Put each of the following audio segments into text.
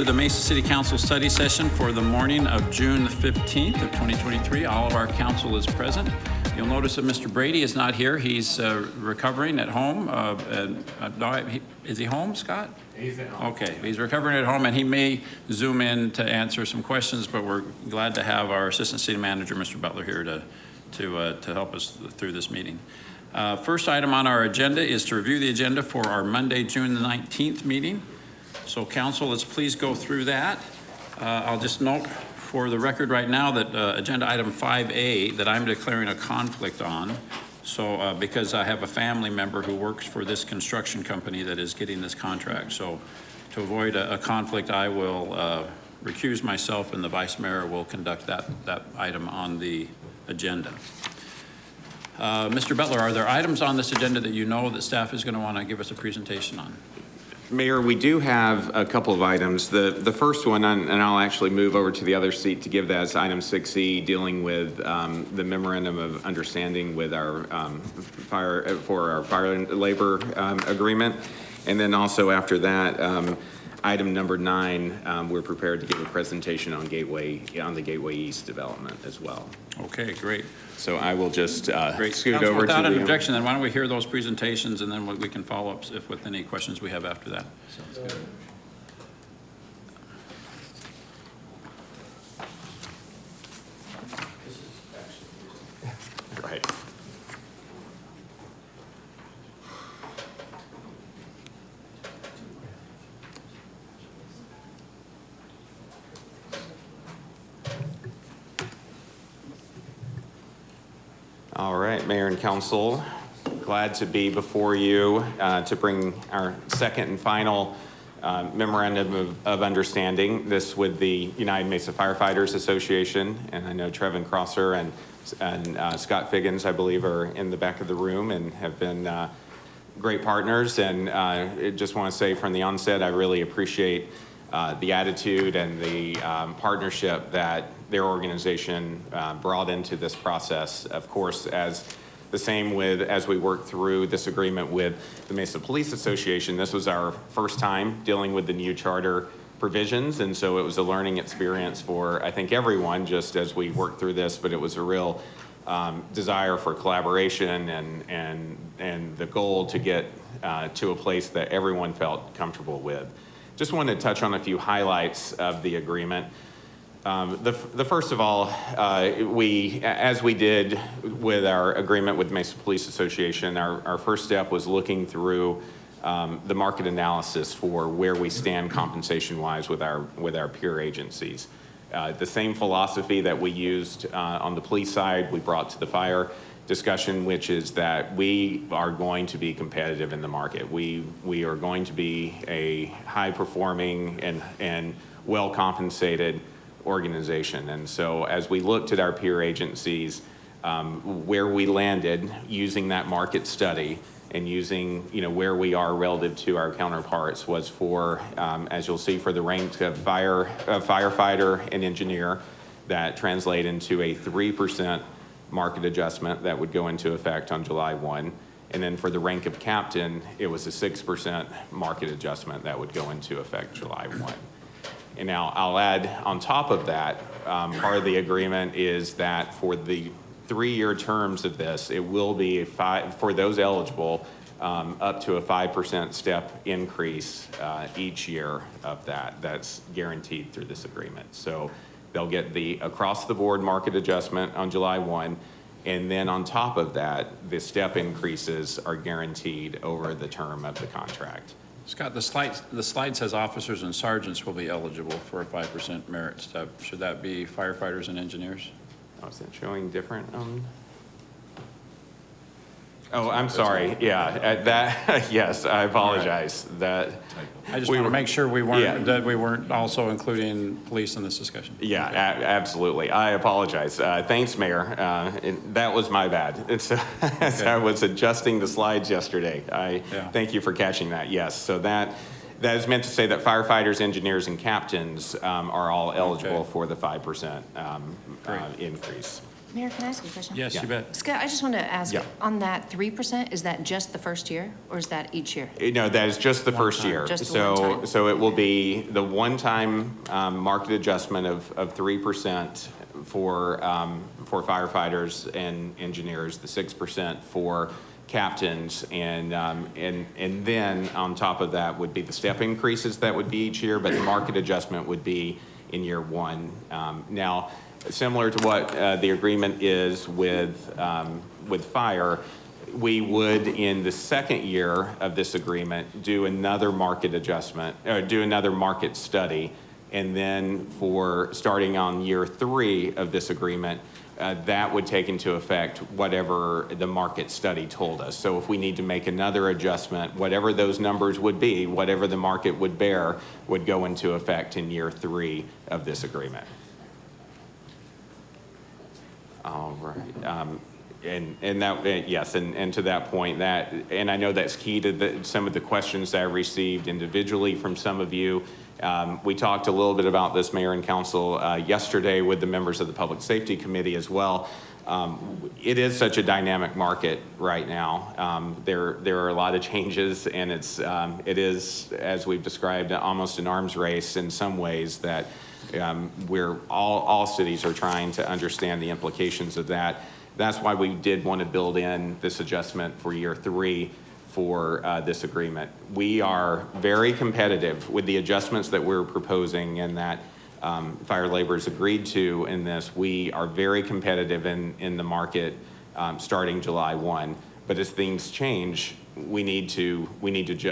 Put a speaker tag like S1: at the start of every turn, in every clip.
S1: The Mesa City Council study session for the morning of June the 15th of 2023. All of our council is present. You'll notice that Mr. Brady is not here. He's recovering at home. Is he home, Scott?
S2: He's at home.
S1: Okay, he's recovering at home, and he may zoom in to answer some questions, but we're glad to have our Assistant City Manager, Mr. Butler, here to help us through this meeting. First item on our agenda is to review the agenda for our Monday, June the 19th meeting. So council, let's please go through that. I'll just note for the record right now that agenda item 5A that I'm declaring a conflict on. So because I have a family member who works for this construction company that is getting this contract. So to avoid a conflict, I will recuse myself, and the vice mayor will conduct that item on the agenda. Mr. Butler, are there items on this agenda that you know that staff is going to want to give us a presentation on?
S2: Mayor, we do have a couple of items. The first one, and I'll actually move over to the other seat to give that, is item 6E, dealing with the memorandum of understanding with our fire labor agreement. And then also after that, item number 9, we're prepared to give a presentation on the Gateway East development as well.
S1: Okay, great.
S2: So I will just scoot
S1: Council,
S2: over to
S1: without an
S2: the
S1: objection, then why don't we hear those presentations, and then we can follow up with any questions we have after that.
S2: Sounds good. Right. All right, Mayor and Council, glad to be before you to bring our second and final memorandum of understanding. This with the United Mesa Firefighters Association, and I know Trevin Crosser and Scott Figgins, I believe, are in the back of the room and have been great partners. And I just want to say from the onset, I really appreciate the attitude and the partnership that their organization brought into this process. Of course, as we work through this agreement with the Mesa Police Association, this was our first time dealing with the new charter provisions, and so it was a learning experience for, I think, everyone, just as we worked through this, but it was a real desire for collaboration and the goal to get to a place that everyone felt comfortable with. Just wanted to touch on a few highlights of the agreement. The first of all, as we did with our agreement with Mesa Police Association, our first step was looking through the market analysis for where we stand compensation-wise with our peer agencies. The same philosophy that we used on the police side, we brought to the fire discussion, which is that we are going to be competitive in the market. We are going to be a high-performing and well-compensated organization. And so as we looked at our peer agencies, where we landed using that market study and using where we are relative to our counterparts was for, as you'll see, for the rank of firefighter and engineer, that translate into a 3% market adjustment that would go into effect on July 1. And then for the rank of captain, it was a 6% market adjustment that would go into effect July 1. And now I'll add on top of that, part of the agreement is that for the 3-year terms of this, it will be for those eligible, up to a 5% step increase each year of that. That's guaranteed through this agreement. So they'll get the across-the-board market adjustment on July 1, and then on top of that, the step increases are guaranteed over the term of the contract.
S1: Scott, the slide says officers and sergeants will be eligible for a 5% merit step. Should that be firefighters and engineers?
S2: Oh, is that showing different? Oh, I'm sorry. Yeah, that. Yes, I apologize.
S1: Right.
S2: That.
S1: I just want to make sure we weren't also including police in this discussion.
S2: Yeah, okay. Absolutely. I apologize. Thanks, Mayor. That was my bad. It's as I was adjusting the slides yesterday. Thank you for catching that. Yes. So that is meant to say that firefighters, engineers, and captains are all eligible for the 5% increase.
S3: Mayor, can I ask you a question?
S1: Yes,
S2: Yeah.
S1: you bet.
S3: Scott, I just wanted to ask,
S2: Yeah.
S3: on that 3%, is that just the first year, or is that each year?
S2: No, that is just the first
S1: time.
S2: year.
S3: Just the
S2: So,
S3: one time.
S2: so it will be the one-time market adjustment of 3% for firefighters and engineers, the 6% for captains, and then on top of that would be the step increases that would be each year, but the market adjustment would be in year one. Now, similar to what the agreement is with fire, we would, in the second year of this agreement, do another market adjustment, or do another market study. And then for starting on year 3 of this agreement, that would take into effect whatever the market study told us. So if we need to make another adjustment, whatever those numbers would be, whatever the market would bear, would go into effect in year 3 of this agreement. All right. And that, yes, and to that point, and I know that's key to some of the questions that I received individually from some of you. We talked a little bit about this, Mayor and Council, yesterday with the members of the Public Safety Committee as well. It is such a dynamic market right now. There are a lot of changes, and it is, as we've described, almost an arms race in some ways that where all cities are trying to understand the implications of that. That's why we did want to build in this adjustment for year 3 for this agreement. We are very competitive with the adjustments that we're proposing and that Fire Labor's agreed to in this. We are very competitive in the market starting July 1. But as things change, we need to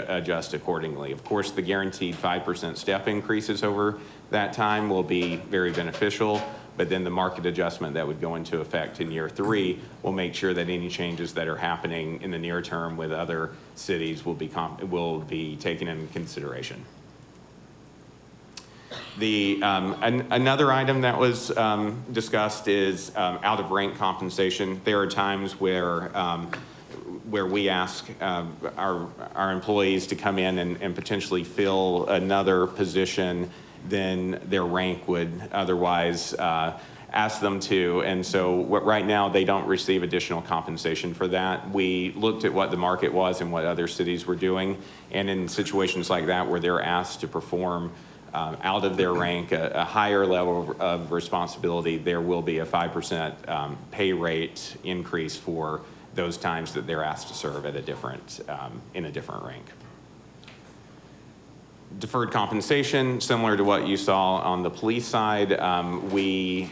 S2: adjust accordingly. Of course, the guaranteed 5% step increases over that time will be very beneficial. But then the market adjustment that would go into effect in year 3 will make sure that any changes that are happening in the near term with other cities will be taken into consideration. Another item that was discussed is out of rank compensation. There are times where we ask our employees to come in and potentially fill another position than their rank would otherwise ask them to. And so right now they don't receive additional compensation for that. We looked at what the market was and what other cities were doing. And in situations like that where they're asked to perform out of their rank, a higher level of responsibility, there will be a 5% pay rate increase for those times that they're asked to serve at in a different rank. Deferred compensation, similar to what you saw on the police side, we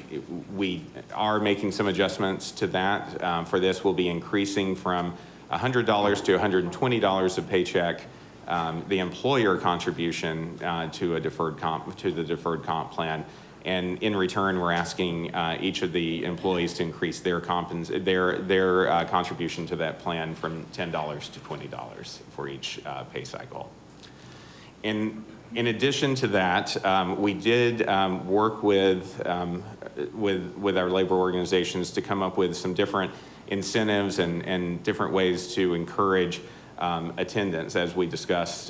S2: are making some adjustments to that. For this, we'll be increasing from $100 to $120 a paycheck, the employer contribution to the deferred comp plan. And in return, we're asking each of the employees to increase their contribution to that plan from $10 to $20 for each pay cycle. In addition to that, we did work with our labor organizations to come up with some different incentives and different ways to encourage attendance, as we discussed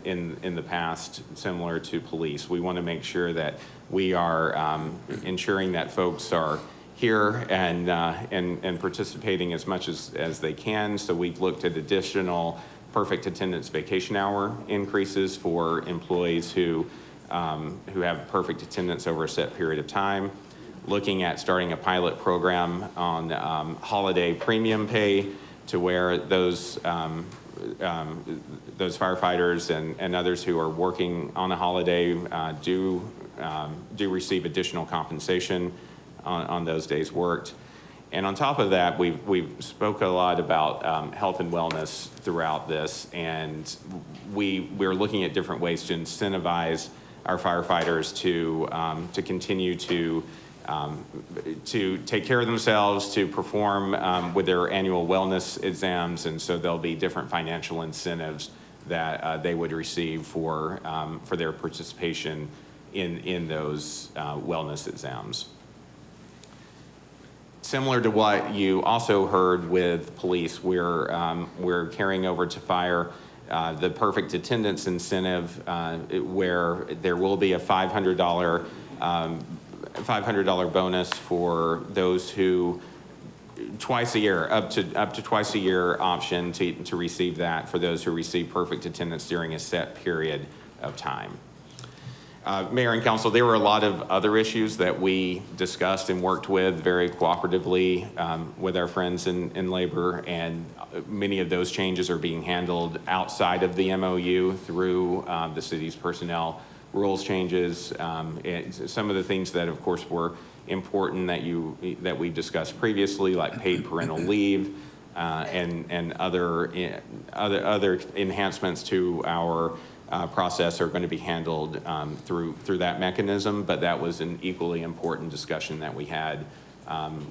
S2: in the past, similar to police. We want to make sure that we are ensuring that folks are here and participating as much as they can. So we've looked at additional perfect attendance vacation hour increases for employees who have perfect attendance over a set period of time. Looking at starting a pilot program on holiday premium pay to where those firefighters and others who are working on a holiday do receive additional compensation on those days worked. And on top of that, we've spoke a lot about health and wellness throughout this, and we're looking at different ways to incentivize our firefighters to continue to take care of themselves, to perform with their annual wellness exams, and so there'll be different financial incentives that they would receive for their participation in those wellness exams. Similar to what you also heard with police, we're carrying over to fire the perfect attendance incentive, where there will be a $500 $500 bonus for those who twice a year, up to twice a year option to receive that for those who receive perfect attendance during a set period of time. Mayor and Council, there were a lot of other issues that we discussed and worked with very cooperatively with our friends in labor, and many of those changes are being handled outside of the MOU through the city's personnel rules changes. And some of the things that, of course, were important that we discussed previously, like paid parental leave and other enhancements to our process are going to be handled through that mechanism, but that was an equally important discussion that we had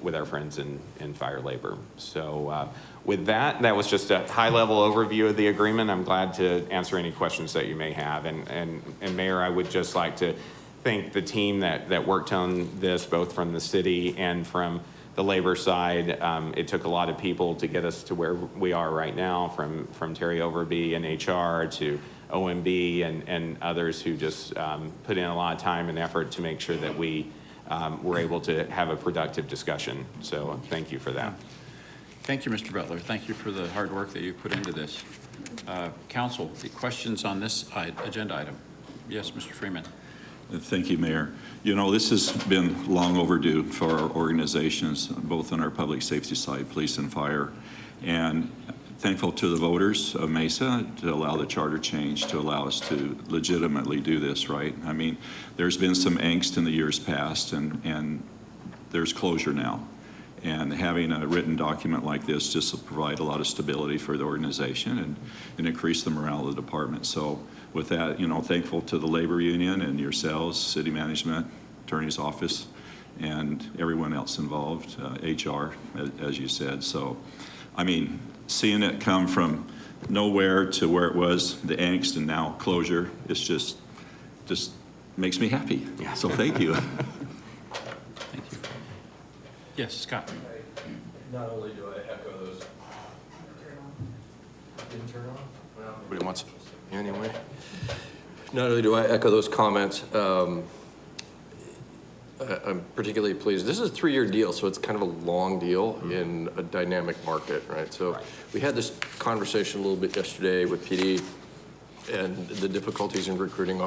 S2: with our friends in fire labor. So with that was just a high-level overview of the agreement. I'm glad to answer any questions that you may have. And Mayor, I would just like to thank the team that worked on this, both from the city and from the labor side. It took a lot of people to get us to where we are right now, from Terry Overby and HR to OMB and others who just put in a lot of time and effort to make sure that we were able to have a productive discussion. So thank you for that.
S1: Thank you, Mr. Butler. Thank you for the hard work that you put into this. Council, the questions on this agenda item? Yes, Mr. Freeman.
S4: Thank you, Mayor. You know, this has been long overdue for our organizations, both on our public safety side, police and fire. And thankful to the voters of Mesa to allow the charter change to allow us to legitimately do this, right? I mean, there's been some angst in the years past, and there's closure now. And having a written document like this just will provide a lot of stability for the organization and increase the morale of the department. So with that, you know, thankful to the labor union and yourselves, city management, attorney's office, and everyone else involved, HR, as you said. So, I mean, seeing it come from nowhere to where it was, the angst and now closure, it's just makes me happy. Yeah. So thank you.
S1: Thank you. Yes, Scott.
S5: Not only do I echo those. Didn't turn on? Well, nobody wants it anyway. Not only do I echo those comments, I'm particularly pleased. This is a 3-year deal, so it's kind of a long deal in a dynamic market, right? So we had this conversation a little bit yesterday with PD and the difficulties in recruiting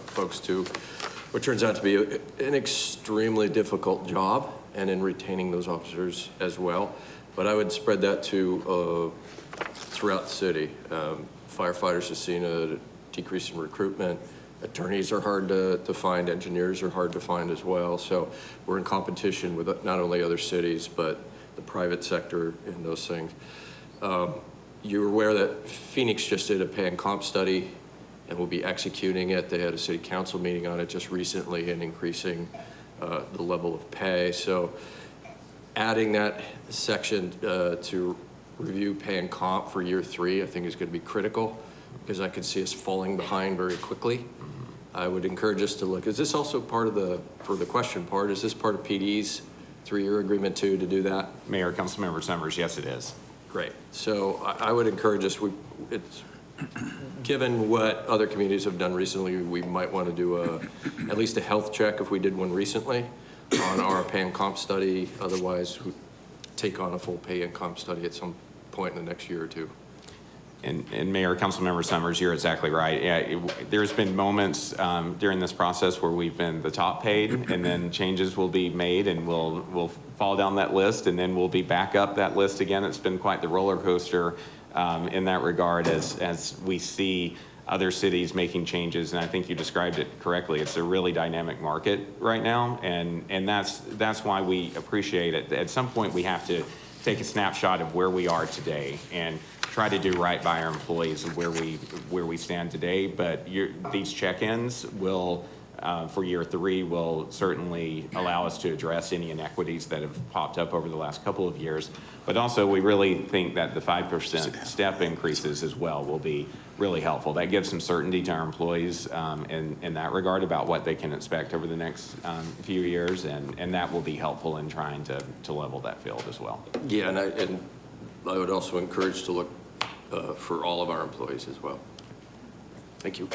S5: folks to what turns out to be an extremely difficult job, and in retaining those officers as well. But I would spread that to throughout the city. Firefighters have seen a decrease in recruitment. Attorneys are hard to find. Engineers are hard to find as well. So we're in competition with not only other cities, but the private sector in those things. You're aware that Phoenix just did a pay and comp study and will be executing it. They had a city council meeting on it just recently and increasing the level of pay. So adding that section to review pay and comp for year 3, I think is going to be critical, because I could see us falling behind very quickly. I would encourage us to look. Is this also part of for the question part, is this part of PD's 3-year agreement too, to do that?
S2: Mayor, Councilmember Summers, yes, it is.
S5: Great. So I would encourage us, given what other communities have done recently, we might want to do at least a health check if we did one recently on our pay and comp study. Otherwise, we'd take on a full pay and comp study at some point in the next year or two.
S2: And Mayor, Councilmember Summers, you're exactly right. Yeah, there's been moments during this process where we've been the top paid, and then changes will be made, and we'll fall down that list, and then we'll be back up that list again. It's been quite the roller coaster in that regard as we see other cities making changes, and I think you described it correctly. It's a really dynamic market right now, and that's why we appreciate it. At some point, we have to take a snapshot of where we are today and try to do right by our employees and where we stand today. But these check-ins will, for year 3, will certainly allow us to address any inequities that have popped up over the last couple of years. But also, we really think that the 5% step increases as well will be really helpful. That gives some certainty to our employees in that regard about what they can expect over the next few years, and that will be helpful in trying to level that field as well.
S5: Yeah, and I would also encourage to look for all of our employees as well. Thank you.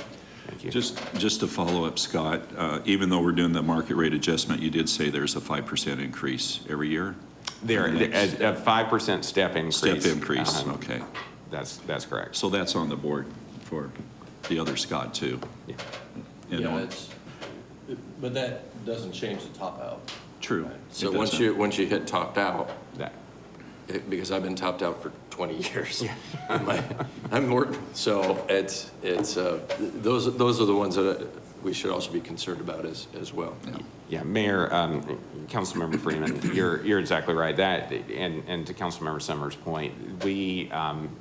S2: Thank you.
S4: Just to follow up, Scott, even though we're doing the market rate adjustment, you did say there's a 5% increase every year?
S2: There, a 5% step increase.
S4: Step increase, okay.
S2: That's correct.
S4: So that's on the board for the other Scott, too?
S2: Yeah.
S4: And
S5: Yeah,
S4: on-
S5: but that doesn't change the top out.
S4: True.
S5: So
S4: It doesn't.
S5: once you hit topped out,
S2: That,
S5: because I've been topped out for 20 years. I'm more, so it's, those are the ones that we should also be concerned about as well.
S2: yeah, Mayor, Councilmember Freeman, you're exactly right. That, and to Councilmember Summers' point, we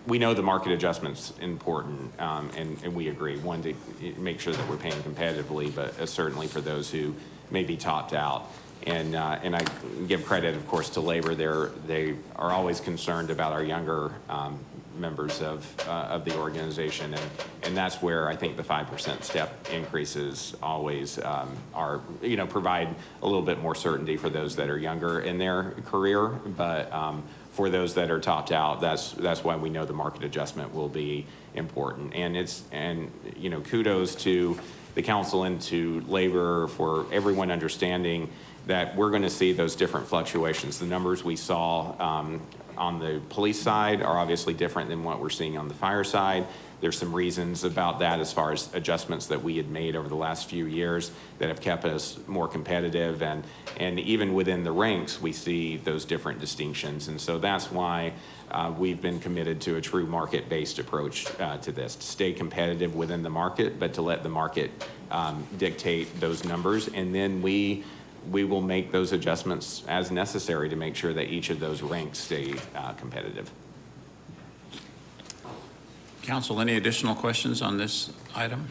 S2: know the market adjustment's important, and we agree. One, to make sure that we're paying competitively, but certainly for those who may be topped out. And I give credit, of course, to labor. They are always concerned about our younger members of the organization, and that's where I think the 5% step increases always are, provide a little bit more certainty for those that are younger in their career. But for those that are topped out, that's why we know the market adjustment will be important. And kudos to the council and to labor for everyone understanding that we're going to see those different fluctuations. The numbers we saw on the police side are obviously different than what we're seeing on the fire side. There's some reasons about that as far as adjustments that we had made over the last few years that have kept us more competitive. And even within the ranks, we see those different distinctions. And so that's why we've been committed to a true market-based approach to this, to stay competitive within the market, but to let the market dictate those numbers. And then we will make those adjustments as necessary to make sure that each of those ranks stay competitive.
S1: Council, any additional questions on this item?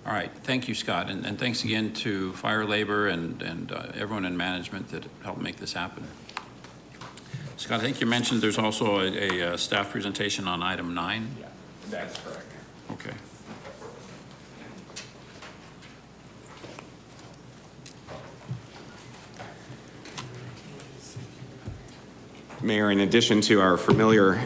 S1: All right, thank you, Scott, and thanks again to fire labor and everyone in management that helped make this happen. Scott, I think you mentioned there's also a staff presentation on item 9.
S2: Yeah, that's correct.
S1: Okay.
S2: Mayor, in addition to our familiar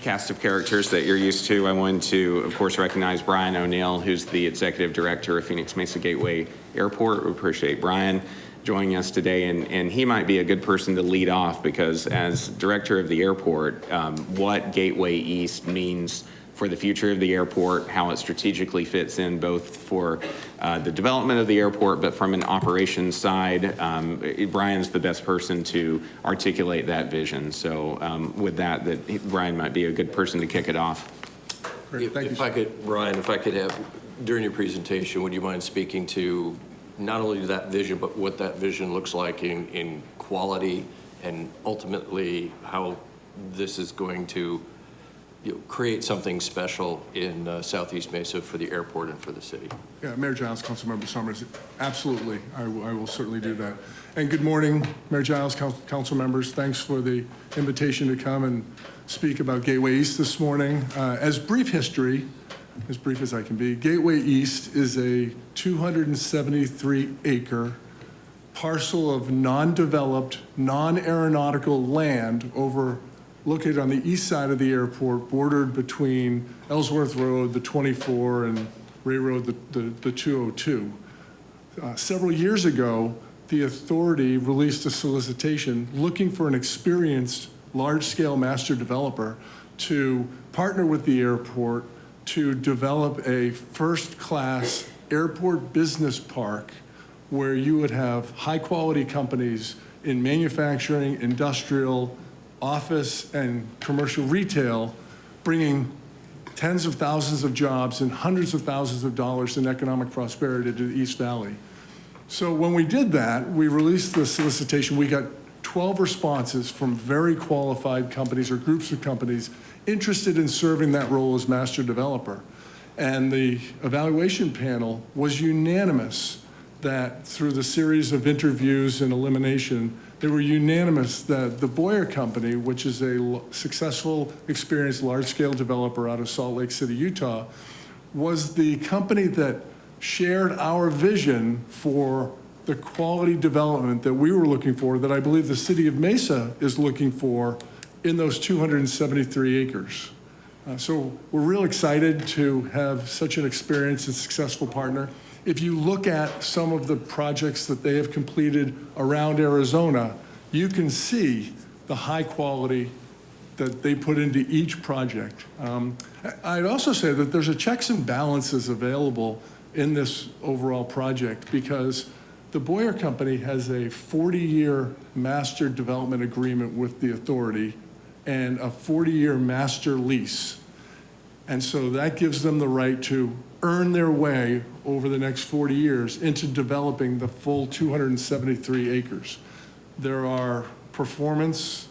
S2: cast of characters that you're used to, I wanted to, of course, recognize Brian O'Neill, who's the Executive Director of Phoenix Mesa Gateway Airport. We appreciate Brian joining us today, and he might be a good person to lead off because as Director of the airport, what Gateway East means for the future of the airport, how it strategically fits in both for the development of the airport, but from an operations side, Brian's the best person to articulate that vision. So with that, Brian might be a good person to kick it off.
S6: Great, thank you.
S5: If I could, Ryan, if I could have, during your presentation, would you mind speaking to not only that vision, but what that vision looks like in quality and ultimately how this is going to create something special in Southeast Mesa for the airport and for the city?
S6: Yeah, Mayor Giles, Councilmember Summers, absolutely. I will certainly do that. And good morning, Mayor Giles, council members. Thanks for the invitation to come and speak about Gateway East this morning. As brief history, as brief as I can be, Gateway East is a 273-acre parcel of non-developed, non-aeronautical land located on the east side of the airport, bordered between Ellsworth Road, the 24, and Ray Road, the 202. Several years ago, the authority released a solicitation looking for an experienced large-scale master developer to partner with the airport to develop a first-class airport business park where you would have high-quality companies in manufacturing, industrial, office, and commercial retail, bringing tens of thousands of jobs and hundreds of thousands of dollars in economic prosperity to the East Valley. So when we did that, we released the solicitation. We got 12 responses from very qualified companies or groups of companies interested in serving that role as master developer. And the evaluation panel was unanimous that through the series of interviews and elimination, they were unanimous that the Boyer Company, which is a successful, experienced, large-scale developer out of Salt Lake City, Utah, was the company that shared our vision for the quality development that we were looking for, that I believe the city of Mesa is looking for in those 273 acres. So we're real excited to have such an experienced and successful partner. If you look at some of the projects that they have completed around Arizona, you can see the high quality that they put into each project. I'd also say that there's a checks and balances available in this overall project because the Boyer Company has a 40-year master development agreement with the authority and a 40-year master lease. And so that gives them the right to earn their way over the next 40 years into developing the full 273 acres. There are performance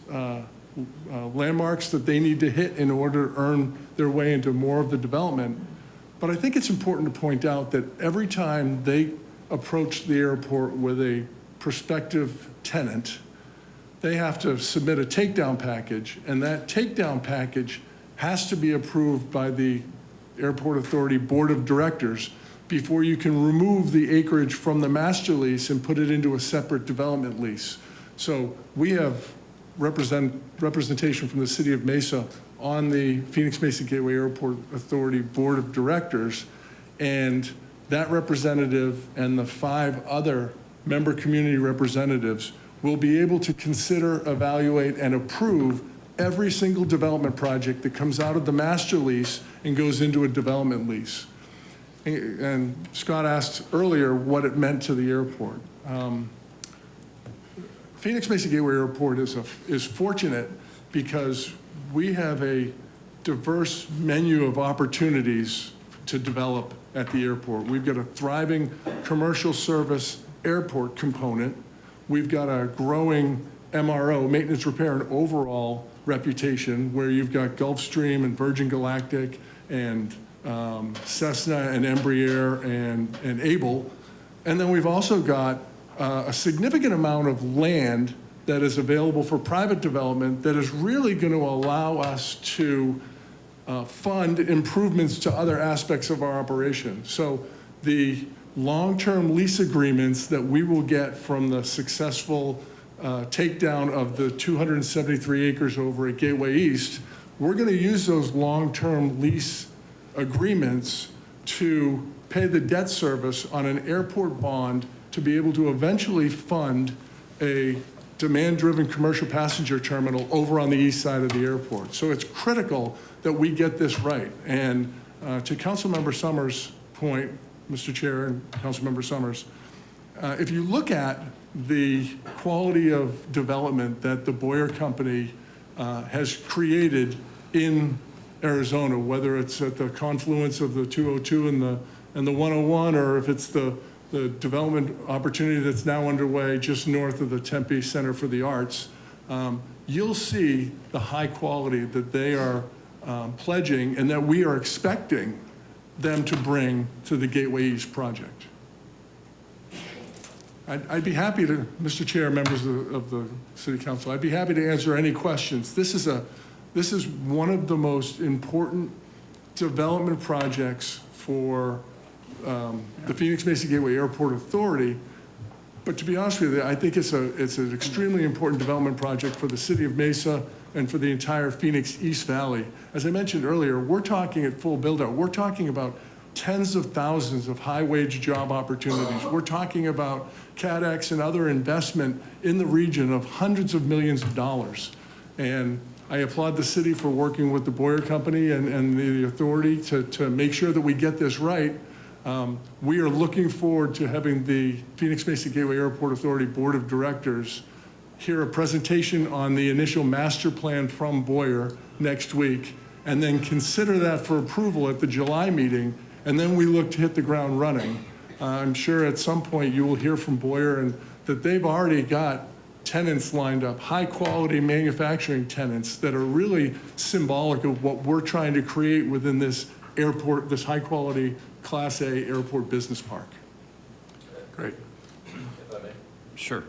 S6: landmarks that they need to hit in order to earn their way into more of the development. But I think it's important to point out that every time they approach the airport with a prospective tenant, they have to submit a takedown package, and that takedown package has to be approved by the Airport Authority Board of Directors before you can remove the acreage from the master lease and put it into a separate development lease. So we have representation from the City of Mesa on the Phoenix Mesa Gateway Airport Authority Board of Directors, and that representative and the 5 other member community representatives will be able to consider, evaluate, and approve every single development project that comes out of the master lease and goes into a development lease. And Scott asked earlier what it meant to the airport. Phoenix Mesa Gateway Airport is fortunate because we have a diverse menu of opportunities to develop at the airport. We've got a thriving commercial service airport component. We've got a growing MRO, maintenance, repair, and overall reputation, where you've got Gulfstream and Virgin Galactic and Cessna and Embraer and Able. And then we've also got a significant amount of land that is available for private development that is really going to allow us to fund improvements to other aspects of our operation. So the long-term lease agreements that we will get from the successful takedown of the 273 acres over at Gateway East, we're going to use those long-term lease agreements to pay the debt service on an airport bond to be able to eventually fund a demand-driven commercial passenger terminal over on the east side of the airport. So it's critical that we get this right. And to Councilmember Summers' point, Mr. Chair and Councilmember Summers, if you look at the quality of development that the Boyer Company has created in Arizona, whether it's at the confluence of the 202 and the 101, or if it's the development opportunity that's now underway just north of the Tempe Center for the Arts, you'll see the high quality that they are pledging and that we are expecting them to bring to the Gateway East project. I'd be happy to, Mr. Chair, members of the City Council, I'd be happy to answer any questions. This is one of the most important development projects for the Phoenix Mesa Gateway Airport Authority. But to be honest with you, I think it's an extremely important development project for the City of Mesa and for the entire Phoenix East Valley. As I mentioned earlier, we're talking at full build-out. We're talking about tens of thousands of high-wage job opportunities. We're talking about CADX and other investment in the region of hundreds of millions of dollars. And I applaud the city for working with the Boyer Company and the authority to make sure that we get this right. We are looking forward to having the Phoenix Mesa Gateway Airport Authority Board of Directors hear a presentation on the initial master plan from Boyer next week, and then consider that for approval at the July meeting, and then we look to hit the ground running. I'm sure at some point you will hear from Boyer and that they've already got tenants lined up, high-quality manufacturing tenants that are really symbolic of what we're trying to create within this airport, this high-quality Class A airport business park.
S1: Great. Sure.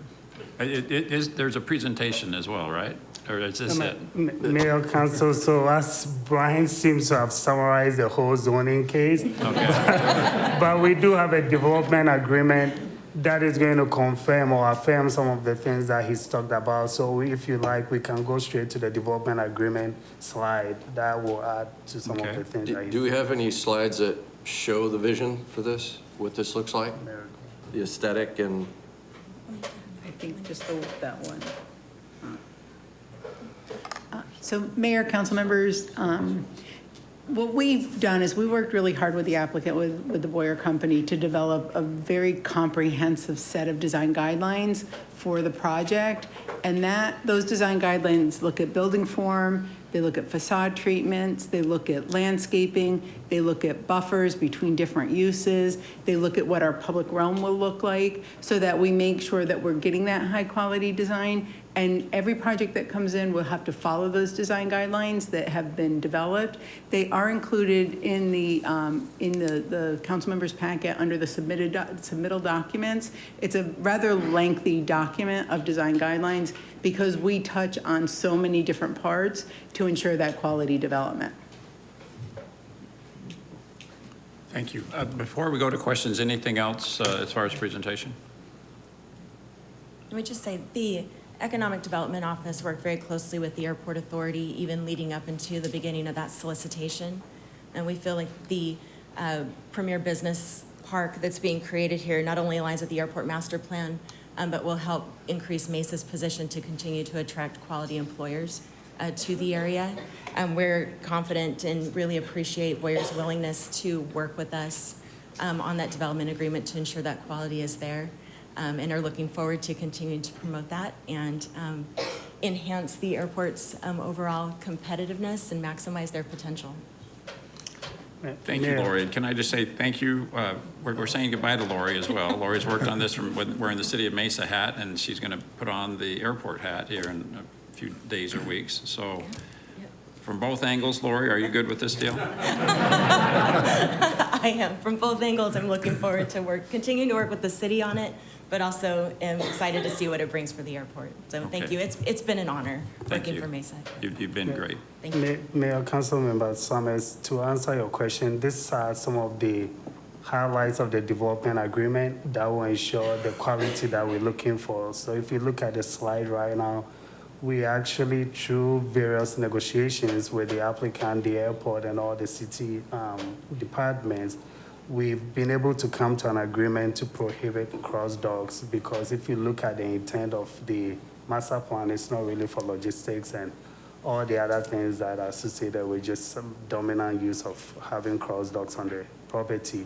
S1: There's a presentation as well, right? Or is this it?
S7: Mayor, Council, so as Brian seems to have summarized the whole zoning case.
S1: Okay.
S7: But we do have a development agreement that is going to confirm or affirm some of the things that he's talked about. So if you like, we can go straight to the development agreement slide. That will add to some
S1: Okay.
S7: of the things that
S5: Do we have any slides that show the vision for this, what this looks like? The aesthetic and,
S8: I think just that one. So Mayor, council members, what we've done is we worked really hard with the applicant, with the Boyer Company, to develop a very comprehensive set of design guidelines for the project. And those design guidelines look at building form, they look at facade treatments, they look at landscaping, they look at buffers between different uses, they look at what our public realm will look like, so that we make sure that we're getting that high-quality design. And every project that comes in will have to follow those design guidelines that have been developed. They are included in the council members' packet under the submittal documents. It's a rather lengthy document of design guidelines because we touch on so many different parts to ensure that quality development.
S1: Thank you. Before we go to questions, anything else as far as presentation?
S9: Let me just say, the Economic Development Office worked very closely with the Airport Authority, even leading up into the beginning of that solicitation. And we feel like the premier business park that's being created here not only aligns with the airport master plan, but will help increase Mesa's position to continue to attract quality employers to the area. We're confident and really appreciate Boyer's willingness to work with us on that development agreement to ensure that quality is there. And are looking forward to continuing to promote that and enhance the airport's overall competitiveness and maximize their potential.
S1: Thank you, Lori. And can I just say thank you? We're saying goodbye to Lori as well. Lori's worked on this from wearing the City of Mesa hat, and she's going to put on the airport hat here in a few days or weeks. So from both angles, Lori, are you good with this deal?
S9: I am. From both angles, I'm looking forward to continuing to work with the city on it, but also am excited to see what it brings for the airport. So thank you. It's been an honor working for Mesa.
S1: You've been great.
S9: Thank you.
S7: Mayor, Councilmember Summers, to answer your question, these are some of the highlights of the development agreement that will ensure the quality that we're looking for. So if you look at the slide right now, we actually, through various negotiations with the applicant, the airport, and all the city departments, we've been able to come to an agreement to prohibit cross docks, because if you look at the intent of the master plan, it's not really for logistics and all the other things that are associated with just some dominant use of having cross docks on the property.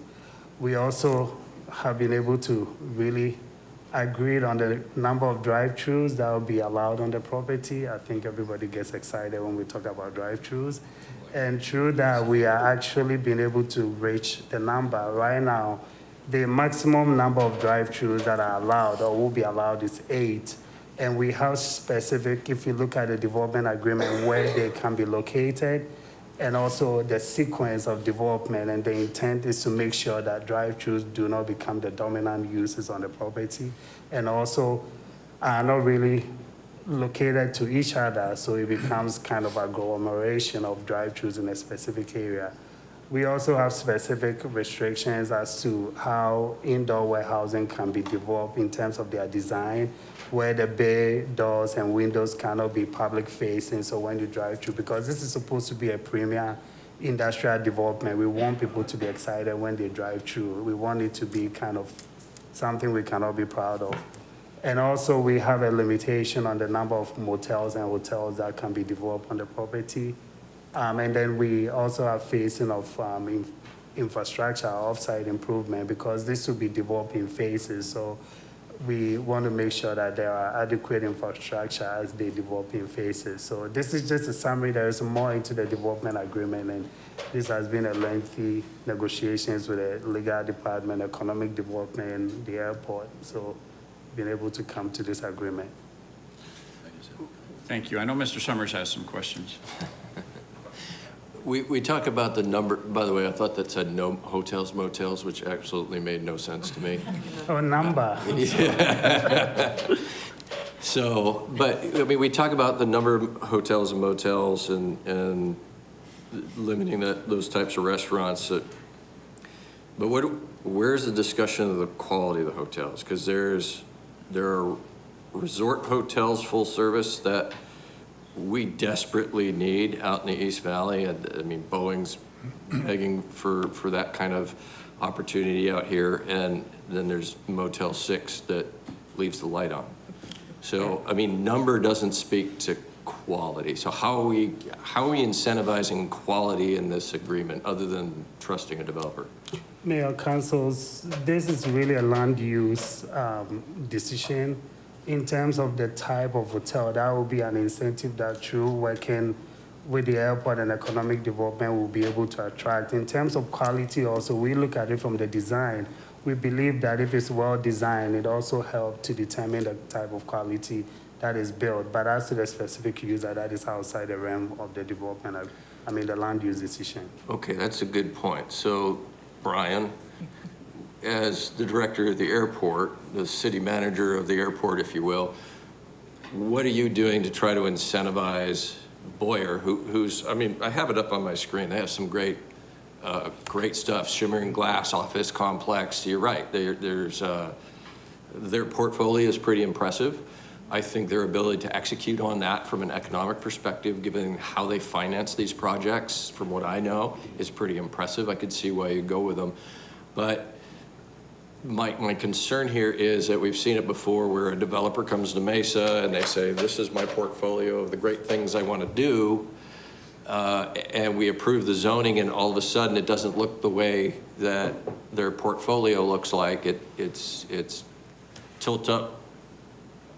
S7: We also have been able to really agreed on the number of drive-thrus that will be allowed on the property. I think everybody gets excited when we talk about drive-thrus. And through that, we are actually being able to reach the number. Right now, the maximum number of drive-thrus that are allowed or will be allowed is 8. And we have specific, if you look at the development agreement, where they can be located, and also the sequence of development. And the intent is to make sure that drive-thrus do not become the dominant uses on the property, and also are not really located to each other, so it becomes kind of agglomeration of drive-thrus in a specific area. We also have specific restrictions as to how indoor warehousing can be developed in terms of their design, where the bay doors and windows cannot be public facing, so when you drive through, because this is supposed to be a premier industrial development, we want people to be excited when they drive through. We want it to be kind of something we cannot be proud of. And also we have a limitation on the number of motels and hotels that can be developed on the property. And then we also have phasing of infrastructure, offsite improvement, because this will be developed in phases. So we want to make sure that there are adequate infrastructure as they develop in phases. So this is just a summary. There is more into the development agreement, and this has been a lengthy negotiations with the legal department, economic development, and the airport. So been able to come to this agreement.
S1: Thank you. I know Mr. Summers has some questions.
S5: we talk about the number, by the way, I thought that said no hotels, motels, which absolutely made no sense to me.
S7: Oh, number.
S5: So, but, I mean, we talk about the number of hotels and motels and limiting those types of restaurants. But where's the discussion of the quality of the hotels? Because there are resort hotels full service that we desperately need out in the East Valley. And I mean, Boeing's begging for that kind of opportunity out here. And then there's Motel 6 that leaves the light on. So, I mean, number doesn't speak to quality. So how are we incentivizing quality in this agreement other than trusting a developer?
S7: Mayor, councils, this is really a land use decision. In terms of the type of hotel, that will be an incentive that through working with the airport and economic development will be able to attract. In terms of quality also, we look at it from the design. We believe that if it's well designed, it also helps to determine the type of quality that is built. But as to the specific user, that is outside the realm of the development, the land use decision.
S5: Okay, that's a good point. So, Brian, as the director of the airport, the city manager of the airport, if you will, what are you doing to try to incentivize Boyer, who's, I mean, I have it up on my screen. They have some great stuff, shimmering glass office complex. You're right, their portfolio is pretty impressive. I think their ability to execute on that from an economic perspective, given how they finance these projects, from what I know, is pretty impressive. I could see why you go with them. But my concern here is that we've seen it before where a developer comes to Mesa and they say, this is my portfolio of the great things I want to do. And we approve the zoning and all of a sudden it doesn't look the way that their portfolio looks like. It's tilt up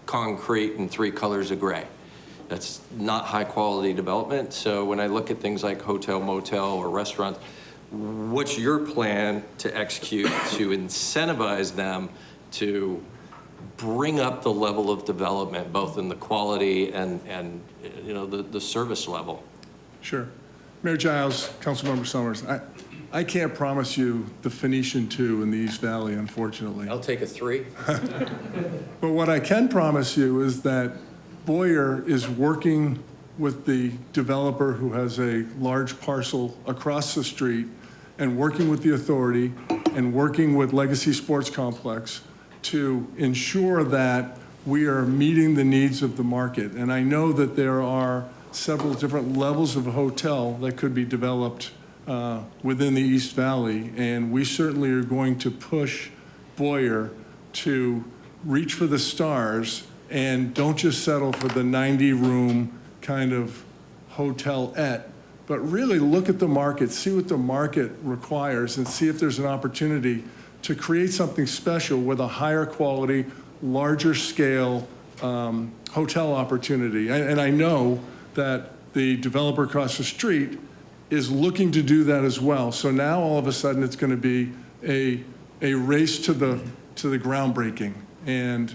S5: concrete and 3 colors of gray. That's not high quality development. So when I look at things like hotel, motel, or restaurants, what's your plan to execute to incentivize them to bring up the level of development, both in the quality and the service level?
S6: Sure. Mayor Giles, Councilmember Summers, I can't promise you the Phoenician 2 in the East Valley, unfortunately.
S5: I'll take a 3.
S6: But what I can promise you is that Boyer is working with the developer who has a large parcel across the street and working with the authority and working with Legacy Sports Complex to ensure that we are meeting the needs of the market. And I know that there are several different levels of a hotel that could be developed within the East Valley, and we certainly are going to push Boyer to reach for the stars and don't just settle for the 90-room kind of hotel-ette, but really look at the market, see what the market requires, and see if there's an opportunity to create something special with a higher quality, larger scale hotel opportunity. And I know that the developer across the street is looking to do that as well. So now all of a sudden it's going to be a race to the groundbreaking. And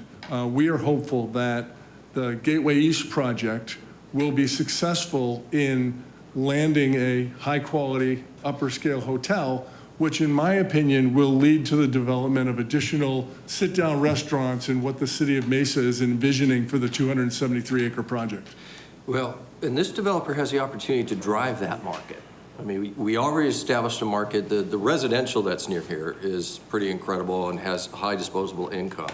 S6: we are hopeful that the Gateway East project will be successful in landing a high quality upper scale hotel, which in my opinion will lead to the development of additional sit down restaurants in what the city of Mesa is envisioning for the 273 acre project.
S5: Well, and this developer has the opportunity to drive that market. I mean, we already established a market. The residential that's near here is pretty incredible and has high disposable income.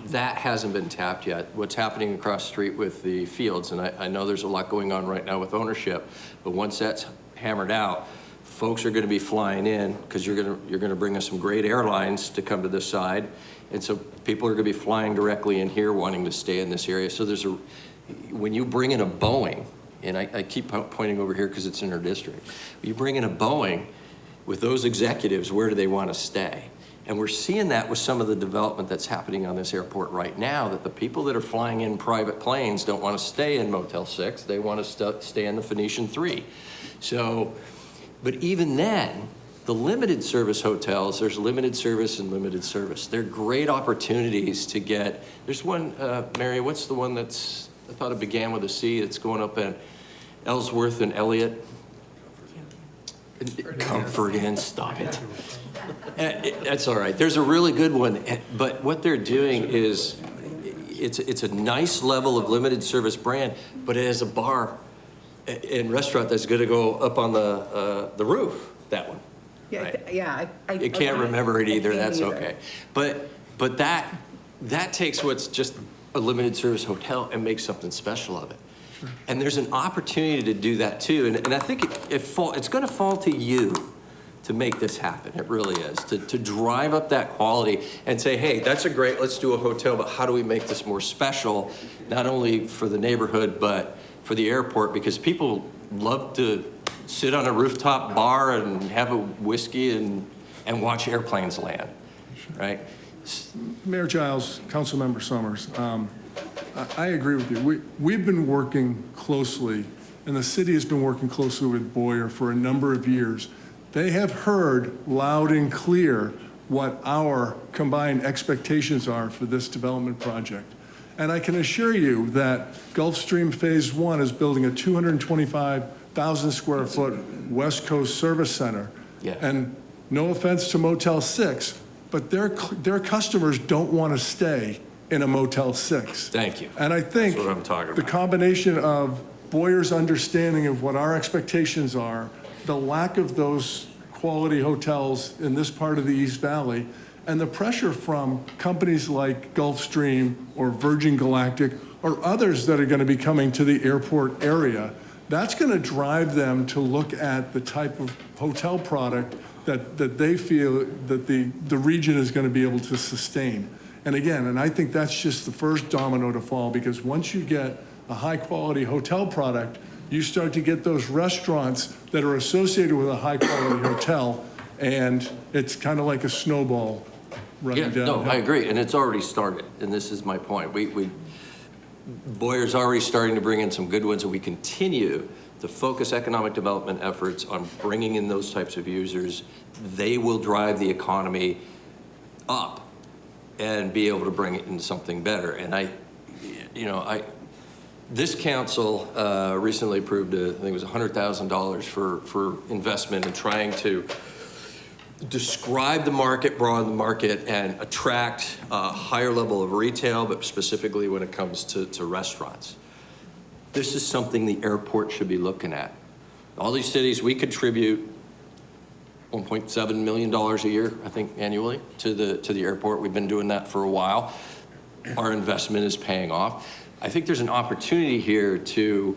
S5: That hasn't been tapped yet. What's happening across the street with the fields, and I know there's a lot going on right now with ownership, but once that's hammered out, folks are going to be flying in because you're going to bring us some great airlines to come to this side, and so people are going to be flying directly in here wanting to stay in this area. So when you bring in a Boeing, and I keep pointing over here because it's in our district, you bring in a Boeing with those executives, where do they want to stay? And we're seeing that with some of the development that's happening on this airport right now, that the people that are flying in private planes don't want to stay in Motel 6, they want to stay in the Phoenician 3. So, but even then, the limited service hotels, there's limited service and limited service. They're great opportunities to get, there's one, Mary, what's the one that's, I thought it began with a C, that's going up in Ellsworth and Elliott? Comfort Inn, stop it. That's all right. There's a really good one, but what they're doing is it's a nice level of limited service brand, but it has a bar and restaurant that's going to go up on the roof, that one.
S8: Yeah,
S5: Right.
S8: I
S5: You can't remember it either,
S8: I can't
S5: that's
S8: either.
S5: okay. But that takes what's just a limited service hotel and makes something special of it. And there's an opportunity to do that too. And I think it's gonna fall to you to make this happen. It really is. To drive up that quality and say, hey, that's a great, let's do a hotel, but how do we make this more special? Not only for the neighborhood, but for the airport, because people love to sit on a rooftop bar and have a whiskey and watch airplanes land, right?
S6: Mayor Giles, Councilmember Summers, I agree with you. We've been working closely, and the city has been working closely with Boyer for a number of years. They have heard loud and clear what our combined expectations are for this development project. And I can assure you that Gulfstream Phase 1 is building a 225,000 square foot West Coast service center.
S5: Yeah.
S6: And no offense to Motel 6, but their customers don't want to stay in a Motel 6.
S5: Thank you.
S6: And I think
S5: That's what I'm talking
S6: the
S5: about.
S6: combination of Boyer's understanding of what our expectations are, the lack of those quality hotels in this part of the East Valley, and the pressure from companies like Gulfstream or Virgin Galactic or others that are going to be coming to the airport area, that's going to drive them to look at the type of hotel product that they feel that the region is going to be able to sustain. And again, and I think that's just the first domino to fall, because once you get a high-quality hotel product, you start to get those restaurants that are associated with a high-quality hotel, and it's kind of like a snowball running
S5: Yeah,
S6: down.
S5: no, I agree, and it's already started, and this is my point. Boyer's already starting to bring in some good ones, and we continue to focus economic development efforts on bringing in those types of users. They will drive the economy up and be able to bring it into something better. And this council recently approved, I think it was $100,000 for investment in trying to describe the market, broaden the market, and attract a higher level of retail, but specifically when it comes to restaurants. This is something the airport should be looking at. All these cities, we contribute $1.7 million a year, I think, annually to the airport. We've been doing that for a while. Our investment is paying off. I think there's an opportunity here to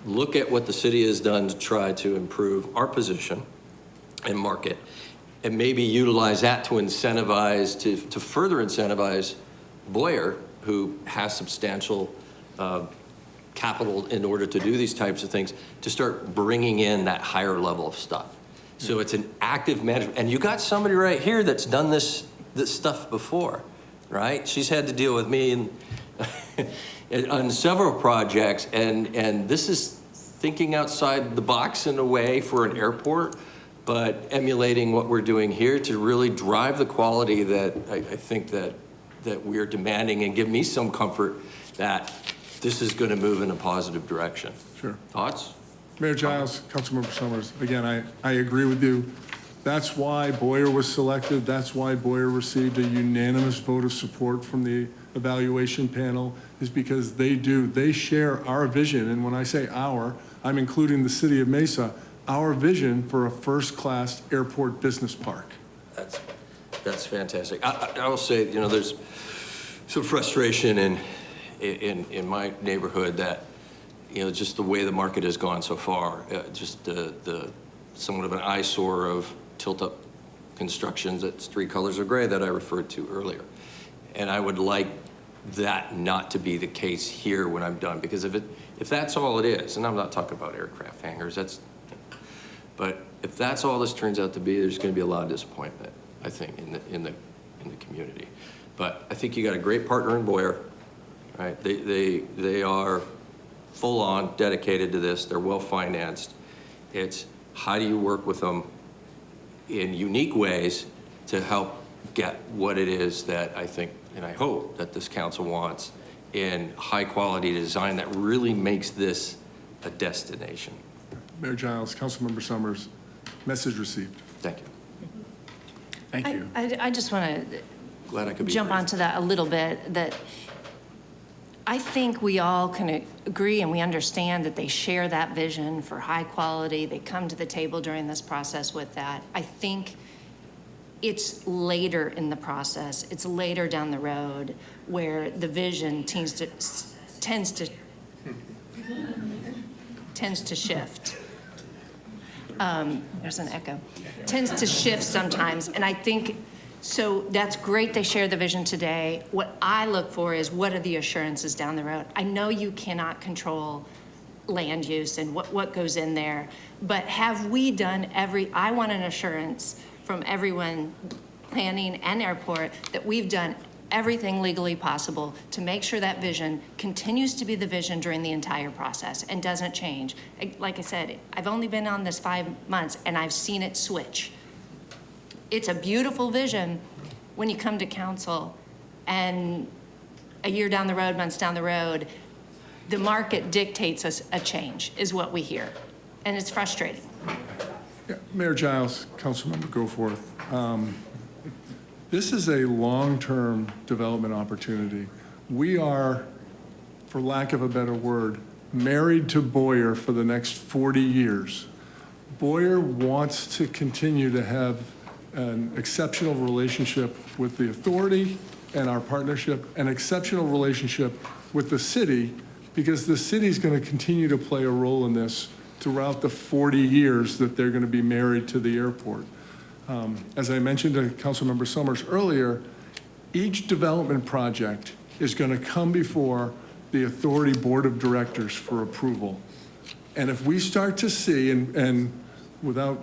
S5: look at what the city has done to try to improve our position and market, and maybe utilize that to incentivize, to further incentivize Boyer, who has substantial capital in order to do these types of things, to start bringing in that higher level of stuff. So it's an active management, and you got somebody right here that's done this stuff before, right? She's had to deal with me on several projects, and this is thinking outside the box in a way for an airport, but emulating what we're doing here to really drive the quality that I think that we're demanding, and give me some comfort that this is going to move in a positive direction.
S6: Sure.
S5: Thoughts?
S6: Mayor Giles, Councilmember Summers, again, I agree with you. That's why Boyer was selected. That's why Boyer received a unanimous vote of support from the evaluation panel, is because they share our vision. And when I say our, I'm including the city of Mesa, our vision for a first-class airport business park.
S5: That's fantastic. I will say, there's some frustration in my neighborhood that, just the way the market has gone so far, just the somewhat of an eyesore of tilt-up constructions, that's 3 colors of gray that I referred to earlier. And I would like that not to be the case here when I'm done, because if that's all it is, and I'm not talking about aircraft hangars, but if that's all this turns out to be, there's going to be a lot of disappointment, I think, in the community. But I think you got a great partner in Boyer, right? They are full on dedicated to this. They're well financed. It's how do you work with them in unique ways to help get what it is that I think and I hope that this council wants in high quality design that really makes this a destination.
S6: Mayor Giles, Councilmember Summers, message received.
S5: Thank you.
S1: Thank you.
S3: I just want to
S5: Glad I could be
S3: jump
S5: brief.
S3: onto that a little bit, that I think we all can agree and we understand that they share that vision for high quality. They come to the table during this process with that. I think it's later in the process, it's later down the road where the vision tends to shift. There's an echo. Tends to shift sometimes, and I think, so that's great they share the vision today. What I look for is what are the assurances down the road? I know you cannot control land use and what goes in there, but have we done I want an assurance from everyone, planning and airport, that we've done everything legally possible to make sure that vision continues to be the vision during the entire process and doesn't change. Like I said, I've only been on this 5 months and I've seen it switch. It's a beautiful vision when you come to council and a year down the road, months down the road, the market dictates us a change, is what we hear. And it's frustrating.
S6: Yeah, Mayor Giles, Councilmember Goforth. This is a long-term development opportunity. We are, for lack of a better word, married to Boyer for the next 40 years. Boyer wants to continue to have an exceptional relationship with the authority and our partnership, an exceptional relationship with the city, because the city's going to continue to play a role in this throughout the 40 years that they're going to be married to the airport. As I mentioned to Councilmember Summers earlier, each development project is going to come before the authority board of directors for approval. And if we start to see, and without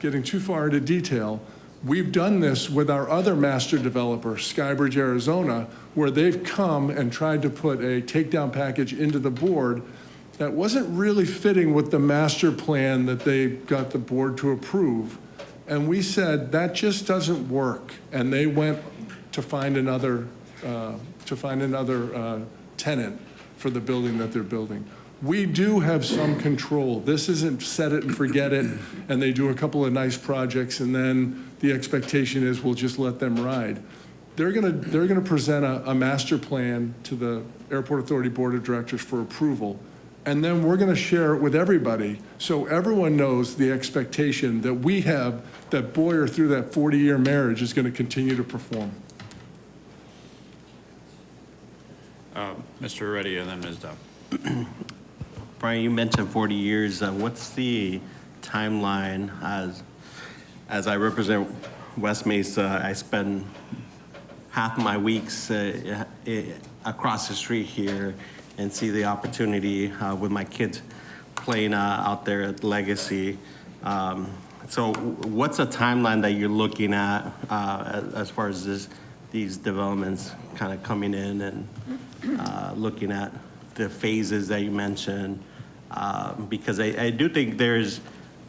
S6: getting too far into detail, we've done this with our other master developer, Skybridge, Arizona, where they've come and tried to put a takedown package into the board that wasn't really fitting with the master plan that they got the board to approve. And we said, that just doesn't work. And they went to find another tenant for the building that they're building. We do have some control. This isn't set it and forget it, and they do a couple of nice projects, and then the expectation is we'll just let them ride. They're gonna present a master plan to the Airport Authority Board of Directors for approval. And then we're going to share it with everybody so everyone knows the expectation that we have that Boyer, through that 40-year marriage, is going to continue to perform.
S1: Mr. Reddy and then Ms. Dove.
S10: Brian, you mentioned 40 years. What's the timeline? As I represent West Mesa, I spend half my weeks across the street here and see the opportunity with my kids playing out there at Legacy. So what's a timeline that you're looking at as far as these developments kind of coming in and looking at the phases that you mentioned? Because I do think there's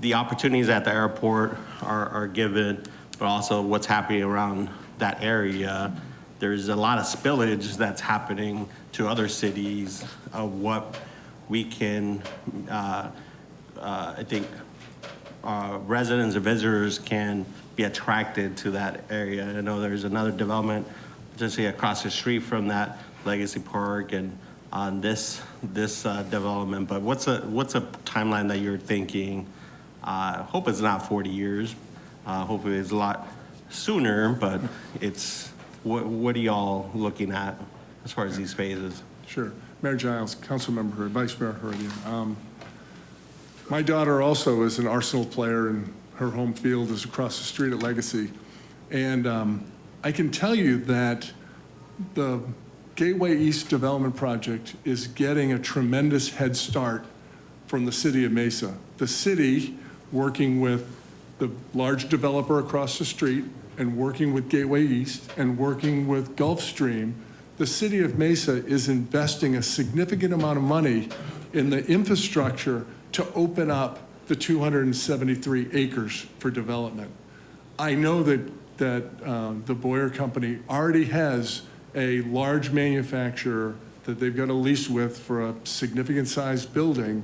S10: the opportunities at the airport are given, but also what's happening around that area. There's a lot of spillage that's happening to other cities of what we can, I think, residents and visitors can be attracted to that area. I know there's another development just across the street from that Legacy Park and on this development. But what's a timeline that you're thinking? Hope it's not 40 years. Hopefully it's a lot sooner, but it's, what are y'all looking at as far as these phases?
S6: Sure. Mayor Giles, Councilmember Hurd, Vice Mayor Herodian. My daughter also is an Arsenal player, and her home field is across the street at Legacy. And I can tell you that the Gateway East Development Project is getting a tremendous head start from the city of Mesa. The city, working with the large developer across the street and working with Gateway East and working with Gulfstream, the city of Mesa is investing a significant amount of money in the infrastructure to open up the 273 acres for development. I know that the Boyer Company already has a large manufacturer that they've got a lease with for a significant sized building.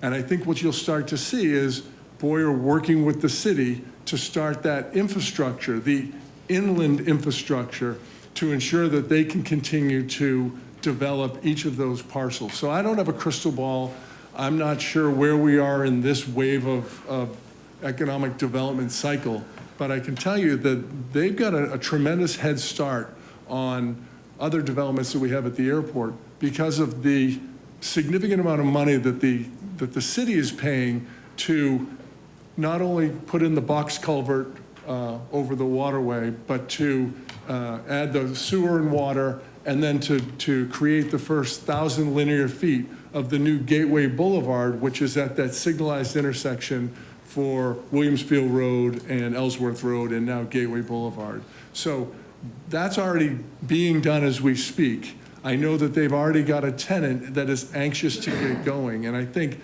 S6: And I think what you'll start to see is Boyer working with the city to start that infrastructure, the inland infrastructure, to ensure that they can continue to develop each of those parcels. So I don't have a crystal ball. I'm not sure where we are in this wave of economic development cycle, but I can tell you that they've got a tremendous head start on other developments that we have at the airport because of the significant amount of money that the city is paying to not only put in the box culvert over the waterway, but to add the sewer and water, and then to create the first 1,000 linear feet of the new Gateway Boulevard, which is at that signalized intersection for Williamsfield Road and Ellsworth Road and now Gateway Boulevard. So that's already being done as we speak. I know that they've already got a tenant that is anxious to get going, and I think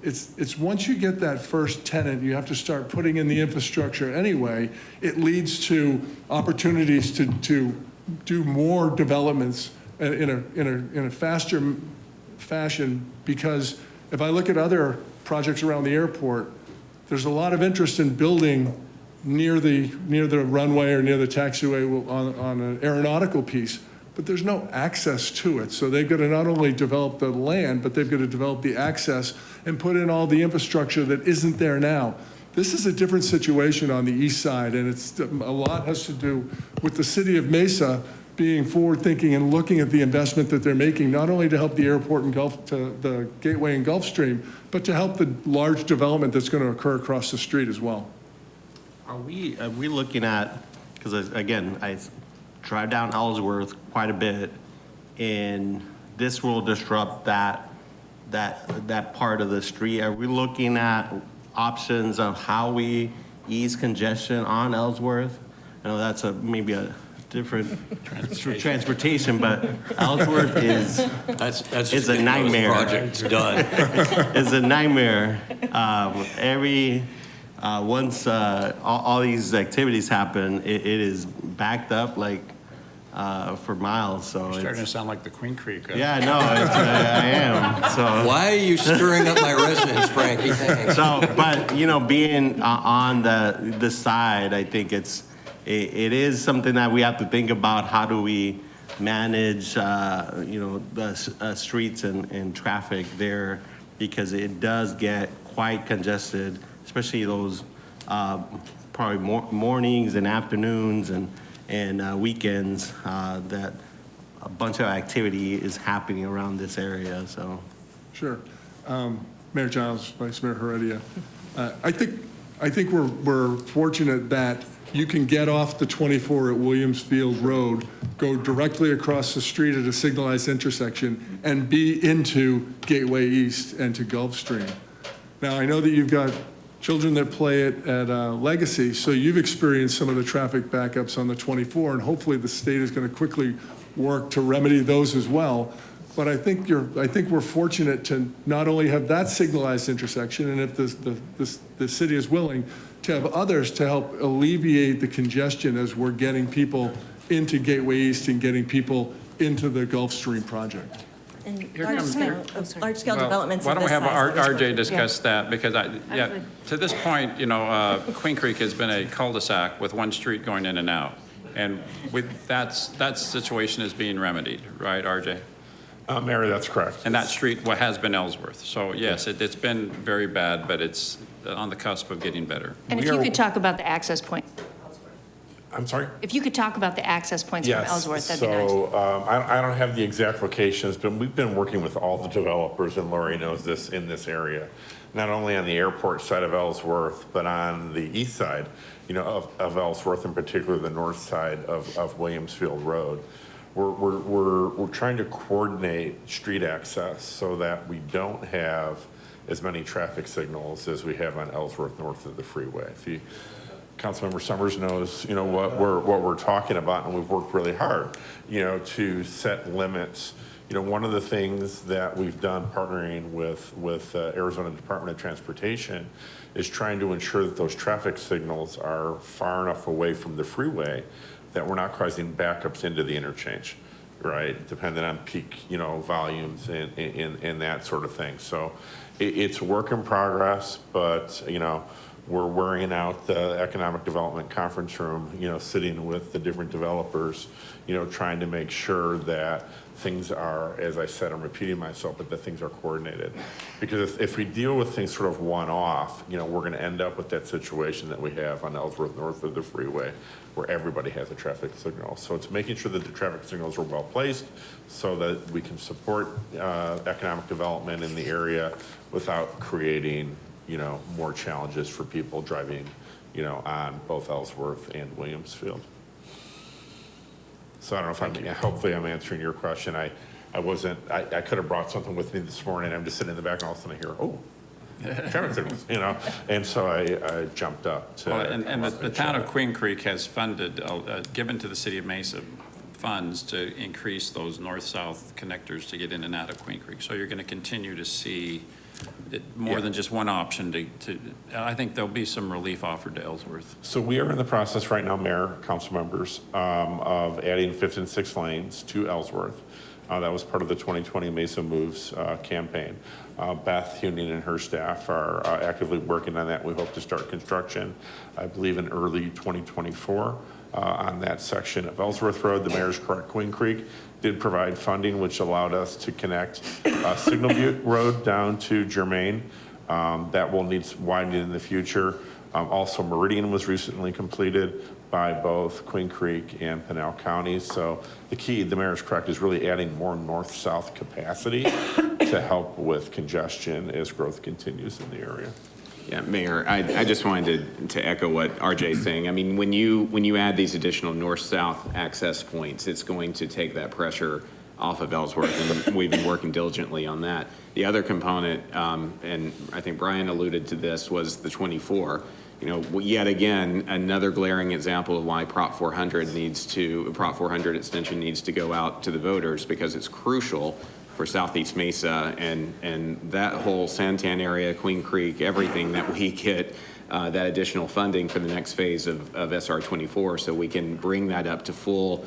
S6: it's once you get that first tenant, you have to start putting in the infrastructure anyway. It leads to opportunities to do more developments in a faster fashion, because if I look at other projects around the airport, there's a lot of interest in building near the runway or near the taxiway on an aeronautical piece, but there's no access to it. So they've got to not only develop the land, but they've got to develop the access and put in all the infrastructure that isn't there now. This is a different situation on the east side, and a lot has to do with the city of Mesa being forward-thinking and looking at the investment that they're making, not only to help the airport and the Gateway and Gulfstream, but to help the large development that's going to occur across the street as well.
S10: Are we looking at, because again, I drive down Ellsworth quite a bit, and this will disrupt that part of the street. Are we looking at options of how we ease congestion on Ellsworth? I know that's maybe a different transportation, but Ellsworth is a nightmare.
S5: Project's done.
S10: It's a nightmare. Once all these activities happen, it is backed up like for miles. So
S1: You're starting to sound like the Queen Creek.
S10: yeah, no, I am. So.
S5: Why are you stirring up my residence, Frankie? Thanks.
S10: So, but being on the side, I think it is something that we have to think about. How do we manage, the streets and traffic there, because it does get quite congested, especially those probably mornings and afternoons and weekends that a bunch of activity is happening around this area. So.
S6: Sure. Mayor Giles, Vice Mayor Heredia, I think we're fortunate that you can get off the 24 at Williamsfield Road, go directly across the street at a signalized intersection, and be into Gateway East and to Gulfstream. Now, I know that you've got children that play it at Legacy, so you've experienced some of the traffic backups on the 24, and hopefully the state is going to quickly work to remedy those as well. But I think we're fortunate to not only have that signalized intersection, and if the city is willing, to have others to help alleviate the congestion as we're getting people into Gateway East and getting people into the Gulfstream project.
S9: And
S1: Here comes-
S9: large-scale
S1: Well,
S9: developments
S1: why
S9: of
S1: don't we
S9: this
S1: have
S9: size.
S1: RJ discuss that? Because to this point, Queen Creek has been a cul-de-sac with one street going in and out. And with that situation is being remedied, right, RJ?
S11: Mary, that's correct.
S1: And that street has been Ellsworth. So yes, it's been very bad, but it's on the cusp of getting better.
S3: And if you could talk about the access point,
S11: I'm sorry?
S3: if you could talk about the access points from
S11: Yes.
S3: Ellsworth, that'd be nice.
S11: So I don't have the exact locations, but we've been working with all the developers, and Lori knows this, in this area. Not only on the airport side of Ellsworth, but on the east side, of Ellsworth, in particular the north side of Williamsfield Road. We're trying to coordinate street access so that we don't have as many traffic signals as we have on Ellsworth north of the freeway. Councilmember Summers knows, what we're talking about, and we've worked really hard, to set limits. One of the things that we've done partnering with Arizona Department of Transportation is trying to ensure that those traffic signals are far enough away from the freeway that we're not causing backups into the interchange, right? Depending on peak, volumes and that sort of thing. So it's a work in progress, but, we're wearing out the economic development conference room, sitting with the different developers, trying to make sure that things are, as I said, I'm repeating myself, but that things are coordinated. Because if we deal with things sort of one-off, we're going to end up with that situation that we have on Ellsworth north of the freeway, where everybody has a traffic signal. So it's making sure that the traffic signals are well placed so that we can support economic development in the area without creating, more challenges for people driving, on both Ellsworth and Williamsfield. So I don't know if hopefully I'm answering your question. I could have brought something with me this morning. I'm just sitting in the back and all of a sudden I hear, oh, traffic signals, and so I jumped up to.
S1: Well, and the town of Queen Creek has funded, given to the city of Mesa funds to increase those north-south connectors to get in and out of Queen Creek. So you're going to continue to see it more than just one option to, I think there'll be some relief offered to Ellsworth.
S11: So we are in the process right now, Mayor, council members, of adding 5th and 6th lanes to Ellsworth. That was part of the 2020 Mesa Moves campaign. Beth Huning and her staff are actively working on that. We hope to start construction, I believe, in early 2024 on that section of Ellsworth Road. The mayor's correct. Queen Creek did provide funding, which allowed us to connect Signal Butte Road down to Germain. That will need widening in the future. Also, Meridian was recently completed by both Queen Creek and Pinal County. So the key, the mayor's correct, is really adding more north-south capacity to help with congestion as growth continues in the area.
S2: Yeah, Mayor, I just wanted to echo what RJ's saying. I mean, when you add these additional north-south access points, it's going to take that pressure off of Ellsworth, and we've been working diligently on that. The other component, and I think Brian alluded to this, was the 24. Yet again, another glaring example of why Prop 400 extension needs to go out to the voters, because it's crucial for Southeast Mesa and that whole Santan area, Queen Creek, everything that we get that additional funding for the next phase of SR 24, so we can bring that up to full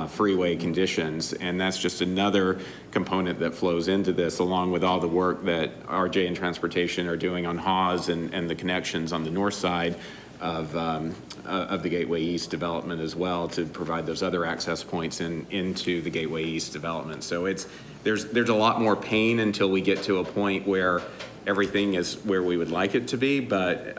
S2: freeway conditions. And that's just another component that flows into this, along with all the work that RJ and Transportation are doing on Hawes and the connections on the north side of the Gateway East development as well, to provide those other access points into the Gateway East development. So there's a lot more pain until we get to a point where everything is where we would like it to be, but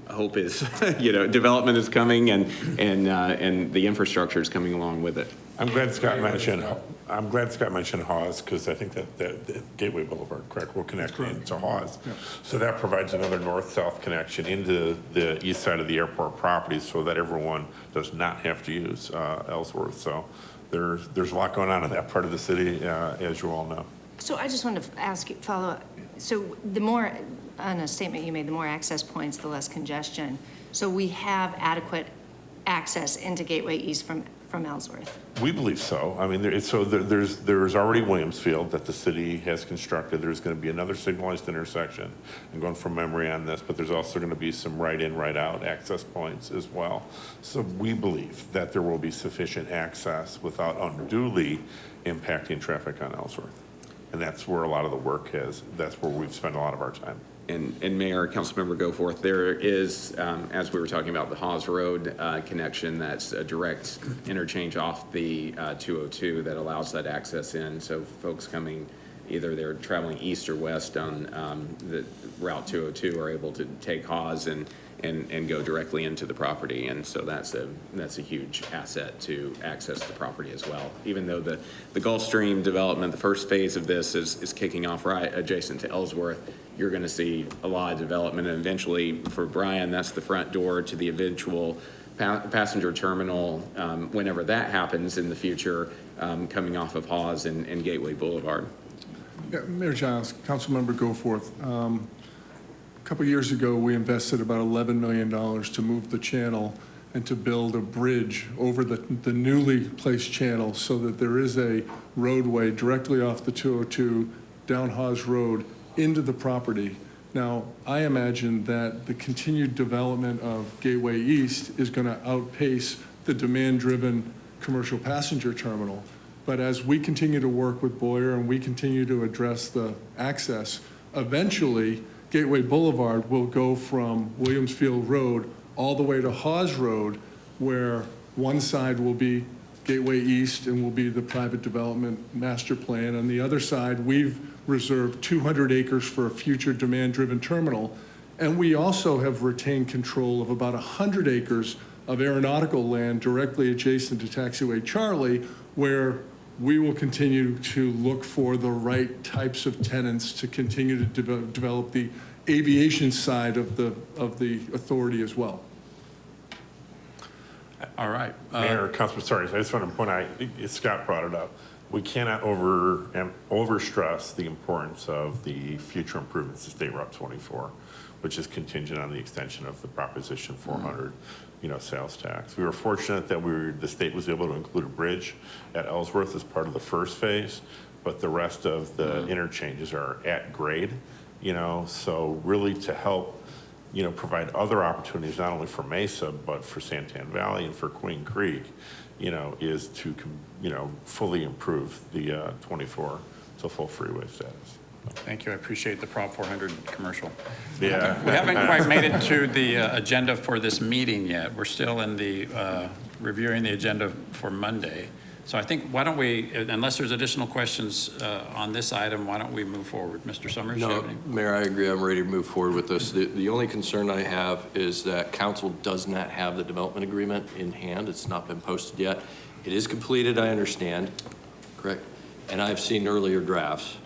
S2: hope is, development is coming and the infrastructure is coming along with it.
S11: I'm glad Scott mentioned Hawes, because I think that Gateway Boulevard, correct, will connect into Hawes. Yeah. So that provides another north-south connection into the east side of the airport property, so that everyone does not have to use Ellsworth. So there's a lot going on in that part of the city, as you all know.
S3: So I just wanted to follow up. So the more, on a statement you made, the more access points, the less congestion. So we have adequate access into Gateway East from Ellsworth.
S11: We believe so. I mean, there's already Williamsfield that the city has constructed. There's going to be another signalized intersection. I'm going from memory on this, but there's also going to be some right-in, right-out access points as well. So we believe that there will be sufficient access without unduly impacting traffic on Ellsworth. And that's where a lot of the work is. That's where we've spent a lot of our time.
S2: And Mayor, Councilmember Goforth, there is, as we were talking about, the Hawes Road connection, that's a direct interchange off the 202 that allows that access in. So folks coming, either they're traveling east or west on the Route 202 are able to take Hawes and go directly into the property. And so that's a huge asset to access the property as well. Even though the Gulfstream development, the first phase of this is kicking off right adjacent to Ellsworth, you're going to see a lot of development. And eventually, for Brian, that's the front door to the eventual passenger terminal, whenever that happens in the future, coming off of Hawes and Gateway Boulevard.
S6: Yeah, Mayor Giles, Councilmember Goforth. A couple years ago, we invested about $11 million to move the channel and to build a bridge over the newly placed channel, so that there is a roadway directly off the 202 down Hawes Road into the property. Now, I imagine that the continued development of Gateway East is going to outpace the demand-driven commercial passenger terminal. But as we continue to work with Boyer and we continue to address the access, eventually Gateway Boulevard will go from Williamsfield Road all the way to Hawes Road, where one side will be Gateway East and will be the private development master plan. On the other side, we've reserved 200 acres for a future demand-driven terminal. And we also have retained control of about 100 acres of aeronautical land directly adjacent to Taxiway Charlie, where we will continue to look for the right types of tenants to continue to develop the aviation side of the authority as well.
S1: All right.
S11: Mayor, Councilman, sorry, I just want to point out, Scott brought it up. We cannot overstress the importance of the future improvements to State Route 24, which is contingent on the extension of the Proposition 400, sales tax. We were fortunate that the state was able to include a bridge at Ellsworth as part of the first phase, but the rest of the interchanges are at grade, so really to help, provide other opportunities, not only for Mesa, but for Santan Valley and for Queen Creek, is to, fully improve the 24 to full freeway status.
S1: Thank you. I appreciate the Prop 400 commercial.
S11: Yeah.
S1: We haven't quite made it to the agenda for this meeting yet. We're still in the reviewing the agenda for Monday. So I think, why don't we, unless there's additional questions on this item, why don't we move forward? Mr. Summers? you
S5: No,
S1: have any?
S5: Mayor, I agree. I'm ready to move forward with this. The only concern I have is that council does not have the development agreement in hand. It's not been posted yet. It is completed, I understand, correct? And I've seen earlier drafts.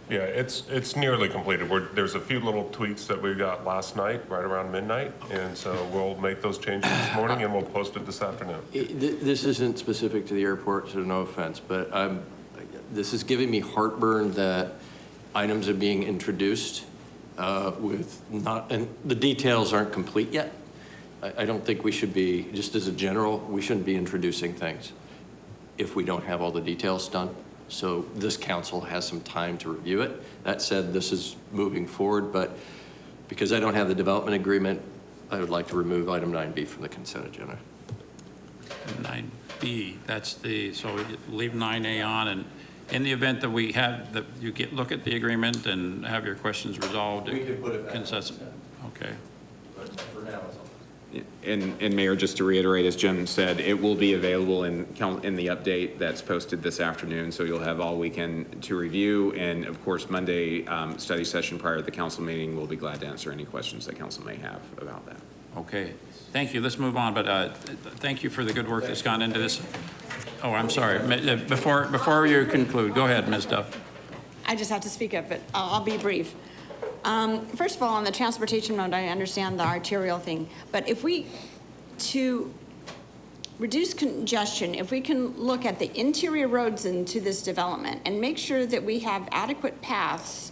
S12: Yeah, it's nearly completed. There's a few little tweaks that we got last night, right around midnight, and so we'll make those changes this morning and we'll post it this afternoon.
S5: This isn't specific to the airport, so no offense, but this is giving me heartburn that items are being introduced with not, and the details aren't complete yet. I don't think we should be, just as a general, we shouldn't be introducing things if we don't have all the details done. So this council has some time to review it. That said, this is moving forward, but because I don't have the development agreement, I would like to remove item 9B from the consent agenda.
S1: 9B, that's so we leave 9A on, and in the event that we have, you look at the agreement and have your questions resolved.
S5: We can put it back.
S1: Consensus. Okay.
S5: But for now, it's all.
S2: And Mayor, just to reiterate, as Jim said, it will be available in the update that's posted this afternoon, so you'll have all weekend to review. And of course, Monday study session prior to the council meeting, we'll be glad to answer any questions that council may have about that.
S1: Okay. Thank you. Let's move on, but thank you for the good work that's gone into this. Oh, I'm sorry. Before you conclude, go ahead, Ms. Duff.
S13: I just have to speak up, but I'll be brief. First of all, on the transportation mode, I understand the arterial thing, but to reduce congestion, if we can look at the interior roads into this development and make sure that we have adequate paths,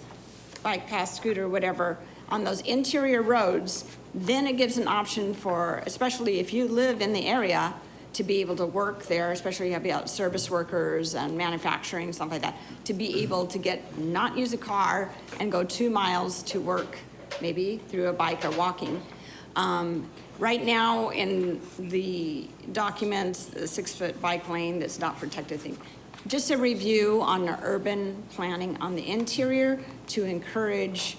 S13: bike path, scooter, whatever, on those interior roads, then it gives an option for, especially if you live in the area, to be able to work there, especially if you have service workers and manufacturing, stuff like that, to be able to not use a car and go 2 miles to work, maybe through a bike or walking. Right now in the documents, the 6-foot bike lane that's not protected thing. Just a review on the urban planning on the interior to encourage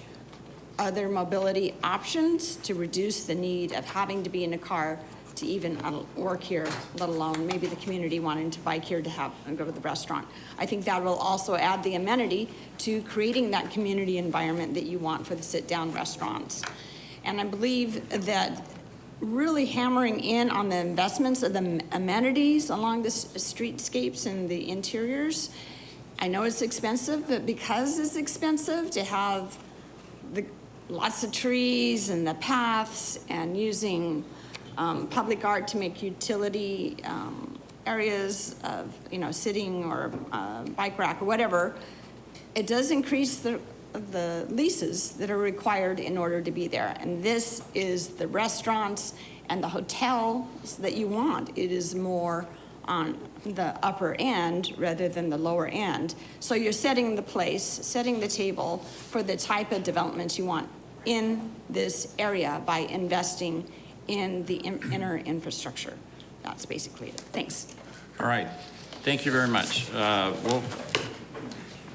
S13: other mobility options to reduce the need of having to be in a car to even work here, let alone maybe the community wanting to bike here to have and go to the restaurant. I think that will also add the amenity to creating that community environment that you want for the sit-down restaurants. And I believe that really hammering in on the investments of the amenities along the streetscapes and the interiors. I know it's expensive, but because it's expensive to have lots of trees and the paths and using public art to make utility areas of, sitting or bike rack or whatever, it does increase the leases that are required in order to be there. And this is the restaurants and the hotels that you want. It is more on the upper end rather than the lower end. So you're setting the table for the type of developments you want in this area by investing in the inner infrastructure. That's basically it. Thanks.
S1: All right. Thank you very much.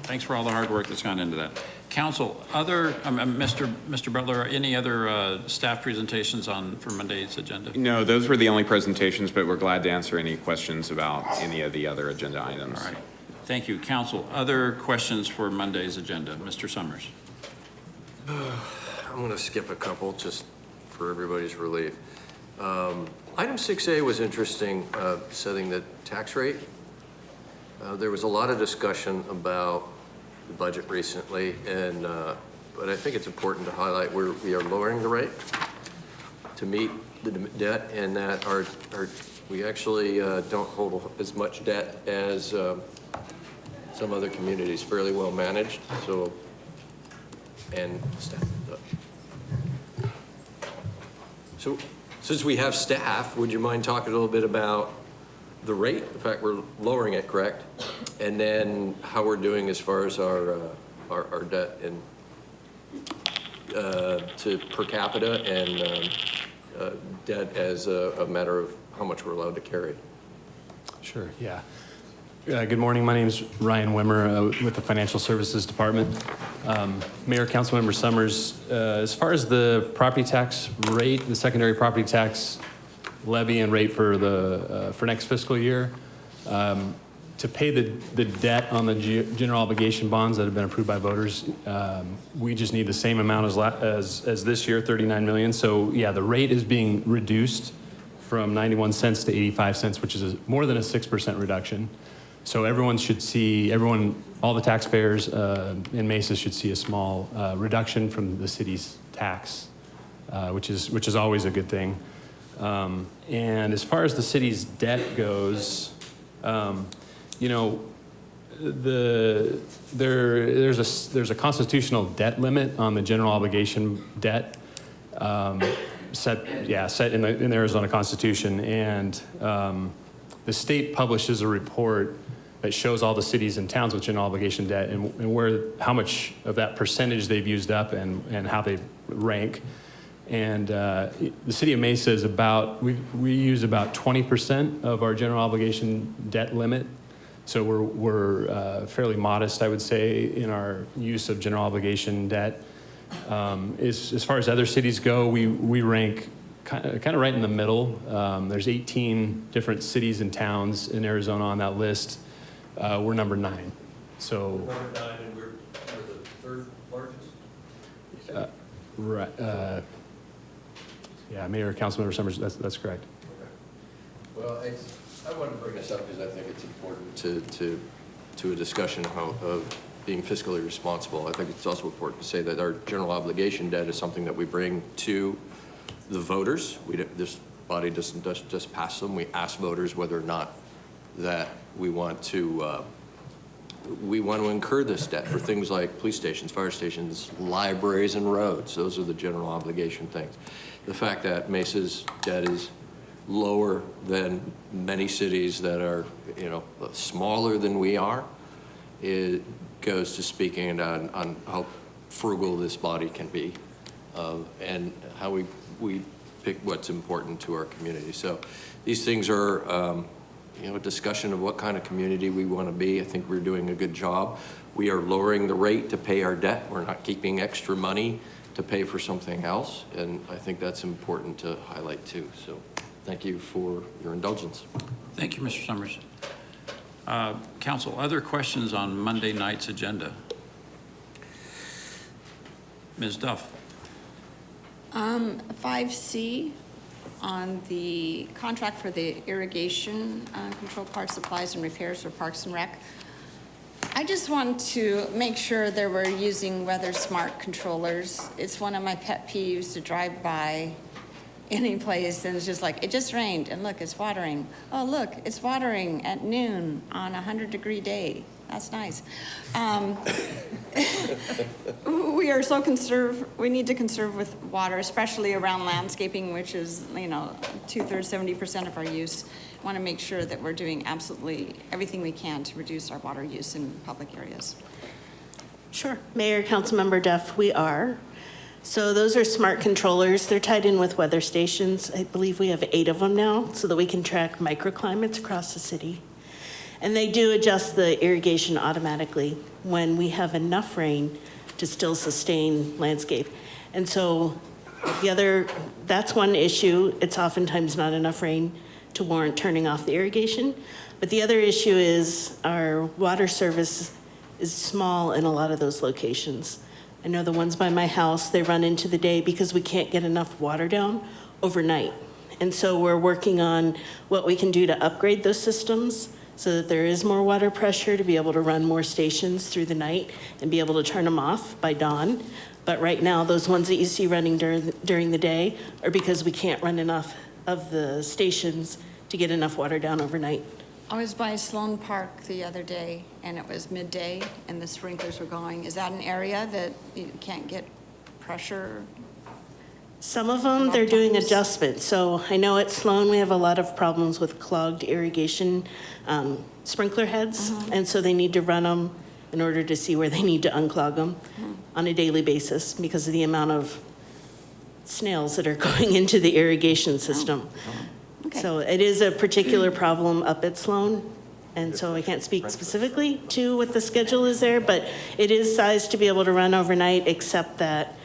S1: Thanks for all the hard work that's gone into that. Council, other, Mr. Butler, any other staff presentations for Monday's agenda?
S2: No, those were the only presentations, but we're glad to answer any questions about any of the other agenda items.
S1: All right. Thank you. Council, other questions for Monday's agenda? Mr. Summers.
S5: I'm going to skip a couple just for everybody's relief. Item 6A was interesting, setting the tax rate. There was a lot of discussion about the budget recently, but I think it's important to highlight where we are lowering the rate to meet the debt, and that we actually don't hold as much debt as some other communities, fairly well managed. So since we have staff, would you mind talking a little bit about the rate? The fact we're lowering it, correct? And then how we're doing as far as our debt and to per capita and debt as a matter of how much we're allowed to carry.
S14: Sure, yeah. Good morning, my name is Ryan Wimmer with the Financial Services Department. Mayor, Councilmember Summers, as far as the property tax rate, the secondary property tax levy and rate for next fiscal year, to pay the debt on the general obligation bonds that have been approved by voters, we just need the same amount as this year, 39 million. So yeah, the rate is being reduced from 91 cents to 85 cents, which is more than a 6% reduction. So everyone should see, all the taxpayers in Mesa should see a small reduction from the city's tax, which is always a good thing. And as far as the city's debt goes, you know, there's a constitutional debt limit on the general obligation debt set in the Arizona Constitution, and the state publishes a report that shows all the cities and towns with general obligation debt and how much of that percentage they've used up and how they rank. And the city of Mesa is we use about 20% of our general obligation debt limit. So we're fairly modest, I would say, in our use of general obligation debt. As far as other cities go, we rank kind of right in the middle. There's 18 different cities and towns in Arizona on that list. We're number 9. So
S5: Number 9, and we're the third largest?
S14: right. Yeah, Mayor, Councilmember Summers, that's correct.
S5: Okay. Well, I want to bring this up because I think it's important to a discussion of being fiscally responsible. I think it's also important to say that our general obligation debt is something that we bring to the voters. This body doesn't just pass them. We ask voters whether or not that we want to incur this debt for things like police stations, fire stations, libraries, and roads. Those are the general obligation things. The fact that Mesa's debt is lower than many cities that are, smaller than we are, it goes to speaking on how frugal this body can be, and how we pick what's important to our community. So these things are, a discussion of what kind of community we want to be. I think we're doing a good job. We are lowering the rate to pay our debt. We're not keeping extra money to pay for something else, and I think that's important to highlight too. So thank you for your indulgence.
S1: Thank you, Mr. Summers. Council, other questions on Monday night's agenda? Ms. Duff.
S13: 5C on the contract for the irrigation control parts, supplies, and repairs for Parks and Rec. I just want to make sure that we're using weather smart controllers. It's one of my pet peeves to drive by any place and it's just like, it just rained and look, it's watering. Oh, look, it's watering at noon on a 100-degree day. That's nice. We are so we need to conserve with water, especially around landscaping, which is, 2/3, 70% of our use. I want to make sure that we're doing absolutely everything we can to reduce our water use in public areas.
S15: Sure. Mayor, Councilmember Duff, we are. So those are smart controllers. They're tied in with weather stations. I believe we have 8 of them now so that we can track microclimates across the city. And they do adjust the irrigation automatically. When we have enough rain, to still sustain landscape. And so that's one issue. It's oftentimes not enough rain to warrant turning off the irrigation. But the other issue is our water service is small in a lot of those locations. I know the ones by my house, they run into the day because we can't get enough water down overnight. And so we're working on what we can do to upgrade those systems so that there is more water pressure to be able to run more stations through the night and be able to turn them off by dawn. But right now, those ones that you see running during the day are because we can't run enough of the stations to get enough water down overnight.
S13: I was by Sloan Park the other day, and it was midday, and the sprinklers were going. Is that an area that you can't get pressure?
S15: Some of them, they're doing adjustments. So I know at Sloan, we have a lot of problems with clogged irrigation sprinkler heads. And so they need to run them in order to see where they need to unclog them on a daily basis because of the amount of snails that are going into the irrigation system.
S13: Okay.
S15: So it is a particular problem up at Sloan. And so I can't speak specifically to what the schedule is there, but it is sized to be able to run overnight, except that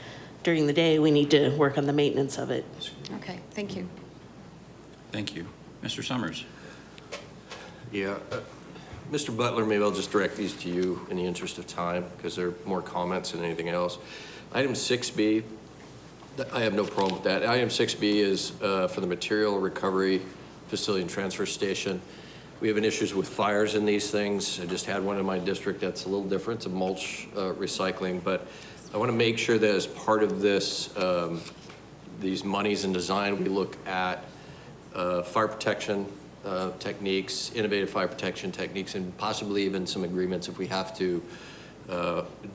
S15: during the day, we need to work on the maintenance of it.
S13: Okay, thank you.
S1: Thank you. Mr. Summers?
S5: Yeah, Mr. Butler, maybe I'll just direct these to you in the interest of time, because they're more comments than anything else. Item 6B, I have no problem with that. Item 6B is for the material recovery facility and transfer station. We have issues with fires in these things. I just had one in my district that's a little different. It's a mulch recycling, but I want to make sure that as part of this, these monies and design, we look at fire protection techniques, innovative fire protection techniques, and possibly even some agreements if we have to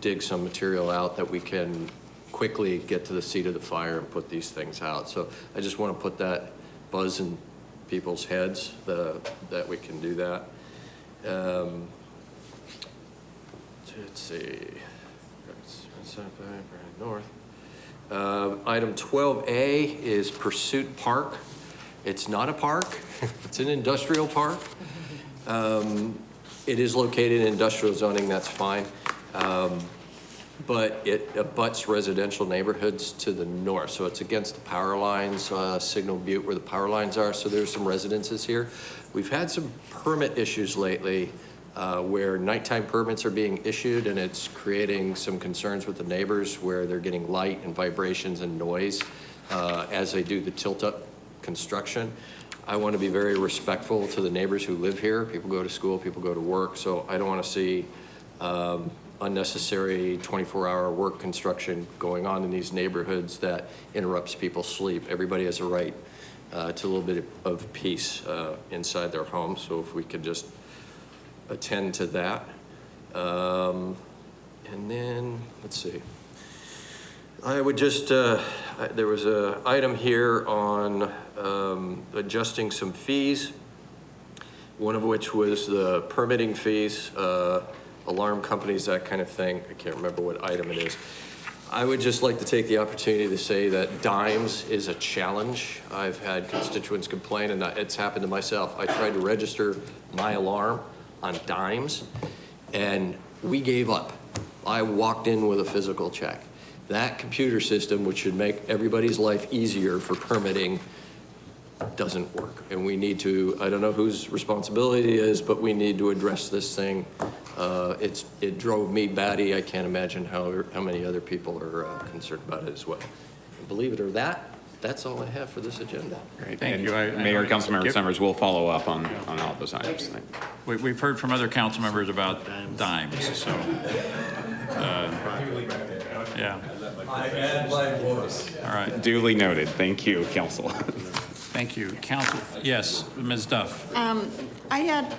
S5: dig some material out that we can quickly get to the seat of the fire and put these things out. So I just want to put that buzz in people's heads that we can do that. Let's see. North. Item 12A is Pursuit Park. It's not a park. It's an industrial park. It is located in industrial zoning, that's fine. But it abuts residential neighborhoods to the north. So it's against the power lines, Signal Butte where the power lines are. So there's some residences here. We've had some permit issues lately where nighttime permits are being issued, and it's creating some concerns with the neighbors where they're getting light and vibrations and noise as they do the tilt-up construction. I want to be very respectful to the neighbors who live here. People go to school, people go to work, so I don't want to see unnecessary 24-hour work construction going on in these neighborhoods that interrupts people's sleep. Everybody has a right to a little bit of peace inside their home, so if we could just attend to that. And then, let's see. I would just, there was an item here on adjusting some fees, one of which was the permitting fees, alarm companies, that kind of thing. I can't remember what item it is. I would just like to take the opportunity to say that dimes is a challenge. I've had constituents complain, and it's happened to myself. I tried to register my alarm on dimes, and we gave up. I walked in with a physical check. That computer system, which should make everybody's life easier for permitting, doesn't work. And we need to, I don't know whose responsibility it is, but we need to address this thing. It drove me batty. I can't imagine how many other people are concerned about it as well. And believe it or not, that's all I have for this agenda.
S2: Great.
S1: Thank
S2: And
S1: you.
S2: Mayor, Councilmember Summers will follow up on all those items.
S1: We've heard from other council members about dimes, so. Yeah.
S16: I add my voice.
S1: All right.
S2: Duly noted. Thank you, Council.
S1: Thank you. Council, yes, Ms. Duff.
S13: I had,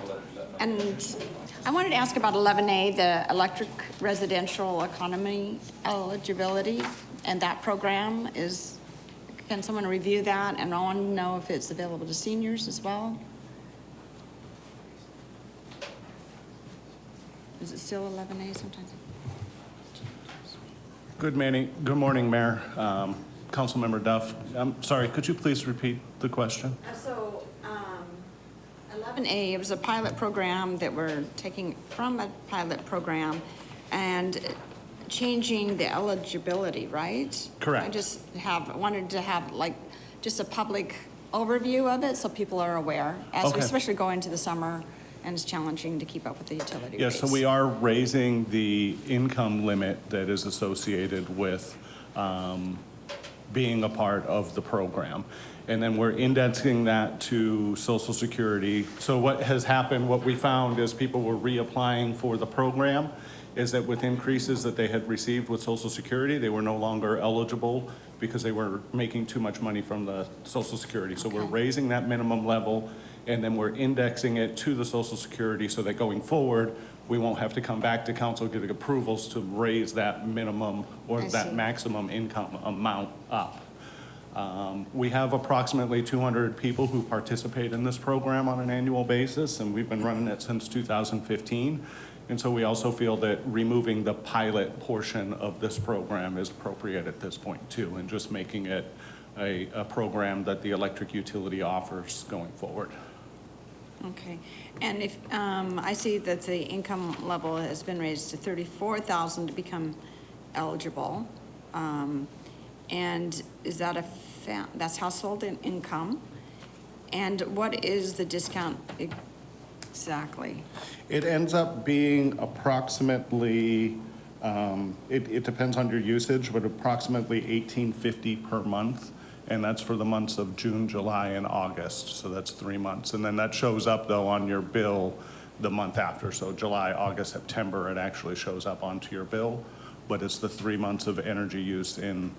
S13: and I wanted to ask about 11A, the electric residential economy eligibility, and that program is, can someone review that? And I want to know if it's available to seniors as well. Is it still 11A sometimes?
S17: Good morning, Mayor. Councilmember Duff. I'm sorry, could you please repeat the question?
S13: So 11A, it was a pilot program that we're taking from a pilot program, and changing the eligibility, right?
S17: Correct.
S13: I just wanted to have like just a public overview of it so people are aware, as we
S17: Okay.
S13: especially go into the summer and it's challenging to keep up with the utility
S17: Yeah,
S13: rates.
S17: so we are raising the income limit that is associated with being a part of the program. And then we're indexing that to Social Security. So what has happened, what we found is people were reapplying for the program, is that with increases that they had received with Social Security, they were no longer eligible because they were making too much money from the Social Security. So we're raising that minimum level, and then we're indexing it to the Social Security so that going forward, we won't have to come back to council getting approvals to raise that minimum or
S13: I
S17: that
S13: see.
S17: maximum income amount up. We have approximately 200 people who participate in this program on an annual basis, and we've been running it since 2015. And so we also feel that removing the pilot portion of this program is appropriate at this point too, and just making it a program that the electric utility offers going forward.
S13: Okay, and if, I see that the income level has been raised to 34,000 to become eligible. And is that that's household income? And what is the discount exactly?
S17: It ends up being approximately, it depends on your usage, but approximately $18.50 per month. And that's for the months of June, July, and August. So that's 3 months. And then that shows up though on your bill the month after. So July, August, September, it actually shows up onto your bill. But it's the 3 months of energy use in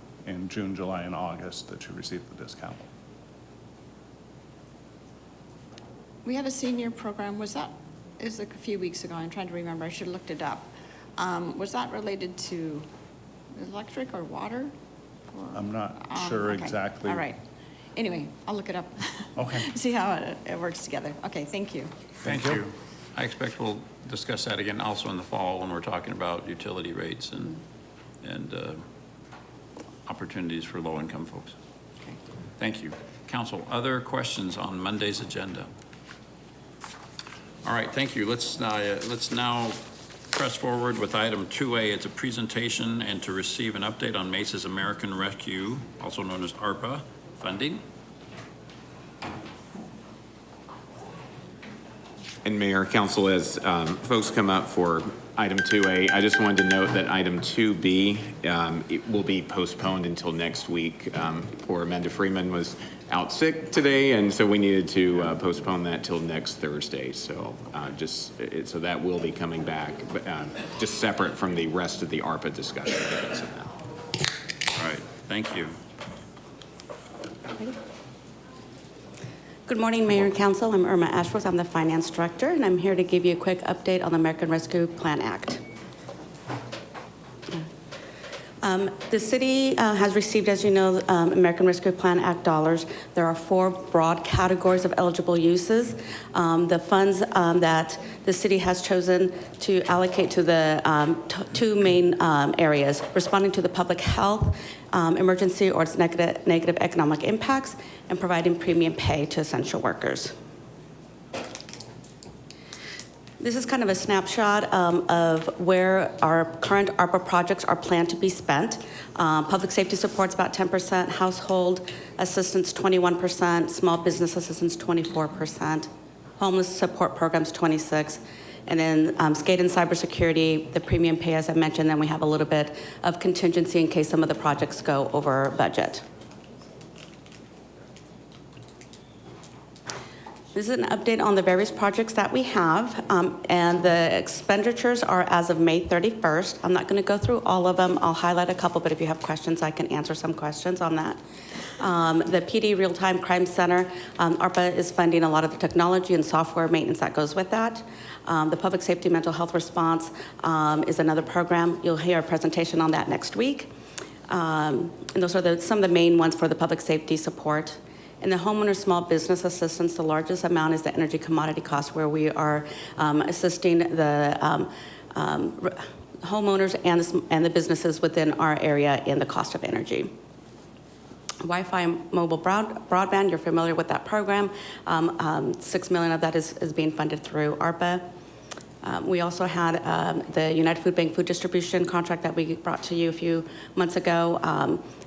S17: June, July, and August that you receive the discount.
S13: We have a senior program, it was like a few weeks ago, I'm trying to remember, I should have looked it up. Was that related to electric or water?
S17: I'm not sure
S13: Okay.
S17: exactly.
S13: All right. Anyway, I'll look it up.
S17: Okay.
S13: See how it works together. Okay, thank you.
S1: Thank you. I expect we'll discuss that again also in the fall when we're talking about utility rates and opportunities for low-income folks.
S13: Okay.
S1: Thank you. Council, other questions on Monday's agenda? All right, thank you. Let's now press forward with item 2A. It's a presentation and to receive an update on Mesa's American Rescue, also known as ARPA, funding.
S2: And Mayor, Council, as folks come up for item 2A, I just wanted to note that item 2B it will be postponed until next week. Poor Amanda Freeman was out sick today, and so we needed to postpone that till next Thursday. So so that will be coming back, but just separate from the rest of the ARPA discussion.
S1: All right, thank you.
S18: Good morning, Mayor and Council. I'm Irma Ashworth. I'm the Finance Director, and I'm here to give you a quick update on the American Rescue Plan Act. The city has received, as you know, American Rescue Plan Act dollars. There are 4 broad categories of eligible uses. The funds that the city has chosen to allocate to the 2 main areas, responding to the public health emergency or its negative economic impacts, and providing premium pay to essential workers. This is kind of a snapshot of where our current ARPA projects are planned to be spent. Public safety support's about 10%, household assistance 21%, small business assistance 24%, homeless support programs 26%, and then SCADA and cybersecurity, the premium pay, as I mentioned, then we have a little bit of contingency in case some of the projects go over budget. This is an update on the various projects that we have, and the expenditures are as of May 31st. I'm not going to go through all of them. I'll highlight a couple, but if you have questions, I can answer some questions on that. The PD Real-Time Crime Center, ARPA is funding a lot of the technology and software maintenance that goes with that. The Public Safety Mental Health Response is another program. You'll hear a presentation on that next week. And those are some of the main ones for the public safety support. In the homeowner small business assistance, the largest amount is the energy commodity cost, where we are assisting the homeowners and the businesses within our area in the cost of energy. Wi-Fi and mobile broadband, you're familiar with that program. $6 million of that is being funded through ARPA. We also had the United Food Bank food distribution contract that we brought to you a few months ago.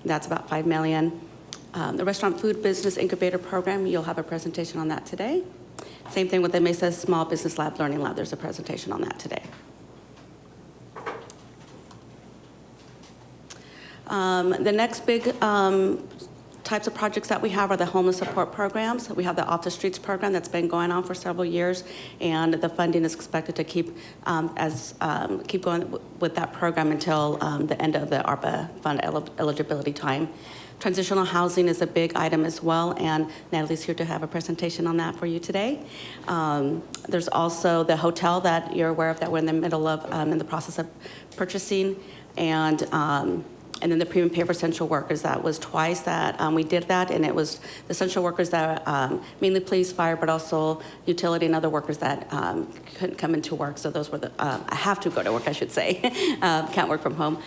S18: That's about $5 million. The Restaurant Food Business Incubator Program, you'll have a presentation on that today. Same thing with the Mesa Small Business Lab, Learning Lab. There's a presentation on that today. The next big types of projects that we have are the homeless support programs. We have the Off the Streets program that's been going on for several years, and the funding is expected to keep going with that program until the end of the ARPA fund eligibility time. Transitional housing is a big item as well, and Natalie's here to have a presentation on that for you today. There's also the hotel that you're aware of that we're in the middle of, in the process of purchasing, and then the premium pay for essential workers. That was twice that we did that, and it was the essential workers that mainly police, fire, but also utility and other workers that couldn't come into work. So those were the, have to go to work, I should say, can't work from home.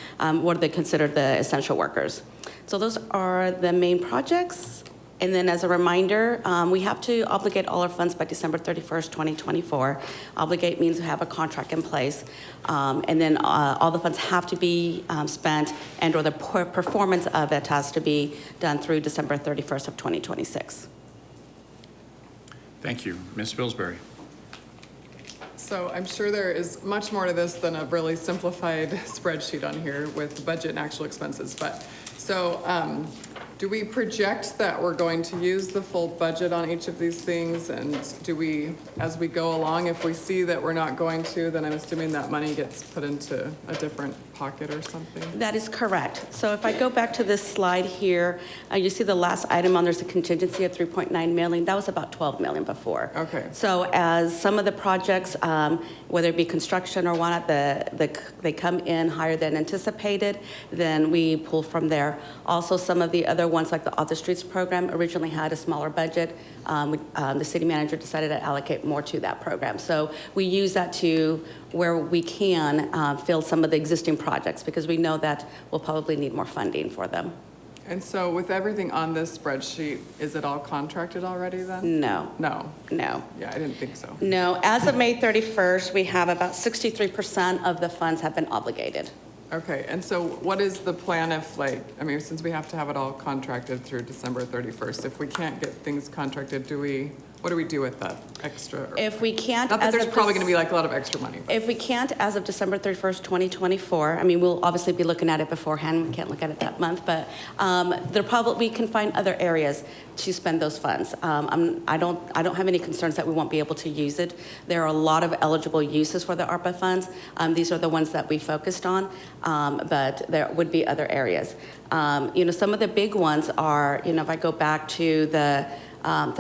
S18: What are they considered the essential workers? So those are the main projects. And then as a reminder, we have to obligate all our funds by December 31st, 2024. Obligate means we have a contract in place. And then all the funds have to be spent, and or the performance of it has to be done through December 31st of 2026.
S1: Thank you. Ms. Pillsbury.
S19: So I'm sure there is much more to this than a really simplified spreadsheet on here with budget and actual expenses. But so do we project that we're going to use the full budget on each of these things? And do we, as we go along, if we see that we're not going to, then I'm assuming that money gets put into a different pocket or something?
S18: That is correct. So if I go back to this slide here, you see the last item on there's a contingency of 3.9 million. That was about 12 million before.
S19: Okay.
S18: So as some of the projects, whether it be construction or whatnot, they come in higher than anticipated, then we pull from there. Also, some of the other ones like the Off the Streets program originally had a smaller budget. The city manager decided to allocate more to that program. So we use that to where we can fill some of the existing projects because we know that we'll probably need more funding for them.
S19: And so with everything on this spreadsheet, is it all contracted already then?
S18: No.
S19: No.
S18: No.
S19: Yeah, I didn't think so.
S18: No. As of May 31st, we have about 63% of the funds have been obligated.
S19: Okay, and so what is the plan if, like, I mean, since we have to have it all contracted through December 31st, if we can't get things contracted, what do we do with that extra?
S18: If we can't,
S19: Not that
S18: as
S19: there's
S18: of
S19: probably
S18: this-
S19: going to be like a lot of extra money.
S18: If we can't, as of December 31st, 2024, I mean, we'll obviously be looking at it beforehand. We can't look at it that month, but we can find other areas to spend those funds. I don't have any concerns that we won't be able to use it. There are a lot of eligible uses for the ARPA funds. These are the ones that we focused on, but there would be other areas. Some of the big ones are, if I go back to the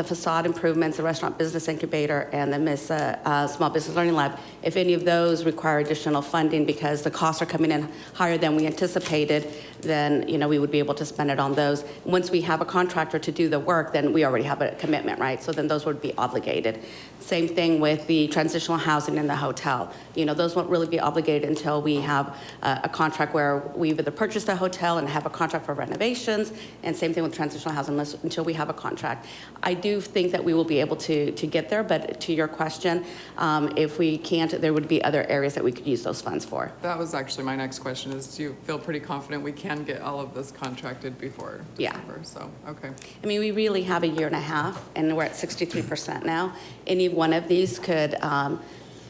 S18: facade improvements, the Restaurant Business Incubator, and the Mesa Small Business Learning Lab, if any of those require additional funding because the costs are coming in higher than we anticipated, then we would be able to spend it on those. Once we have a contractor to do the work, then we already have a commitment, right? So then those would be obligated. Same thing with the transitional housing in the hotel. Those won't really be obligated until we have a contract where we either purchase the hotel and have a contract for renovations, and same thing with transitional housing until we have a contract. I do think that we will be able to get there, but to your question, if we can't, there would be other areas that we could use those funds for.
S19: That was actually my next question is, do you feel pretty confident we can get all of this contracted before December? So, okay.
S18: I mean, we really have a year and a half, and we're at 63% now. Any one of these could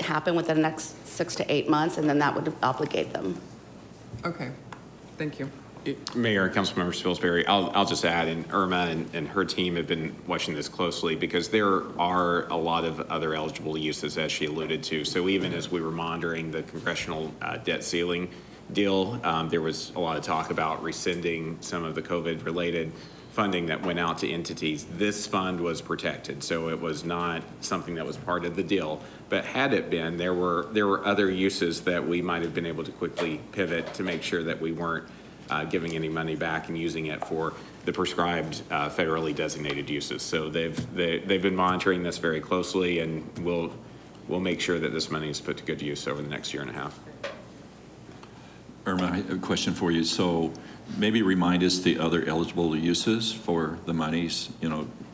S18: happen within the next 6 to 8 months, and then that would obligate them.
S19: Okay, thank you.
S2: Mayor and Councilmember Pillsbury, I'll just add, and Irma and her team have been watching this closely because there are a lot of other eligible uses, as she alluded to. So even as we were monitoring the congressional debt ceiling deal, there was a lot of talk about rescinding some of the COVID-related funding that went out to entities. This fund was protected, so it was not something that was part of the deal. But had it been, there were other uses that we might have been able to quickly pivot to make sure that we weren't giving any money back and using it for the prescribed federally designated uses. So they've been monitoring this very closely, and we'll make sure that this money is put to good use over the next year and a half.
S4: Irma, I have a question for you. So maybe remind us the other eligible uses for the monies.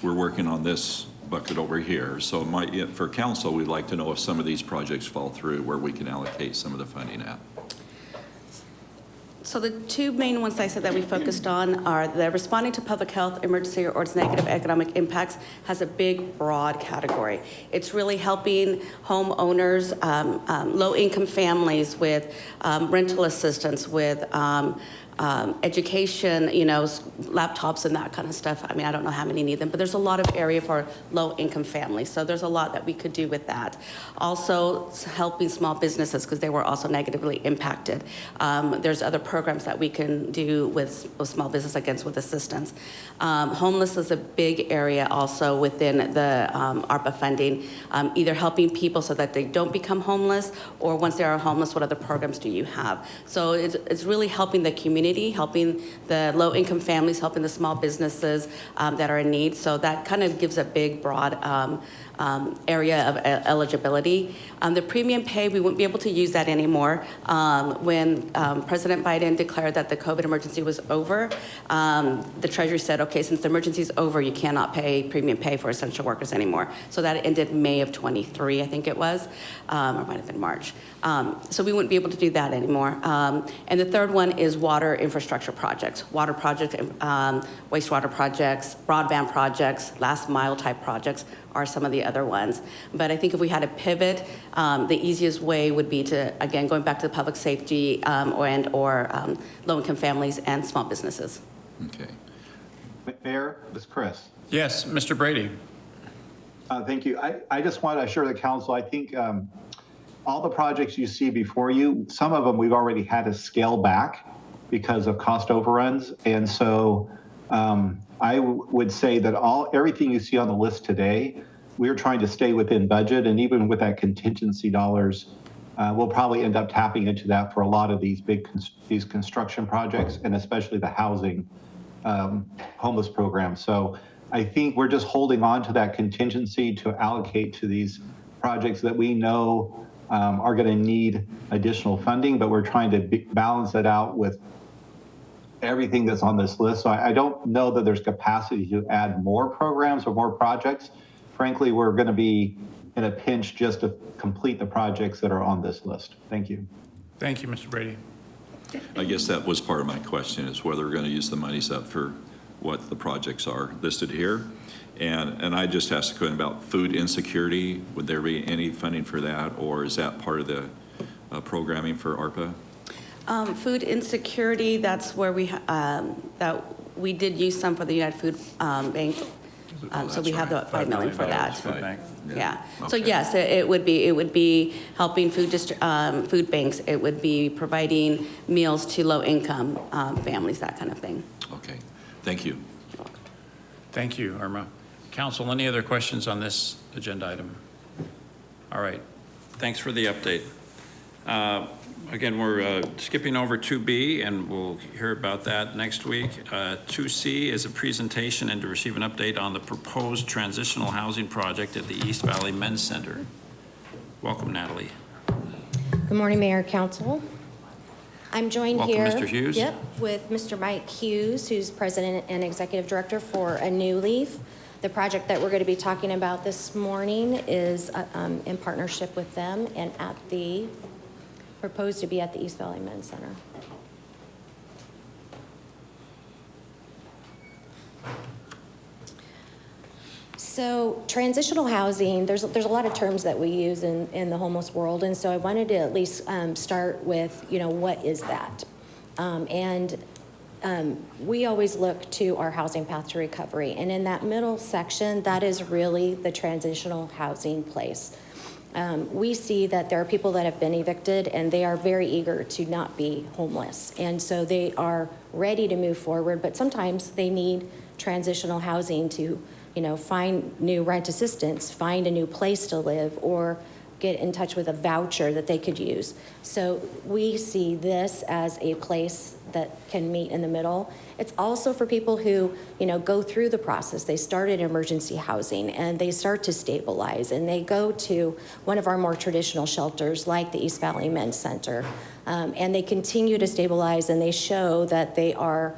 S4: We're working on this bucket over here. So for council, we'd like to know if some of these projects fall through, where we can allocate some of the funding at.
S18: So the two main ones I said that we focused on are the responding to public health emergency or its negative economic impacts has a big, broad category. It's really helping homeowners, low-income families with rental assistance, with education, laptops and that kind of stuff. I mean, I don't know how many need them, but there's a lot of area for low-income families. So there's a lot that we could do with that. Also, helping small businesses because they were also negatively impacted. There's other programs that we can do with small business against with assistance. Homeless is a big area also within the ARPA funding, either helping people so that they don't become homeless, or once they are homeless, what other programs do you have? So it's really helping the community, helping the low-income families, helping the small businesses that are in need. So that kind of gives a big, broad area of eligibility. The premium pay, we wouldn't be able to use that anymore. When President Biden declared that the COVID emergency was over, the Treasury said, okay, since the emergency is over, you cannot pay premium pay for essential workers anymore. So that ended May of 23, I think it was, or might have been March. So we wouldn't be able to do that anymore. And the third one is water infrastructure projects, water projects, wastewater projects, broadband projects, last mile type projects are some of the other ones. But I think if we had a pivot, the easiest way would be to, again, going back to the public safety or low-income families and small businesses.
S4: Okay.
S20: Mayor, this is Chris.
S1: Yes, Mr. Brady.
S20: Thank you. I just want to assure the council, I think all the projects you see before you, some of them we've already had to scale back because of cost overruns. And so I would say that everything you see on the list today, we're trying to stay within budget, and even with that contingency dollars, we'll probably end up tapping into that for a lot of these these construction projects, and especially the housing homeless program. So I think we're just holding on to that contingency to allocate to these projects that we know are going to need additional funding, but we're trying to balance it out with everything that's on this list. So I don't know that there's capacity to add more programs or more projects. Frankly, we're going to be in a pinch just to complete the projects that are on this list. Thank you.
S1: Thank you, Mr. Brady.
S4: I guess that was part of my question, is whether we're going to use the monies up for what the projects are listed here. And I just asked a question about food insecurity. Would there be any funding for that, or is that part of the programming for ARPA?
S18: Food insecurity, that's where that we did use some for the United Food Bank. So we have the $5 million for that. Yeah. So yes, it would be helping food banks. It would be providing meals to low-income families, that kind of thing.
S4: Okay. Thank you.
S1: Thank you, Irma. Council, any other questions on this agenda item? All right. Thanks for the update. Again, we're skipping over 2B, and we'll hear about that next week. 2C is a presentation and to receive an update on the proposed transitional housing project at the East Valley Men's Center. Welcome, Natalie.
S21: Good morning, Mayor, Council. I'm joined here.
S1: Welcome, Mr. Hughes.
S21: Yep, with Mr. Mike Hughes, who's President and Executive Director for A New Leaf. The project that we're going to be talking about this morning is in partnership with them and proposed to be at the East Valley Men's Center. So transitional housing, there's a lot of terms that we use in the homeless world, and so I wanted to at least start with, what is that? We always look to our housing path to recovery, and in that middle section, that is really the transitional housing place. We see that there are people that have been evicted and they are very eager to not be homeless. And so they are ready to move forward, but sometimes they need transitional housing to, find new rent assistance, find a new place to live, or get in touch with a voucher that they could use. So we see this as a place that can meet in the middle. It's also for people who, go through the process. They start in emergency housing and they start to stabilize and they go to one of our more traditional shelters like the East Valley Men's Center. And they continue to stabilize and they show that they are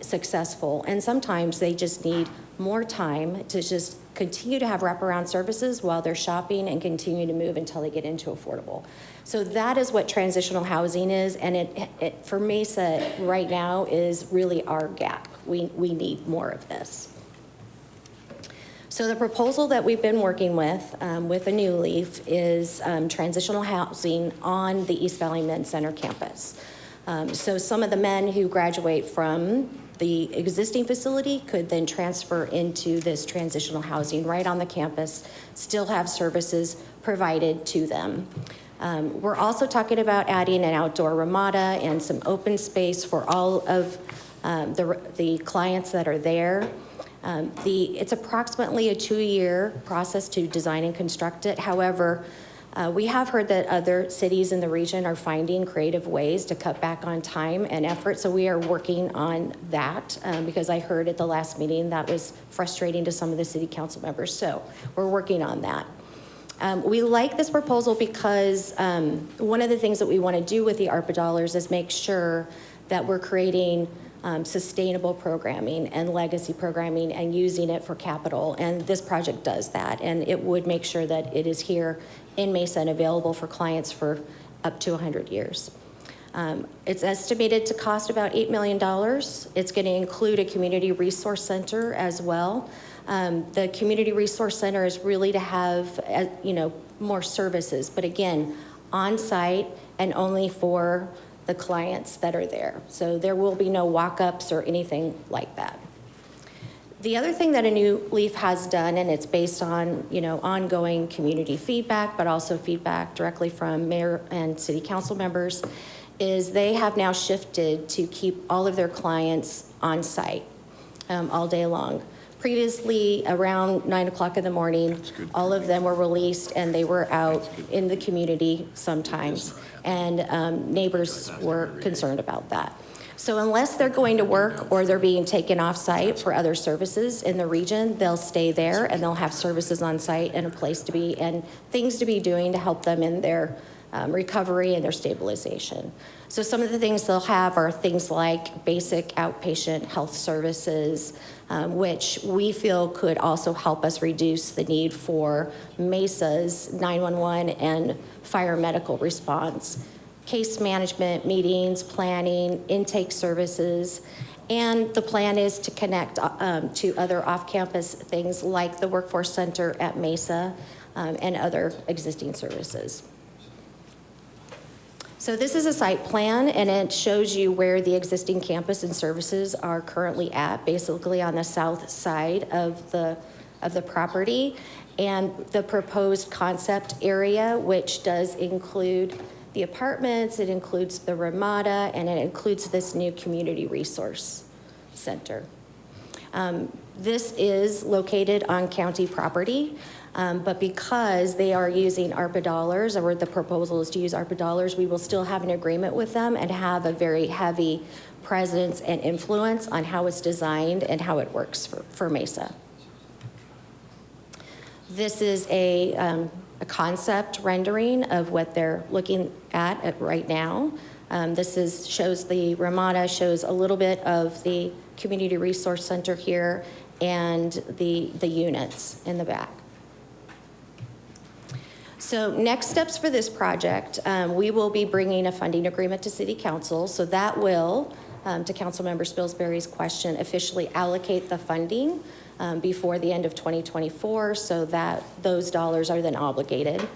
S21: successful. And sometimes they just need more time to just continue to have wraparound services while they're shopping and continue to move until they get into affordable. So that is what transitional housing is, and it for Mesa right now is really our gap. We need more of this. So the proposal that we've been working with a New Leaf is transitional housing on the East Valley Men's Center campus. So some of the men who graduate from the existing facility could then transfer into this transitional housing right on the campus, still have services provided to them. We're also talking about adding an outdoor ramada and some open space for all of the clients that are there. It's approximately a 2-year process to design and construct it. However, we have heard that other cities in the region are finding creative ways to cut back on time and effort, so we are working on that because I heard at the last meeting that was frustrating to some of the city council members, so we're working on that. We like this proposal because one of the things that we want to do with the ARPA dollars is make sure that we're creating sustainable programming and legacy programming and using it for capital, and this project does that, and it would make sure that it is here in Mesa and available for clients for up to 100 years. It's estimated to cost about $8 million. It's going to include a community resource center as well. The community resource center is really to have, more services, but again, on-site and only for the clients that are there. So there will be no walk-ups or anything like that. The other thing that a New Leaf has done, and it's based on, ongoing community feedback, but also feedback directly from mayor and city council members, is they have now shifted to keep all of their clients on site all day long. Previously, around 9 o'clock in the morning, all of them were released and they were out in the community sometimes, and neighbors were concerned about that. So unless they're going to work or they're being taken off site for other services in the region, they'll stay there and they'll have services on site and a place to be and things to be doing to help them in their recovery and their stabilization. So some of the things they'll have are things like basic outpatient health services, which we feel could also help us reduce the need for Mesa's 911 and fire medical response, case management, meetings, planning, intake services, and the plan is to connect to other off-campus things like the Workforce Center at Mesa and other existing services. So this is a site plan, and it shows you where the existing campus and services are currently at, basically on the south side of the property, and the proposed concept area, which does include the apartments, it includes the Ramada, and it includes this new community resource center. This is located on county property. But because they are using ARPA dollars, or the proposal is to use ARPA dollars, we will still have an agreement with them and have a very heavy presence and influence on how it's designed and how it works for Mesa. This is a concept rendering of what they're looking at right now. This shows the Ramada, shows a little bit of the Community Resource Center here and the units in the back. So next steps for this project, we will be bringing a funding agreement to City Council. So that will, to Councilmember Spilsbury's question, officially allocate the funding before the end of 2024 so that those dollars are then obligated.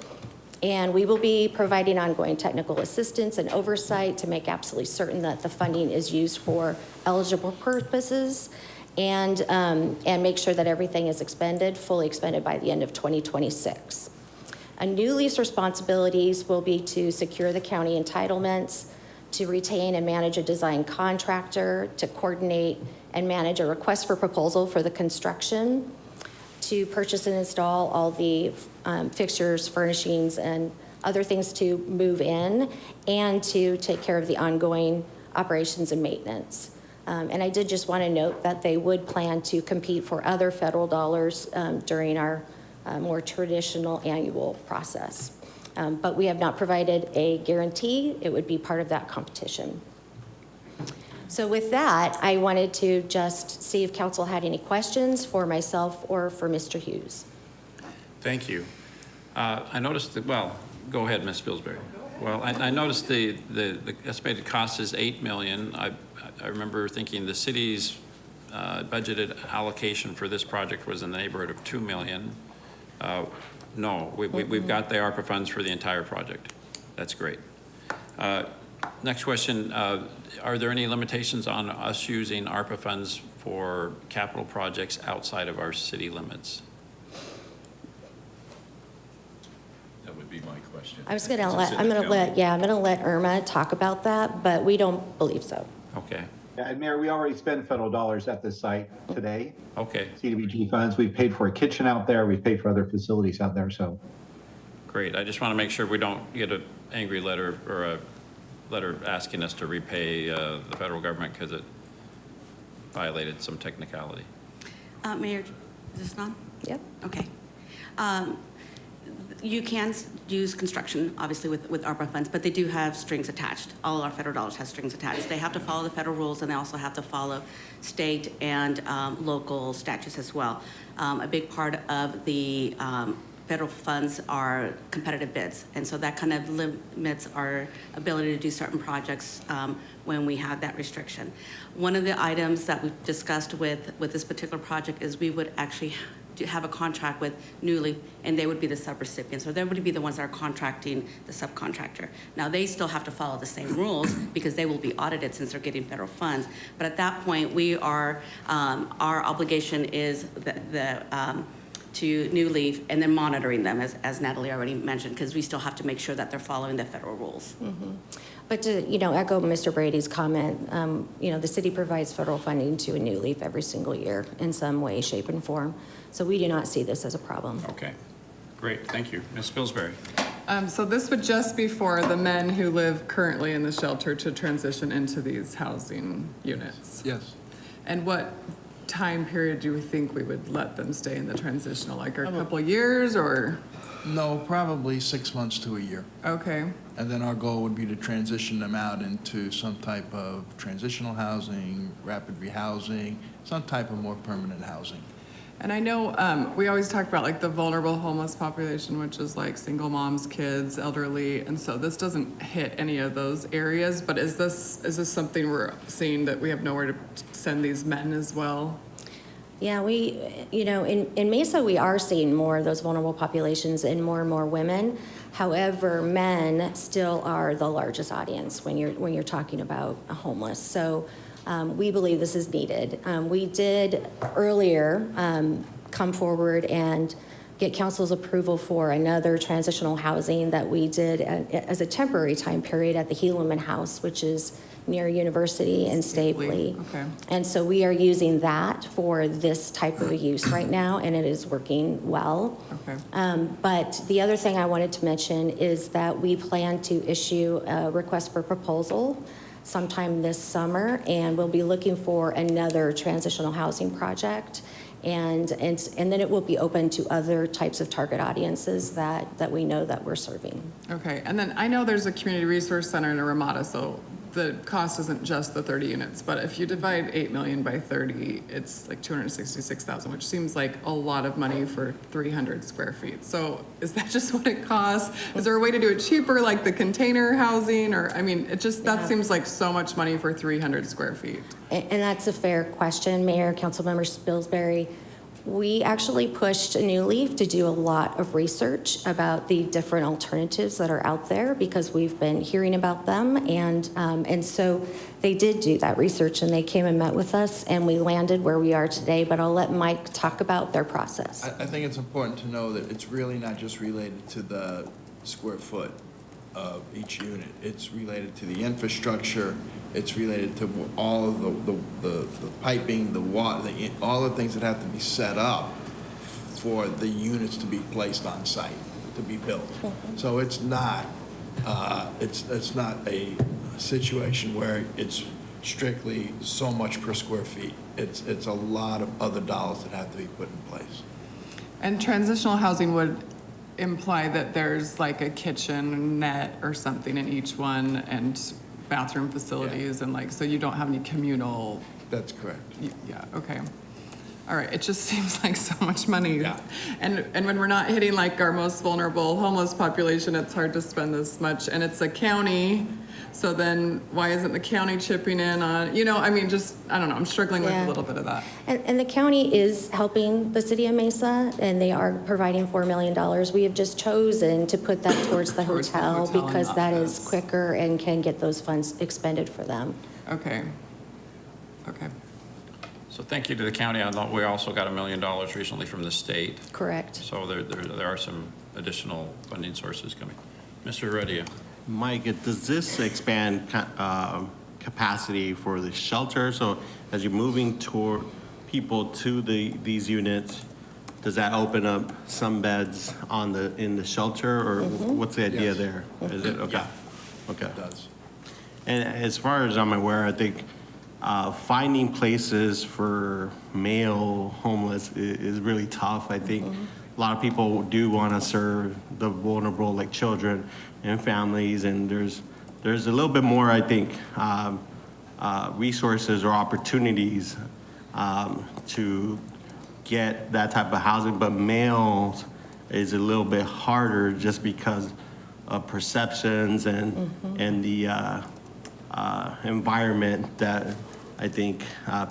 S21: And we will be providing ongoing technical assistance and oversight to make absolutely certain that the funding is used for eligible purposes and make sure that everything is fully expended by the end of 2026. A New Leaf's responsibilities will be to secure the county entitlements, to retain and manage a design contractor, to coordinate and manage a request for proposal for the construction, to purchase and install all the fixtures, furnishings, and other things to move in, and to take care of the ongoing operations and maintenance. And I did just want to note that they would plan to compete for other federal dollars during our more traditional annual process. But we have not provided a guarantee. It would be part of that competition. So with that, I wanted to just see if council had any questions for myself or for Mr. Hughes.
S1: Thank you. I noticed that, well, go ahead, Ms. Pillsbury. Well, I noticed the estimated cost is $8 million. I remember thinking the city's budgeted allocation for this project was in the neighborhood of $2 million. No, we've got the ARPA funds for the entire project. That's great. Next question, are there any limitations on us using ARPA funds for capital projects outside of our city limits?
S4: That would be my question.
S21: I was I'm gonna let Irma talk about that, but we don't believe so.
S1: Okay.
S20: Yeah, and Mayor, we already spend federal dollars at this site today.
S1: Okay.
S20: CDBG funds, we've paid for a kitchen out there, we've paid for other facilities out there, so.
S1: Great. I just want to make sure we don't get an angry letter or a letter asking us to repay the federal government because it violated some technicality.
S18: Mayor, is this on?
S21: Yep.
S18: Okay. You can use construction, obviously, with ARPA funds, but they do have strings attached. All our federal dollars have strings attached. They have to follow the federal rules, and they also have to follow state and local statutes as well. A big part of the federal funds are competitive bids, and so that kind of limits our ability to do certain projects when we have that restriction. One of the items that we've discussed with this particular project is we would actually have a contract with New Leaf, and they would be the subrecipients, or they would be the ones that are contracting the subcontractor. Now, they still have to follow the same rules because they will be audited since they're getting federal funds. But at that point, we are, our obligation is to New Leaf and then monitoring them, as Natalie already mentioned, because we still have to make sure that they're following the federal rules.
S21: Mm-hmm. But to, echo Mr. Brady's comment, the city provides federal funding to a New Leaf every single year in some way, shape, and form. So we do not see this as a problem.
S1: Okay, great, thank you. Ms. Pillsbury.
S19: So this would just be for the men who live currently in the shelter to transition into these housing units?
S6: Yes.
S19: And what time period do we think we would let them stay in the transitional, like a couple of years or?
S7: No, probably 6 months to a year.
S19: Okay.
S7: And then our goal would be to transition them out into some type of transitional housing, rapid rehousing, some type of more permanent housing.
S19: And I know we always talk about like the vulnerable homeless population, which is like single moms, kids, elderly, and so this doesn't hit any of those areas. But is this something we're seeing that we have nowhere to send these men as well?
S21: Yeah, we, in Mesa, we are seeing more of those vulnerable populations and more women. However, men still are the largest audience when you're talking about homeless. So we believe this is needed. We did earlier come forward and get council's approval for another transitional housing that we did as a temporary time period at the Helaman House, which is near University and Stapley.
S19: Okay.
S21: And so we are using that for this type of a use right now, and it is working well.
S19: Okay.
S21: But the other thing I wanted to mention is that we plan to issue a request for proposal sometime this summer, and we'll be looking for another transitional housing project. And then it will be open to other types of target audiences that we know that we're serving.
S19: Okay, and then I know there's a community resource center in Ramada, so the cost isn't just the 30 units, but if you divide 8 million by 30, it's like 266,000, which seems like a lot of money for 300 square feet. So is that just what it costs? Is there a way to do it cheaper, like the container housing? Or, I mean, that seems like so much money for 300 square feet.
S21: And that's a fair question, Mayor, Councilmember Spilsbury. We actually pushed New Leaf to do a lot of research about the different alternatives that are out there because we've been hearing about them. And so they did do that research and they came and met with us and we landed where we are today. But I'll let Mike talk about their process.
S7: I think it's important to know that it's really not just related to the square foot of each unit. It's related to the infrastructure. It's related to all of the piping, the water, all the things that have to be set up for the units to be placed on site, to be built. So it's not a situation where it's strictly so much per square feet. It's a lot of other dollars that have to be put in place.
S19: And transitional housing would imply that there's like a kitchen net or something in each one, and bathroom facilities and like, so you don't have any communal.
S7: That's correct.
S19: Yeah, okay. All right, it just seems like so much money. Yeah. And when we're not hitting like our most vulnerable homeless population, it's hard to spend this much. And it's a county, so then why isn't the county chipping in on, I mean, just, I don't know, I'm struggling with a little bit of that.
S21: And the county is helping the city of Mesa, and they are providing $4 million. We have just chosen to put that towards the hotel because that is quicker and can get those funds expended for them.
S19: Okay. Okay.
S1: So thank you to the county. I know we also got $1 million recently from the state.
S21: Correct.
S1: So there are some additional funding sources coming. Mr. Heredia.
S10: Mike, does this expand capacity for the shelter? So as you're moving toward people to these units, does that open up some beds in the shelter, or what's the idea there? Is it okay?
S7: Yeah.
S10: Okay.
S7: It does.
S10: And as far as I'm aware, I think finding places for male homeless is really tough. I think a lot of people do want to serve the vulnerable, like children and families, and there's a little bit more, I think, resources or opportunities to get that type of housing, but males is a little bit harder just because of perceptions and the environment that I think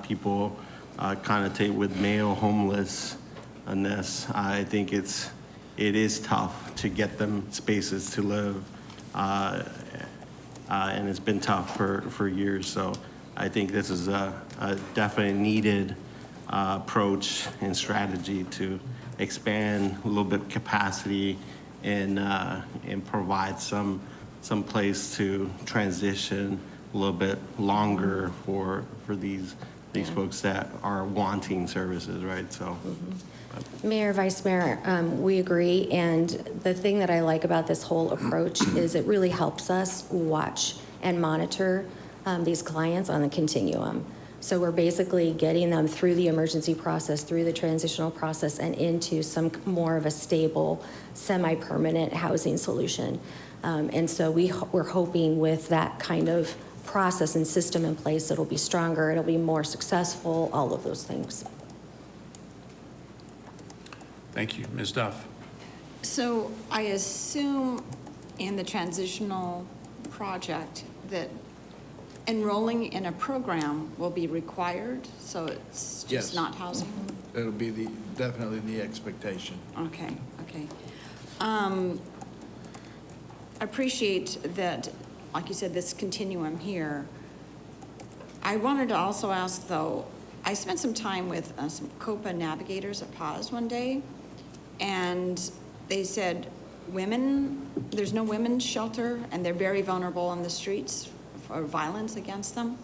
S10: people connotate with male homelessness. I think it is tough to get them spaces to live, and it's been tough for years. So I think this is a definitely needed approach and strategy to expand a little bit capacity and provide some place to transition a little bit longer for these folks that are wanting services, right? So.
S21: Mayor, Vice Mayor, we agree, and the thing that I like about this whole approach is it really helps us watch and monitor these clients on the continuum. So we're basically getting them through the emergency process, through the transitional process, and into some more of a stable, semi-permanent housing solution. And so we're hoping with that kind of process and system in place, it'll be stronger, it'll be more successful, all of those things.
S1: Thank you. Ms. Duff.
S13: So I assume in the transitional project that enrolling in a program will be required, so it's just
S7: Yes.
S13: not housing?
S7: It'll be definitely the expectation.
S13: Okay, okay. I appreciate that, like you said, this continuum here. I wanted to also ask, though, I spent some time with some COPA navigators at PAWS one day, and they said there's no women's shelter, and they're very vulnerable on the streets for violence against them.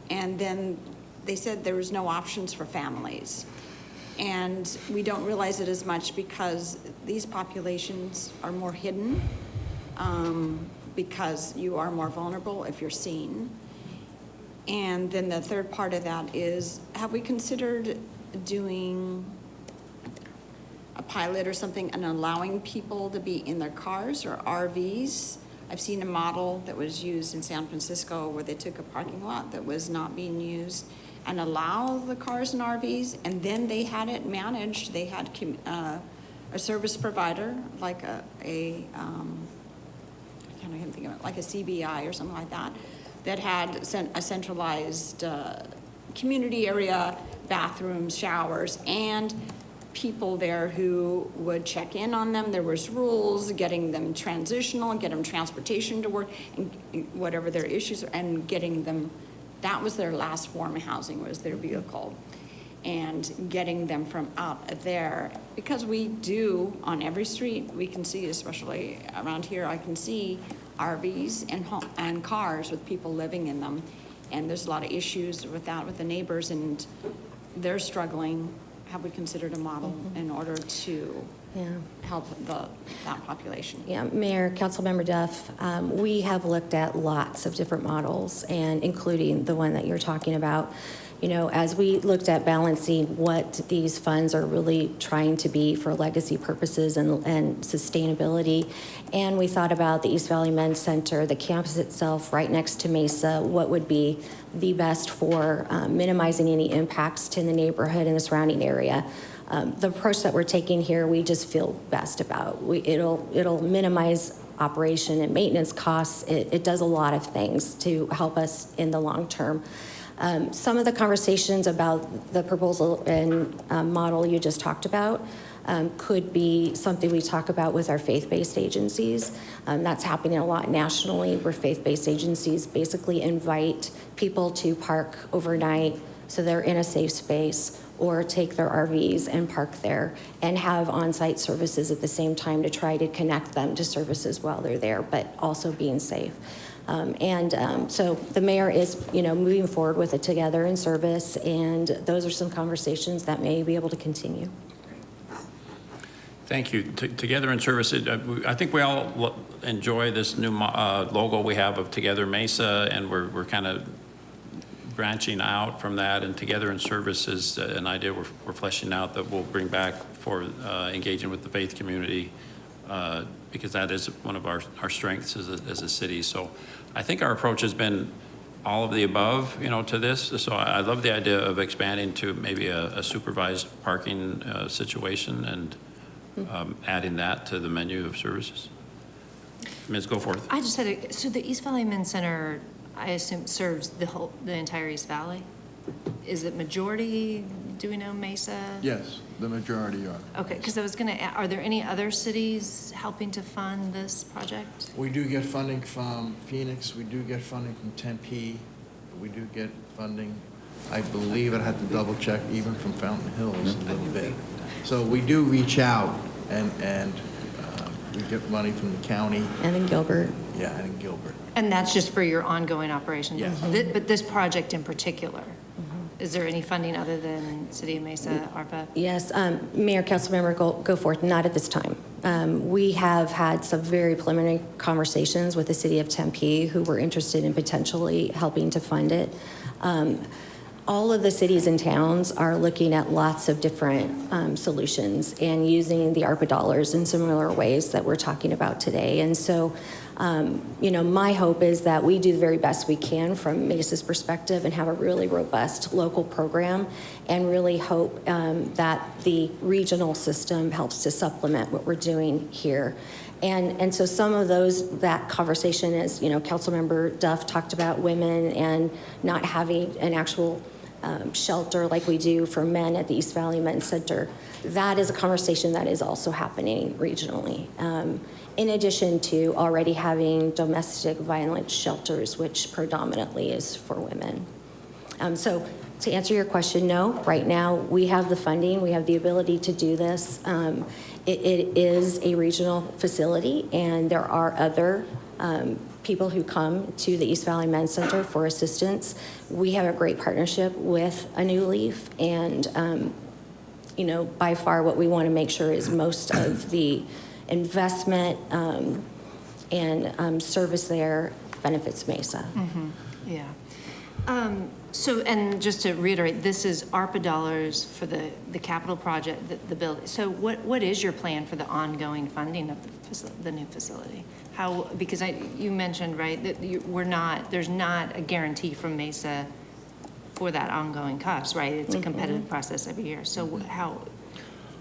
S13: And then they said there was no options for families. And we don't realize it as much because these populations are more hidden, because you are more vulnerable if you're seen. And then the third part of that is, have we considered doing a pilot or something and allowing people to be in their cars or RVs? I've seen a model that was used in San Francisco where they took a parking lot that was not being used and allow the cars and RVs, and then they had it managed. They had a service provider, like I can't even think of it, like a CBI or something like that, that had a centralized community area, bathrooms, showers, and people there who would check in on them. There was rules, getting them transitional, get them transportation to work, and whatever their issues are, and getting them, that was their last form of housing, was their vehicle. And getting them from out there, because we do, on every street, we can see, especially around here, I can see RVs and cars with people living in them. And there's a lot of issues with that with the neighbors, and they're struggling. Have we considered a model in order to help that population?
S21: Yeah, Mayor, Councilmember Duff, we have looked at lots of different models, and including the one that you're talking about. as we looked at balancing what these funds are really trying to be for legacy purposes and sustainability, and we thought about the East Valley Men's Center, the campus itself right next to Mesa, what would be the best for minimizing any impacts to the neighborhood and the surrounding area. The approach that we're taking here, we just feel best about. It'll minimize operation and maintenance costs. It does a lot of things to help us in the long term. Some of the conversations about the proposal and model you just talked about could be something we talk about with our faith-based agencies. That's happening a lot nationally, where faith-based agencies basically invite people to park overnight so they're in a safe space, or take their RVs and park there and have on-site services at the same time to try to connect them to services while they're there, but also being safe. So the mayor is, moving forward with it Together in Service, and those are some conversations that may be able to continue.
S1: Thank you. Together in Service, I think we all enjoy this new logo we have of Together Mesa, and we're kind of branching out from that, and Together in Service is an idea we're fleshing out that we'll bring back for engaging with the faith community, because that is one of our strengths as a city. So I think our approach has been all of the above, to this. So I love the idea of expanding to maybe a supervised parking situation and adding that to the menu of services. Ms. Goforth.
S3: I just had so the East Valley Men's Center, I assume, serves the entire East Valley? Is it majority, do we know, Mesa?
S7: Yes, the majority are.
S3: Okay, because I was going to, are there any other cities helping to fund this project?
S7: We do get funding from Phoenix, we do get funding from Tempe, we do get funding, I believe I'd have to double check, even from Fountain Hills a little bit. So we do reach out, and we get money from the county.
S21: And in Gilbert.
S7: Yeah, and in Gilbert.
S3: And that's just for your ongoing operations?
S7: Yes.
S3: But this project in particular, is there any funding other than City of Mesa, ARPA?
S21: Yes, Mayor, Councilmember Goforth, not at this time. We have had some very preliminary conversations with the City of Tempe, who were interested in potentially helping to fund it. All of the cities and towns are looking at lots of different solutions and using the ARPA dollars in similar ways that we're talking about today. And so, my hope is that we do the very best we can from Mesa's perspective and have a really robust local program, and really hope that the regional system helps to supplement what we're doing here. And so some of that conversation is, Councilmember Duff talked about women and not having an actual shelter like we do for men at the East Valley Men's Center. That is a conversation that is also happening regionally, in addition to already having domestic violence shelters, which predominantly is for women. So to answer your question, no, right now we have the funding, we have the ability to do this. It is a regional facility, and there are other people who come to the East Valley Men's Center for assistance. We have a great partnership with A New Leaf, and by far what we want to make sure is most of the investment and service there benefits Mesa.
S3: Mm-hmm. Yeah. So, and just to reiterate, this is ARPA dollars for the capital project, the building. So what is your plan for the ongoing funding of the new facility? How, because you mentioned, right, that there's not a guarantee from Mesa for that ongoing cost, right? It's a competitive process every year. So how,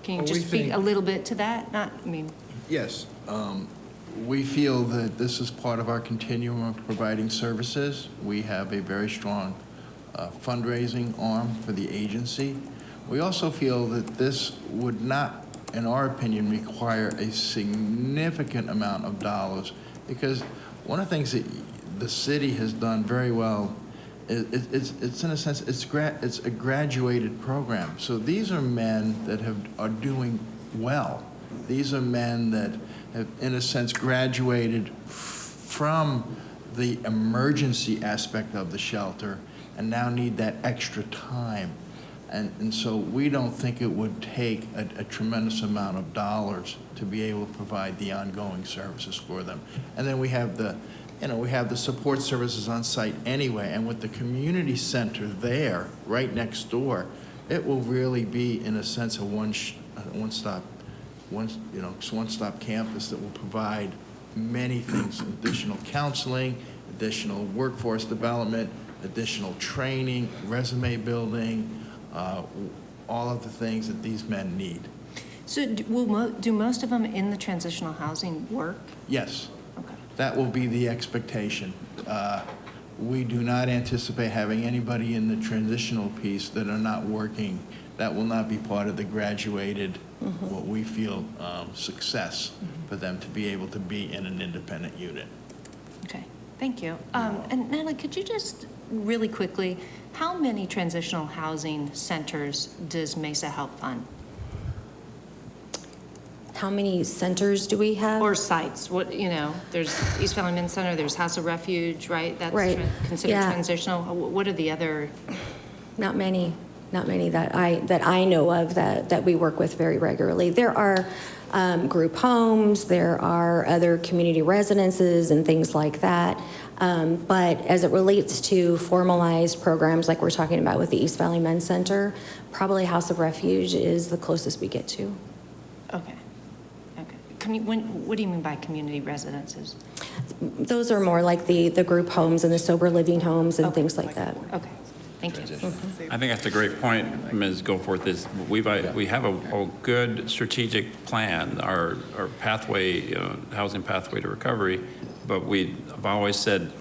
S3: can you just speak a little bit to that?
S7: Yes. We feel that this is part of our continuum of providing services. We have a very strong fundraising arm for the agency. We also feel that this would not, in our opinion, require a significant amount of dollars, because one of the things that the city has done very well it's in a sense, it's a graduated program. So these are men that are doing well. These are men that have, in a sense, graduated from the emergency aspect of the shelter and now need that extra time. And so we don't think it would take a tremendous amount of dollars to be able to provide the ongoing services for them. And then we have the we have the support services on site anyway, and with the community center there, right next door, it will really be, in a sense, a one-stop campus that will provide many things: additional counseling, additional workforce development, additional training, resume building, all of the things that these men need.
S3: So do most of them in the transitional housing work?
S7: Yes.
S3: Okay.
S7: That will be the expectation. We do not anticipate having anybody in the transitional piece that are not working. That will not be part of the graduated, what we feel, success for them to be able to be in an independent unit.
S3: Okay, thank you. And Natalie, could you just really quickly, how many transitional housing centers does Mesa help fund?
S21: How many centers do we have?
S3: Or sites? What, there's East Valley Men's Center, there's House of Refuge, right? That's
S21: Right.
S3: Considered
S21: Yeah.
S3: transitional. What are the other?
S21: Not many that I know of that we work with very regularly. There are group homes, there are other community residences and things like that. But as it relates to formalized programs like we're talking about with the East Valley Men's Center, probably House of Refuge is the closest we get to.
S3: Okay. What do you mean by community residences?
S21: Those are more like the group homes and the sober living homes and things like that.
S3: Okay, thank you.
S1: I think that's a great point, Ms. Goforth, is we have a good strategic plan, our pathway, housing pathway to recovery, but we've always said,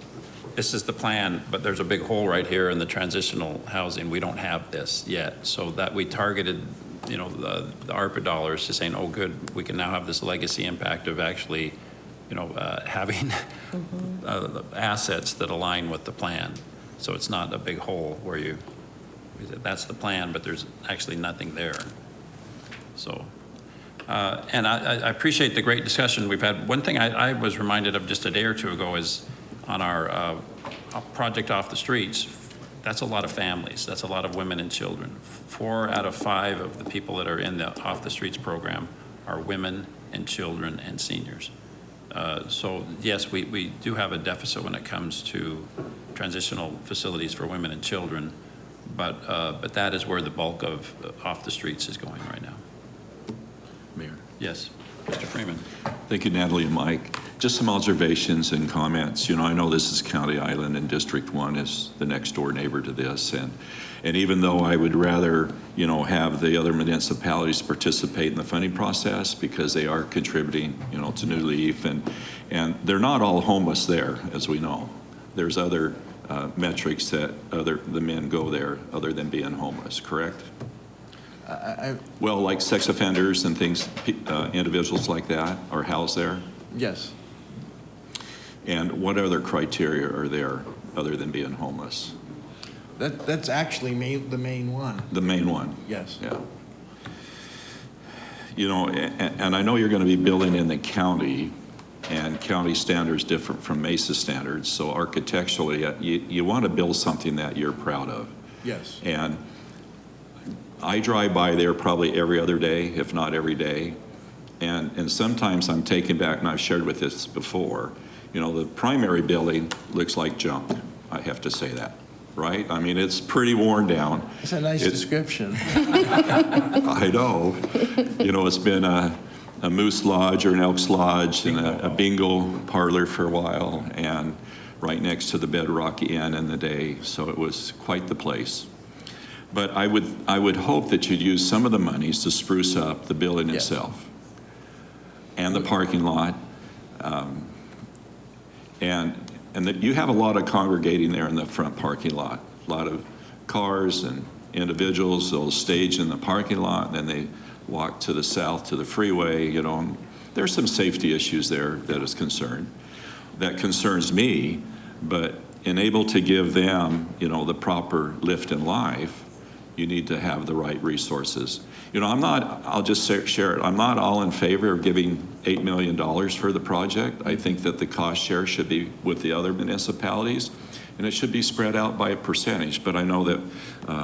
S1: this is the plan, but there's a big hole right here in the transitional housing. We don't have this yet. So that we targeted, the ARPA dollars to saying, oh, good, we can now have this legacy impact of actually, having assets that align with the plan. So it's not a big hole where that's the plan, but there's actually nothing there. So, and I appreciate the great discussion we've had. One thing I was reminded of just a day or two ago is on our project Off the Streets. That's a lot of families. That's a lot of women and children. 4 out of 5 of the people that are in the Off the Streets program are women and children and seniors. So yes, we do have a deficit when it comes to transitional facilities for women and children, but that is where the bulk of Off the Streets is going right now.
S4: Mayor.
S1: Yes, Mr. Freeman.
S4: Thank you, Natalie and Mike. Just some observations and comments. I know this is County Island and District 1 is the next door neighbor to this. And even though I would rather, have the other municipalities participate in the funding process because they are contributing, to New Leaf and they're not all homeless there, as we know. There's other metrics that the men go there other than being homeless, correct? Well, like sex offenders and things, individuals like that are housed there?
S7: Yes.
S4: And what other criteria are there other than being homeless?
S7: That's actually the main one.
S4: The main one?
S7: Yes.
S4: Yeah. And I know you're going to be building in the county, and county standards different from Mesa standards. So architecturally, you want to build something that you're proud of.
S7: Yes.
S4: And I drive by there probably every other day, if not every day. And sometimes I'm taken back, and I've shared with this before, the primary building looks like junk. I have to say that, right? I mean, it's pretty worn down.
S7: It's a nice description.
S4: I know. It's been a Moose Lodge or an Elks Lodge and a bingo parlor for a while, and right next to the Bedrock Inn in the day. So it was quite the place. But I would hope that you'd use some of the monies to spruce up the building itself and the parking lot. And that you have a lot of congregating there in the front parking lot. A lot of cars and individuals, they'll stage in the parking lot, and then they walk to the south to the freeway, There's some safety issues there that concerns me, but in able to give them, the proper lift in life, you need to have the right resources. I'll just share it. I'm not all in favor of giving $8 million for the project. I think that the cost share should be with the other municipalities, and it should be spread out by a percentage. But I know that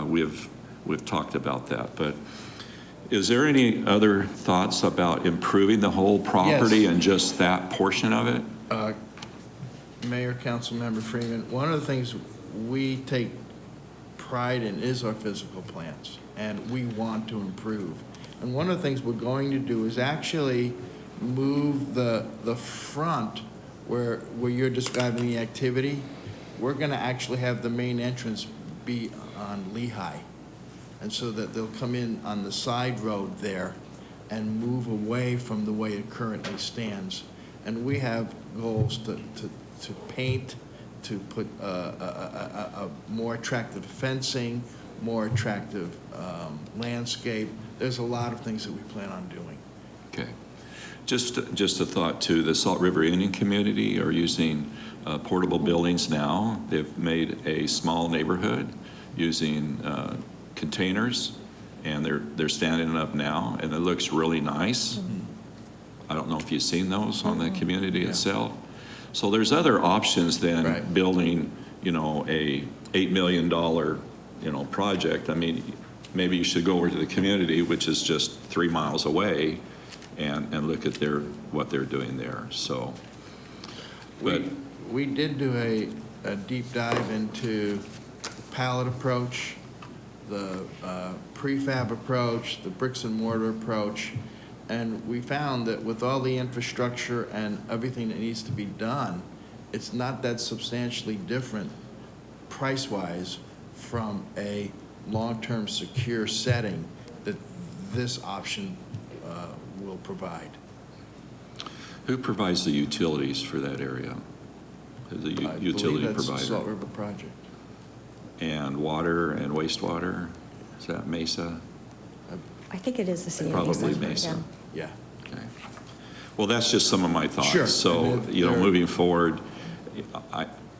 S4: we've talked about that. But is there any other thoughts about improving the whole property and just that portion of it?
S7: Mayor, Councilmember Freeman, one of the things we take pride in is our physical plants, and we want to improve. And one of the things we're going to do is actually move the front where you're describing the activity. We're going to actually have the main entrance be on Lehigh, and so that they'll come in on the side road there and move away from the way it currently stands. And we have goals to paint, to put a more attractive fencing, more attractive landscape. There's a lot of things that we plan on doing.
S4: Okay. Just a thought too, the Salt River Indian community are using portable buildings now. They've made a small neighborhood using containers, and they're standing up now, and it looks really nice. I don't know if you've seen those on the community itself. So there's other options than building, a $8 million, project. I mean, maybe you should go over to the community, which is just 3 miles away, and look at what they're doing there. So, but
S7: we did do a deep dive into pallet approach, the prefab approach, the bricks and mortar approach, and we found that with all the infrastructure and everything that needs to be done, it's not that substantially different price-wise from a long-term secure setting that this option will provide.
S4: who provides the utilities for that area? The utility
S7: I believe that's
S4: provider?
S7: the Salt River Project.
S4: And water and wastewater? Is that Mesa?
S21: I think it is the city of Mesa.
S4: Probably Mesa.
S7: Yeah.
S4: Okay. Well, that's just some of my thoughts.
S7: Sure.
S4: So,
S7: And they're-
S4: moving forward,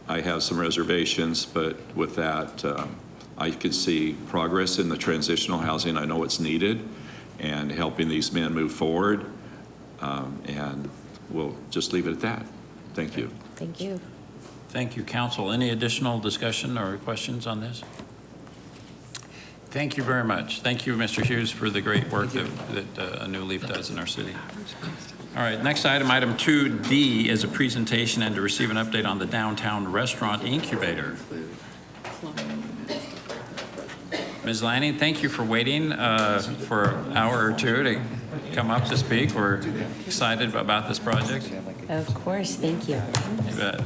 S4: I have some reservations, but with that, I could see progress in the transitional housing. I know it's needed, and helping these men move forward. And we'll just leave it at that. Thank you.
S21: Thank you.
S1: Thank you, council. Any additional discussion or questions on this? Thank you very much. Thank you, Mr. Hughes, for the great work that A New Leaf does in our city. All right, next item, item 2D, is a presentation and to receive an update on the downtown restaurant incubator. Ms. Lanning, thank you for waiting for an hour or two to come up to speak. We're excited about this project.
S21: Of course, thank you.
S1: You bet.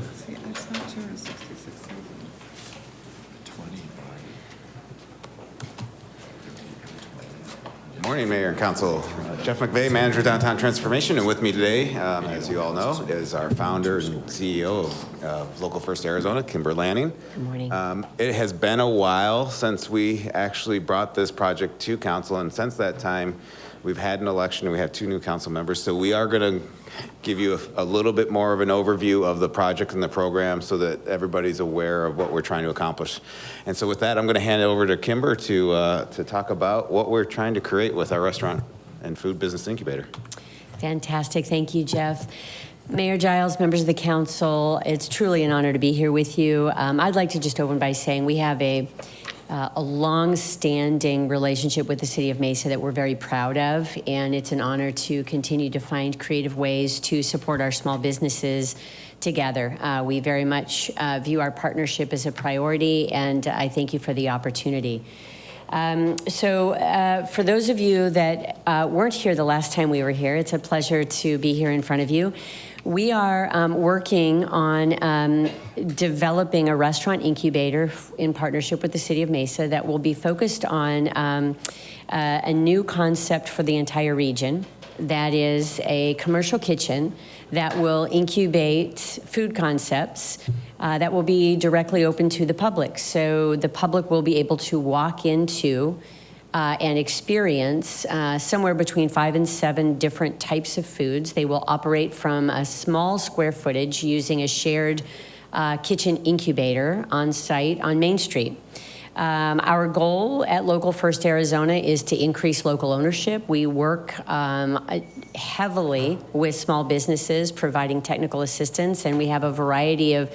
S2: Morning, Mayor and Council. Jeff McVeigh, Manager of Downtown Transformation, and with me today, as you all know, is our founder and CEO of Local First Arizona, Kimber Lanning.
S21: Good morning.
S2: It has been a while since we actually brought this project to council, and since that time, we've had an election and we have 2 new council members. So we are going to give you a little bit more of an overview of the project and the program so that everybody's aware of what we're trying to accomplish. And so with that, I'm going to hand it over to Kimber to talk about what we're trying to create with our restaurant and food business incubator.
S21: Fantastic. Thank you, Jeff. Mayor Giles, members of the council, it's truly an honor to be here with you. I'd like to just open by saying we have a long-standing relationship with the city of Mesa that we're very proud of, and it's an honor to continue to find creative ways to support our small businesses together. We very much view our partnership as a priority, and I thank you for the opportunity. For those of you that weren't here the last time we were here, it's a pleasure to be here in front of you. We are working on developing a restaurant incubator in partnership with the City of Mesa that will be focused on a new concept for the entire region. That is a commercial kitchen that will incubate food concepts that will be directly open to the public. So the public will be able to walk into and experience somewhere between 5 and 7 different types of foods. They will operate from a small square footage using a shared kitchen incubator on site on Main Street. Our goal at Local First Arizona is to increase local ownership. We work heavily with small businesses providing technical assistance, and we have a variety of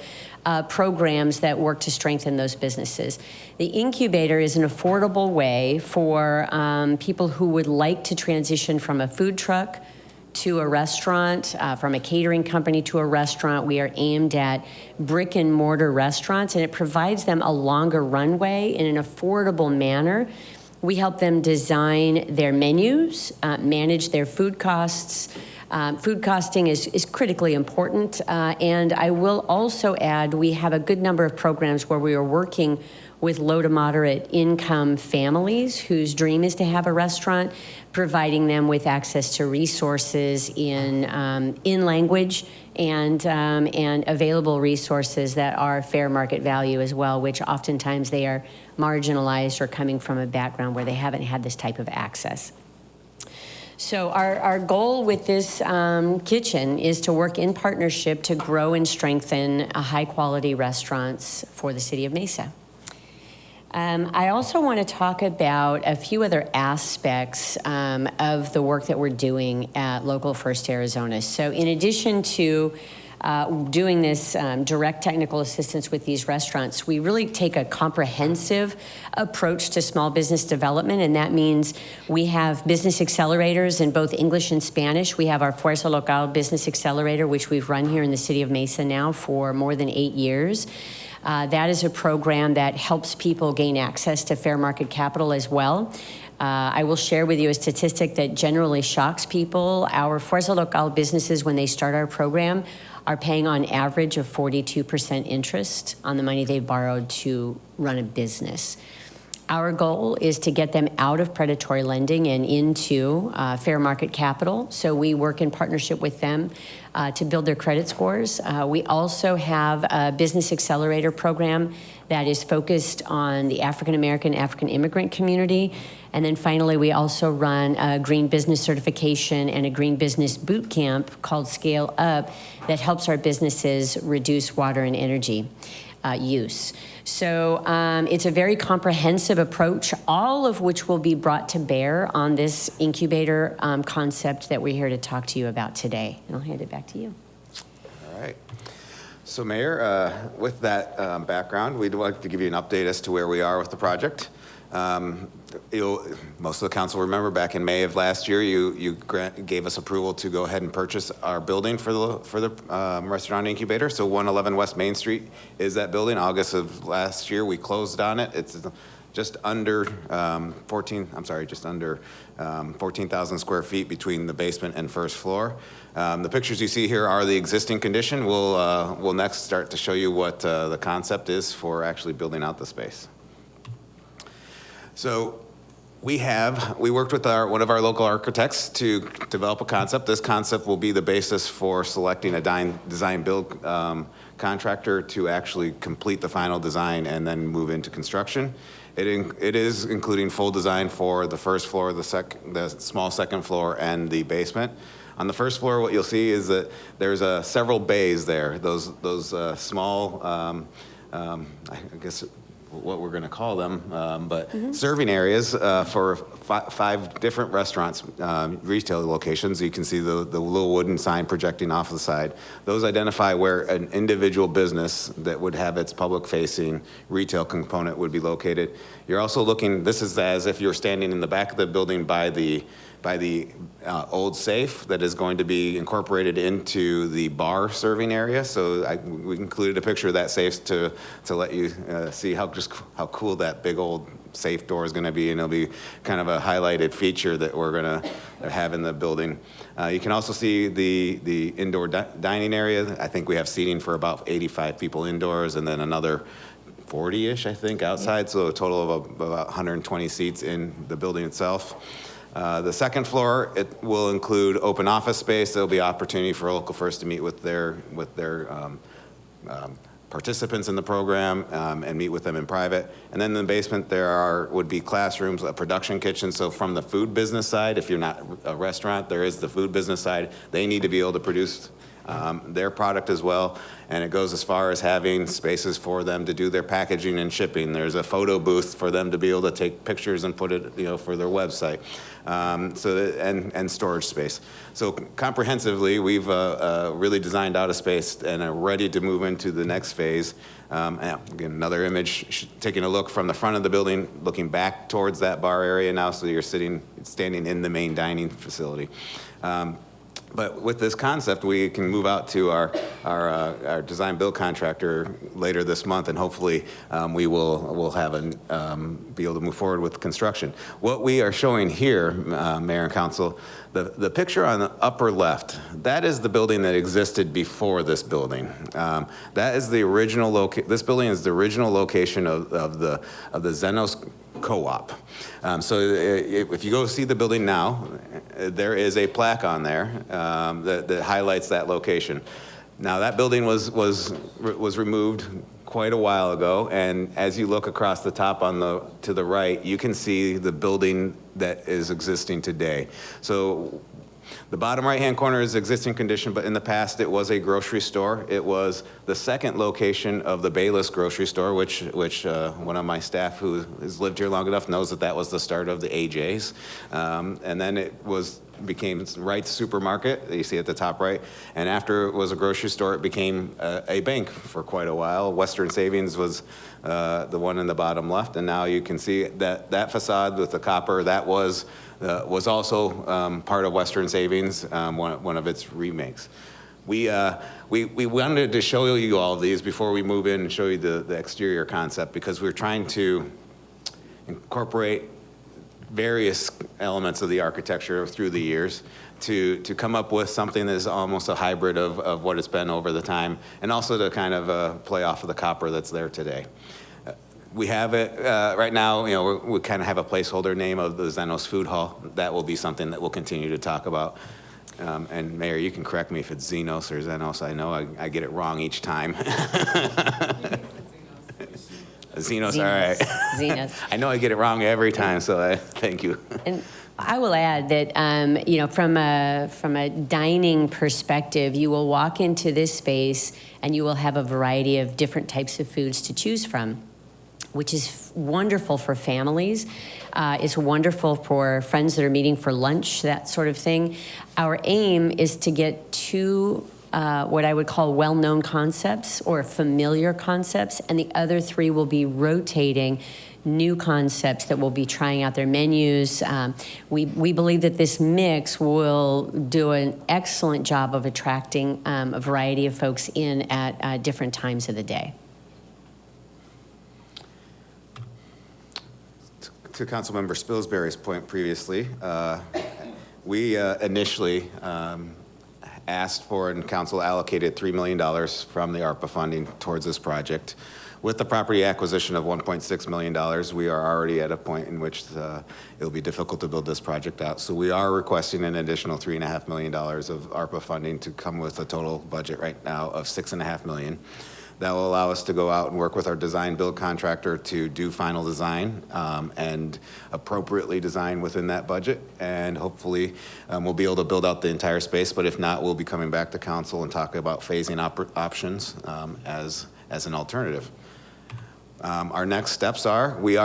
S21: programs that work to strengthen those businesses. The incubator is an affordable way for people who would like to transition from a food truck
S8: to a restaurant, from a catering company to a restaurant. We are aimed at brick and mortar restaurants, and it provides them a longer runway in an affordable manner. We help them design their menus, manage their food costs. Food costing is critically important. And I will also add, we have a good number of programs where we are working with low to moderate income families whose dream is to have a restaurant, providing them with access to resources in language and available resources that are fair market value as well, which oftentimes they are marginalized or coming from a background where they haven't had this type of access. So our goal with this kitchen is to work in partnership to grow and strengthen high-quality restaurants for the city of Mesa. I also want to talk about a few other aspects of the work that we're doing at Local First Arizona. So in addition to doing this direct technical assistance with these restaurants, we really take a comprehensive approach to small business development, and that means we have business accelerators in both English and Spanish. We have our Fuerza Local Business Accelerator, which we've run here in the city of Mesa now for more than 8 years. That is a program that helps people gain access to fair market capital as well. I will share with you a statistic that generally shocks people. Our Fuerza Local businesses, when they start our program, are paying on average of 42% interest on the money they've borrowed to run a business. Our goal is to get them out of predatory lending and into fair market capital. So we work in partnership with them to build their credit scores. We also have a business accelerator program that is focused on the African American, African immigrant community. And then finally, we also run a green business certification and a green business boot camp called Scale Up that helps our businesses reduce water and energy use. So it's a very comprehensive approach, all of which will be brought to bear on this incubator concept that we're here to talk to you about today. And I'll hand it back to you.
S2: All right. So Mayor, with that background, we'd like to give you an update as to where we are with the project. Most of the council remember back in May of last year, you gave us approval to go ahead and purchase our building for the restaurant incubator. So 111 West Main Street is that building. August of last year, we closed on it. It's just under 14,000 square feet between the basement and first floor. The pictures you see here are the existing condition. We'll next start to show you what the concept is for actually building out the space. So we worked with one of our local architects to develop a concept. This concept will be the basis for selecting a design build contractor to actually complete the final design and then move into construction. It is including full design for the first floor, the small second floor, and the basement. On the first floor, what you'll see is that there's several bays there. Those small, I guess what we're going to call them, but serving areas for five different restaurants, retail locations. You can see the little wooden sign projecting off the side. Those identify where an individual business that would have its public-facing retail component would be located. You're also looking, this is as if you're standing in the back of the building by the old safe that is going to be incorporated into the bar serving area. So we included a picture of that safe to let you see how cool that big old safe door is going to be, and it'll be kind of a highlighted feature that we're going to have in the building. You can also see the indoor dining area. I think we have seating for about 85 people indoors, and then another 40-ish, I think, outside. So a total of about 120 seats in the building itself. The second floor, it will include open office space. There'll be opportunity for Local First to meet with their participants in the program and meet with them in private. And then in the basement, would be classrooms, a production kitchen. So from the food business side, if you're not a restaurant, there is the food business side. They need to be able to produce their product as well. And it goes as far as having spaces for them to do their packaging and shipping. There's a photo booth for them to be able to take pictures and put it, for their website. And storage space. So comprehensively, we've really designed out a space and are ready to move into the next phase. Again, another image taking a look from the front of the building, looking back towards that bar area now, so you're standing in the main dining facility. But with this concept, we can move out to our design build contractor later this month, and hopefully we'll have be able to move forward with construction. What we are showing here, Mayor and Council, the picture on the upper left, that is the building that existed before this building. That is the original this building is the original location of the Zenos Co-op. So if you go see the building now, there is a plaque on there that highlights that location. Now that building was removed quite a while ago, and as you look across the top to the right, you can see the building that is existing today. So the bottom right-hand corner is existing condition, but in the past it was a grocery store. It was the second location of the Bayless grocery store, which one of my staff who has lived here long enough knows that was the start of the AJ's. And then it became Wright's Supermarket, that you see at the top right. And after it was a grocery store, it became a bank for quite a while. Western Savings was the one in the bottom left. And now you can see that facade with the copper, that was also part of Western Savings, one of its remakes. We wanted to show you all of these before we move in and show you the exterior concept, because we're trying to incorporate various elements of the architecture through the years to come up with something that is almost a hybrid of what it's been over the time, and also to kind of play off of the copper that's there today. We have it right now, we kind of have a placeholder name of the Zenos Food Hall. That will be something that we'll continue to talk about. And Mayor, you can correct me if it's Zenos or Zenos. I know I get it wrong each time. Zenos, all right.
S8: Zenos.
S2: I know I get it wrong every time, so thank you.
S8: And I will add that, from a dining perspective, you will walk into this space and you will have a variety of different types of foods to choose from, which is wonderful for families. It's wonderful for friends that are meeting for lunch, that sort of thing. Our aim is to get two what I would call well-known concepts or familiar concepts, and the other three will be rotating new concepts that will be trying out their menus. We believe that this mix will do an excellent job of attracting a variety of folks in at different times of the day.
S2: To Councilmember Spilsbury's point previously, we initially asked for and council allocated $3 million from the ARPA funding towards this project. With the property acquisition of $1.6 million, we are already at a point in which it'll be difficult to build this project out. So we are requesting an additional $3.5 million of ARPA funding to come with a total budget right now of $6.5 million. That will allow us to go out and work with our design build contractor to do final design and appropriately design within that budget. And hopefully we'll be able to build out the entire space, but if not, we'll be coming back to council and talking about phasing options as an alternative. Our next steps are, we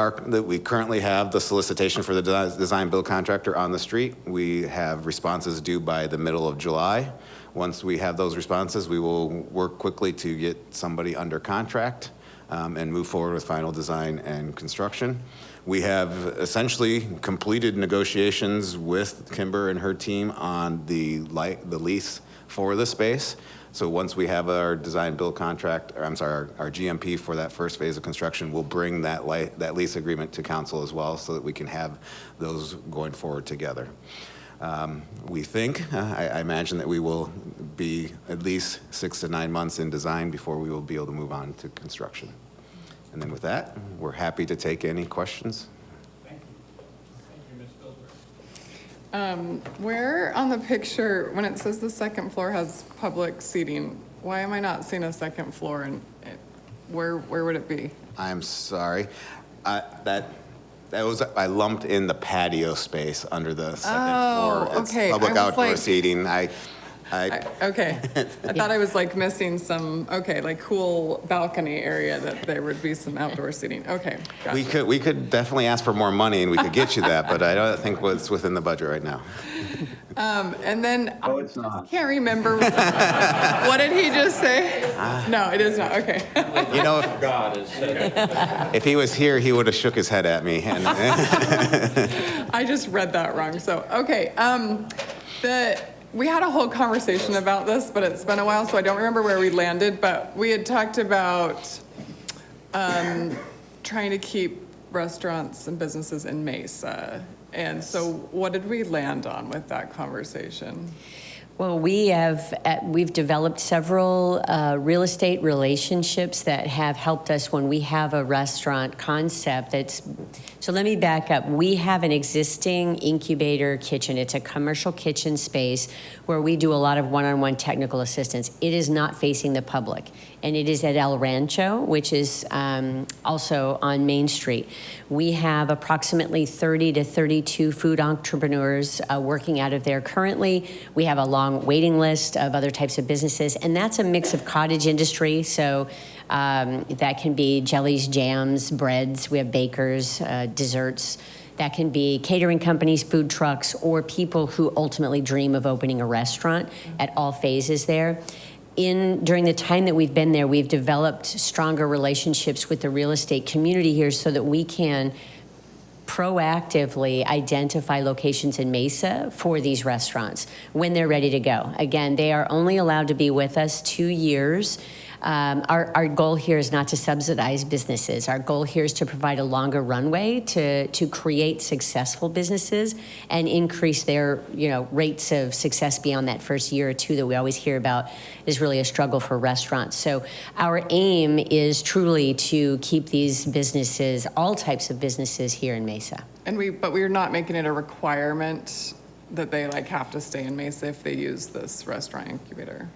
S2: currently have the solicitation for the design build contractor on the street. We have responses due by the middle of July. Once we have those responses, we will work quickly to get somebody under contract and move forward with final design and construction. We have essentially completed negotiations with Kimber and her team on the lease for the space. So once we have our design build contract, or I'm sorry, our GMP for that first phase of construction, we'll bring that lease agreement to council as well so that we can have those going forward together. We think, I imagine that we will be at least 6 to 9 months in design before we will be able to move on to construction. And then with that, we're happy to take any questions.
S19: Thank you, Ms. Spilsbury. Where on the picture, when it says the second floor has public seating, why am I not seeing a second floor, and where would it be?
S2: I'm sorry. I lumped in the patio space under the second floor. It's
S19: okay.
S2: public outdoor
S19: like,
S2: seating.
S19: okay. I thought I was like missing some, like cool balcony area that there would be some outdoor seating. Okay. Gotcha.
S2: We could definitely ask for more money and we could get you that, but I don't think it's within the budget right now.
S19: And then
S20: it's not.
S19: I can't remember. What did he just say? No, it is not. Okay.
S2: You know,
S5: God is
S2: if he was here, he would have shook his head at me. And
S19: I just read that wrong. So, okay. we had a whole conversation about this, but it's been a while, so I don't remember where we landed, but we had talked about trying to keep restaurants and businesses in Mesa. And so what did we land on with that conversation?
S8: Well, we've developed several real estate relationships that have helped us when we have a restaurant concept. So let me back up. We have an existing incubator kitchen. It's a commercial kitchen space where we do a lot of one-on-one technical assistance. It is not facing the public, and it is at El Rancho, which is also on Main Street. We have approximately 30 to 32 food entrepreneurs working out of there currently. We have a long waiting list of other types of businesses, and that's a mix of cottage industry, so that can be jellies, jams, breads. We have bakers, desserts. That can be catering companies, food trucks, or people who ultimately dream of opening a restaurant at all phases there. During the time that we've been there, we've developed stronger relationships with the real estate community here so that we can proactively identify locations in Mesa for these restaurants when they're ready to go. Again, they are only allowed to be with us 2 years. Our goal here is not to subsidize businesses. Our goal here is to provide a longer runway to create successful businesses and increase their rates of success beyond that first year or two that we always hear about is really a struggle for restaurants. So our aim is truly to keep these businesses, all types of businesses here in Mesa.
S19: But we're not making it a requirement that they have to stay in Mesa if they use this restaurant incubator.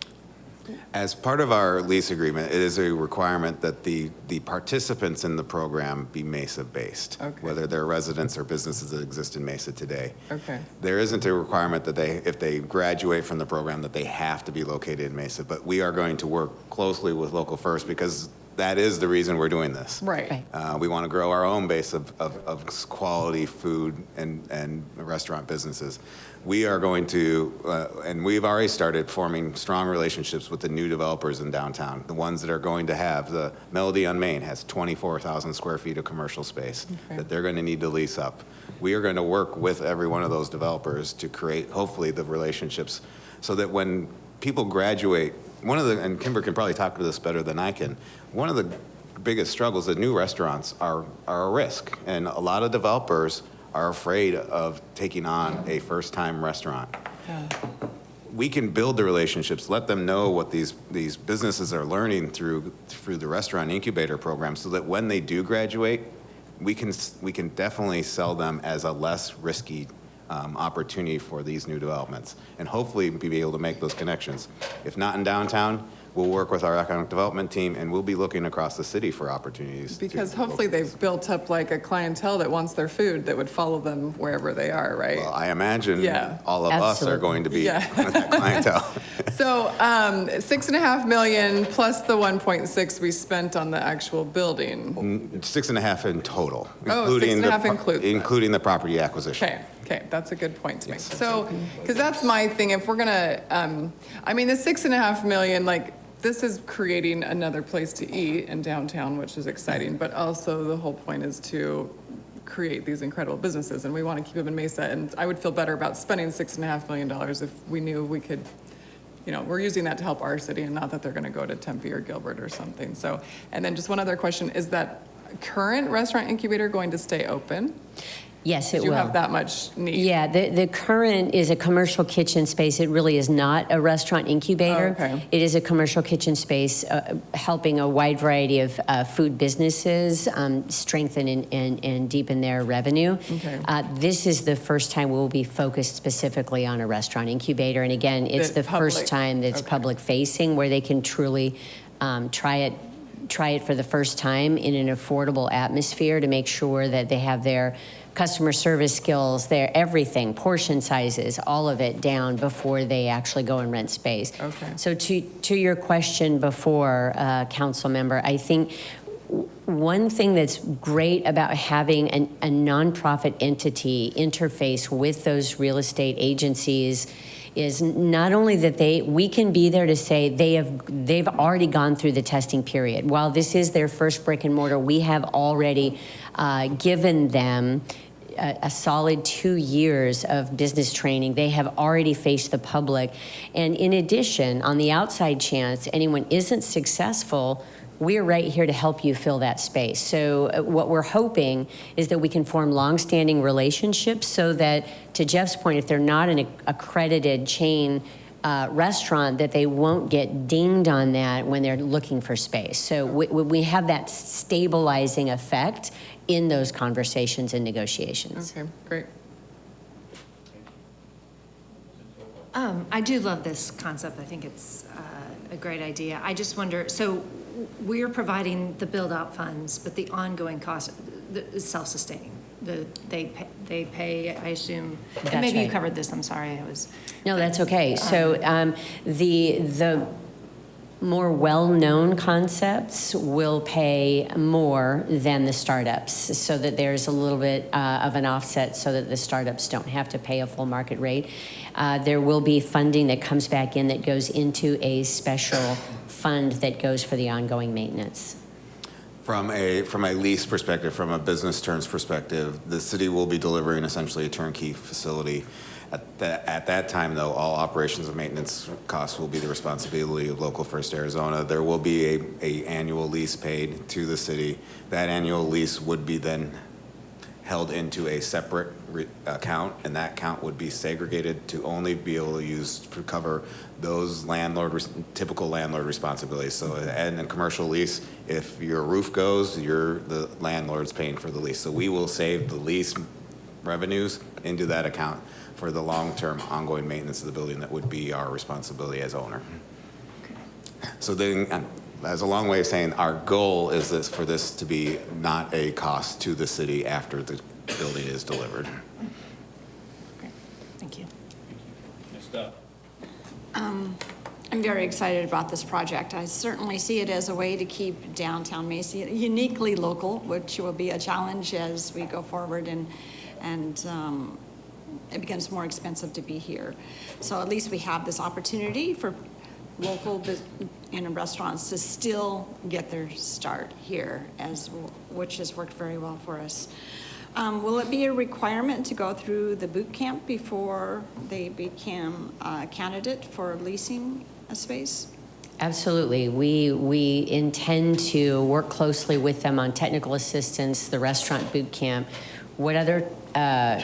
S2: As part of our lease agreement, it is a requirement that the participants in the program be Mesa-based, whether they're residents or businesses that exist in Mesa today.
S19: Okay.
S2: There isn't a requirement that if they graduate from the program, that they have to be located in Mesa, but we are going to work closely with Local First because that is the reason we're doing this.
S19: Right.
S2: We want to grow our own base of quality food and restaurant businesses. We are going to, and we've already started forming strong relationships with the new developers in downtown, the ones that are going to have, the Melody on Main has 24,000 square feet of commercial space that they're going to need to lease up. We are going to work with every one of those developers to create, hopefully, the relationships so that when people graduate, and Kimber can probably talk to this better than I can, one of the biggest struggles that new restaurants are a risk. And a lot of developers are afraid of taking on a first-time restaurant.
S19: Yeah.
S2: We can build the relationships, let them know what these businesses are learning through the restaurant incubator program so that when they do graduate, we can definitely sell them as a less risky opportunity for these new developments and hopefully be able to make those connections. If not in downtown, we'll work with our economic development team and we'll be looking across the city for opportunities.
S19: Because hopefully they've built up a clientele that wants their food that would follow them wherever they are, right?
S2: Well, I imagine all of us are going to be that clientele.
S19: So $6.5 million plus the 1.6 we spent on the actual building.
S2: 6.5 in total,
S19: including
S2: the property acquisition.
S19: Okay, that's a good point to make. So, because that's my thing, if we're gonna, the $6.5 million, this is creating another place to eat in downtown, which is exciting, but also the whole point is to create these incredible businesses, and we want to keep them in Mesa, and I would feel better about spending $6.5 million if we knew we could, we're using that to help our city, and not that they're gonna go to Tempe or Gilbert or something. So, and then just one other question, is that current restaurant incubator going to stay open?
S8: Yes, it will.
S19: Do you have that much need?
S8: Yeah, the current is a commercial kitchen space. It really is not a restaurant incubator.
S19: Oh, okay.
S8: It is a commercial kitchen space helping a wide variety of food businesses strengthen and deepen their revenue.
S19: Okay.
S8: This is the first time we'll be focused specifically on a restaurant incubator. And again, it's the first time that's public facing where they can truly try it for the first time in an affordable atmosphere to make sure that they have their customer service skills, their everything, portion sizes, all of it down before they actually go and rent space.
S19: Okay.
S8: So to your question before, council member, I think one thing that's great about having a nonprofit entity interface with those real estate agencies is not only that we can be there to say they've already gone through the testing period. While this is their first brick and mortar, we have already given them a solid 2 years of business training. They have already faced the public. And in addition, on the outside chance anyone isn't successful, we're right here to help you fill that space. So what we're hoping is that we can form longstanding relationships so that, to Jeff's point, if they're not an accredited chain restaurant, that they won't get dinged on that when they're looking for space. So we have that stabilizing effect in those conversations and negotiations.
S19: Okay, great.
S3: I do love this concept. I think it's a great idea. I just wonder, so we're providing the build-out funds, but the ongoing cost is self-sustaining. They pay, I assume, and
S8: That's
S3: maybe you
S8: right.
S3: covered this, I'm sorry, I was.
S8: No, that's okay. So the more well-known concepts will pay more than the startups, so that there's a little bit of an offset so that the startups don't have to pay a full market rate. There will be funding that comes back in that goes into a special fund that goes for the ongoing maintenance.
S9: From a lease perspective, from a business terms perspective, the city will be delivering essentially a turnkey facility. At that time, though, all operations and maintenance costs will be the responsibility of Local First Arizona. There will be a annual lease paid to the city. That annual lease would be then held into a separate account, and that account would be segregated to only be able to use to cover those typical landlord responsibilities. So in a commercial lease, if your roof goes, the landlord's paying for the lease. So we will save the lease revenues into that account for the long-term ongoing maintenance of the building that would be our responsibility as owner. So then, as a long way of saying, our goal is for this to be not a cost to the city after the building is delivered.
S3: Great, thank you.
S14: Next up.
S13: I'm very excited about this project. I certainly see it as a way to keep downtown Mesa uniquely local, which will be a challenge as we go forward and it becomes more expensive to be here. So at least we have this opportunity for local restaurants to still get their start here, which has worked very well for us. Will it be a requirement to go through the boot camp before they become a candidate for leasing a space?
S8: Absolutely. We intend to work closely with them on technical assistance, the restaurant boot camp, what other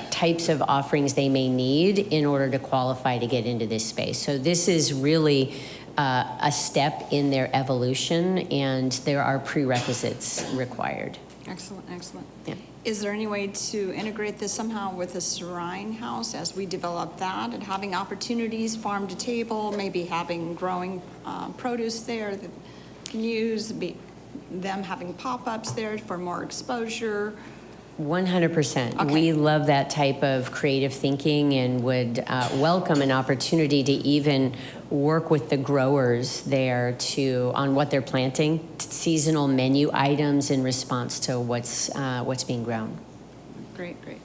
S8: types of offerings they may need in order to qualify to get into this space. So this is really a step in their evolution, and there are prerequisites required.
S13: Excellent, excellent.
S8: Yeah.
S13: Is there any way to integrate this somehow with the Serene House as we develop that, and having opportunities farm to table, maybe having growing produce there that can use, them having pop-ups there for more exposure?
S8: 100%.
S13: Okay.
S8: We love that type of creative thinking and would welcome an opportunity to even work with the growers there on what they're planting, seasonal menu items in response to what's being grown.
S13: Great, great.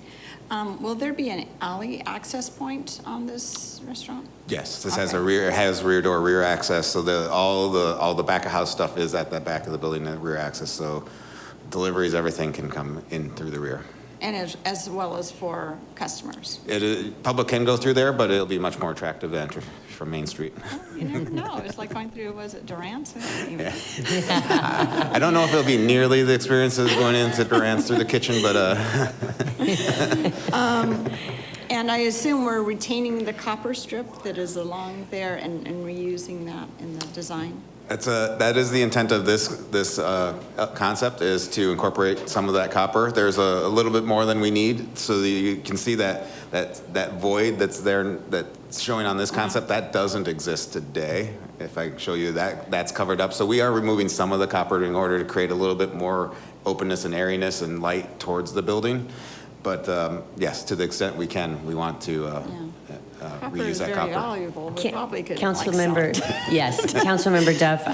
S13: Will there be an alley access point on this restaurant?
S9: Yes, this has rear door, rear access. So all the back of house stuff is at the back of the building, and rear access. So deliveries, everything can come in through the rear.
S13: And as well as for customers?
S9: Public can go through there, but it'll be much more attractive to enter from Main Street.
S13: You never know. It's like going through, was it Durant?
S9: I don't know if it'll be nearly the experience as going into Durant's through the kitchen, but
S13: And I assume we're retaining the copper strip that is along there and reusing that in the design?
S9: that is the intent of this concept, is to incorporate some of that copper. There's a little bit more than we need, so that you can see that void that's there, that's showing on this concept, that doesn't exist today. If I show you that's covered up. So we are removing some of the copper in order to create a little bit more openness and airiness and light towards the building. But yes, to the extent we can, we want to
S13: Copper
S9: reuse
S13: is
S9: that
S13: very
S9: copper.
S13: valuable. We probably could like
S8: Councilmember,
S13: sell it.
S8: yes, Councilmember Duff,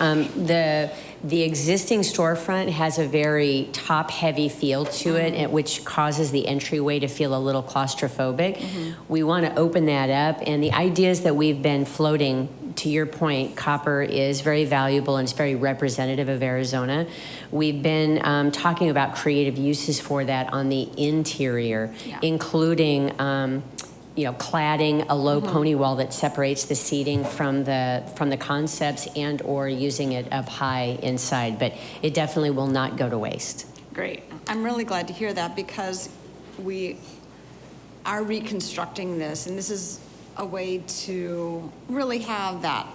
S8: the existing storefront has a very top-heavy feel to it, which causes the entryway to feel a little claustrophobic. We want to open that up, and the ideas that we've been floating, to your point, copper is very valuable and it's very representative of Arizona. We've been talking about creative uses for that on the interior, including cladding a low pony wall that separates the seating from the concepts and or using it up high inside, but it definitely will not go to waste.
S13: Great. I'm really glad to hear that because we are reconstructing this, and this is a way to really have that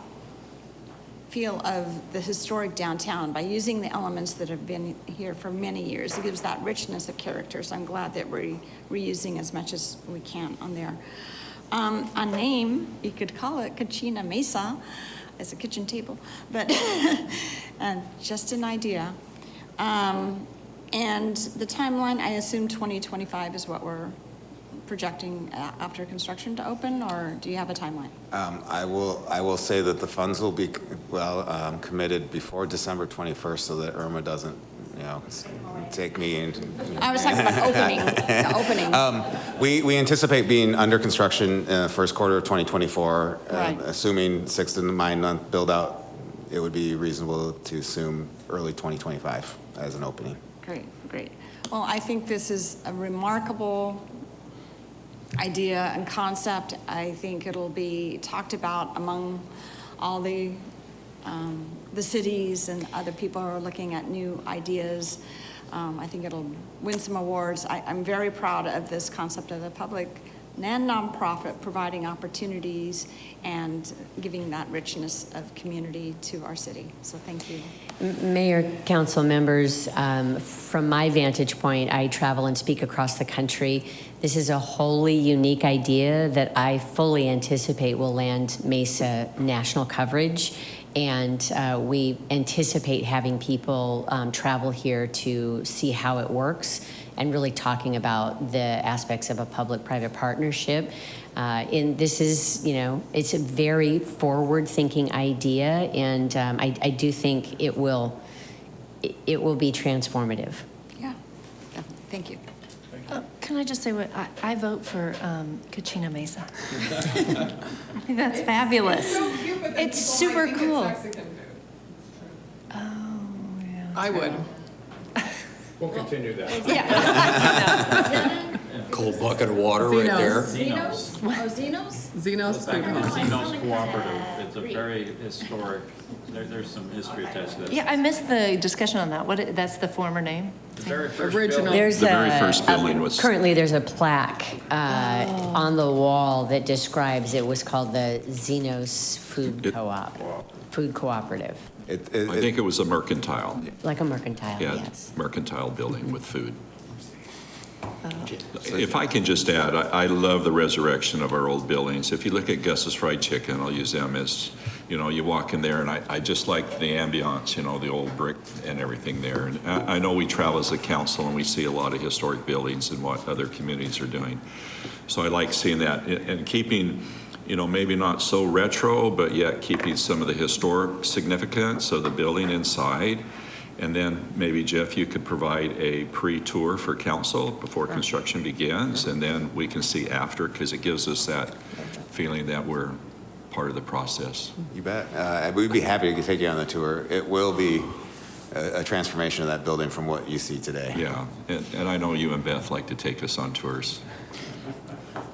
S13: feel of the historic downtown by using the elements that have been here for many years. It gives that richness of character, so I'm glad that we're reusing as much as we can on there. A name, you could call it Kachina Mesa as a kitchen table, but just an idea. And the timeline, I assume 2025 is what we're projecting after construction to open, or do you have a timeline?
S9: I will say that the funds will be committed before December 21st, so that Irma doesn't, take me into.
S13: I was talking about opening. The opening.
S9: We anticipate being under construction first quarter of 2024,
S13: Right.
S9: Assuming 6 to 9 month build out. It would be reasonable to assume early 2025 as an opening.
S13: Great. Well, I think this is a remarkable idea and concept. I think it'll be talked about among all the cities and other people who are looking at new ideas. I think it'll win some awards. I'm very proud of this concept of the public and nonprofit providing opportunities and giving that richness of community to our city. So thank you.
S8: Mayor, council members, from my vantage point, I travel and speak across the country. This is a wholly unique idea that I fully anticipate will land Mesa national coverage. And we anticipate having people travel here to see how it works and really talking about the aspects of a public-private partnership. And this is, it's a very forward-thinking idea, and I do think it will be transformative.
S13: Yeah, definitely. Thank you.
S3: Can I just say what I vote for Kachina Mesa. I think that's fabulous.
S19: It's so cute, but then
S3: It's
S19: people
S3: super
S19: might think
S3: cool.
S19: It's Mexican food.
S3: Oh, yeah.
S19: I would.
S17: We'll continue that.
S5: Cold bucket of water right there.
S19: Zenos? Zenos
S1: It's
S19: Food
S1: actually
S19: Hall.
S1: Zeno's Cooperative. It's a very historic, there's some history attached to that.
S3: Yeah, I missed the discussion on that. That's the former name?
S1: The very first
S19: Original.
S1: building.
S8: There's
S4: The very first building was.
S8: currently there's a plaque on the wall that describes it was called the Zenos Food Cooperative,
S4: I think it was a mercantile.
S8: like a mercantile,
S4: Yeah,
S8: yes.
S4: mercantile building with food. If I can just add, I love the resurrection of our old buildings. If you look at Gus's Fried Chicken, I'll use them as, you walk in there, and I just like the ambiance, the old brick and everything there. And I know we travel as a council, and we see a lot of historic buildings and what other communities are doing. So I like seeing that and keeping, maybe not so retro, but yet keeping some of the historic significance of the building inside. And then maybe, Jeff, you could provide a pre-tour for council before construction begins, and then we can see after, because it gives us that feeling that we're part of the process.
S9: You bet. We'd be happy to take you on the tour. It will be a transformation of that building from what you see today.
S4: Yeah, and I know you and Beth like to take us on tours.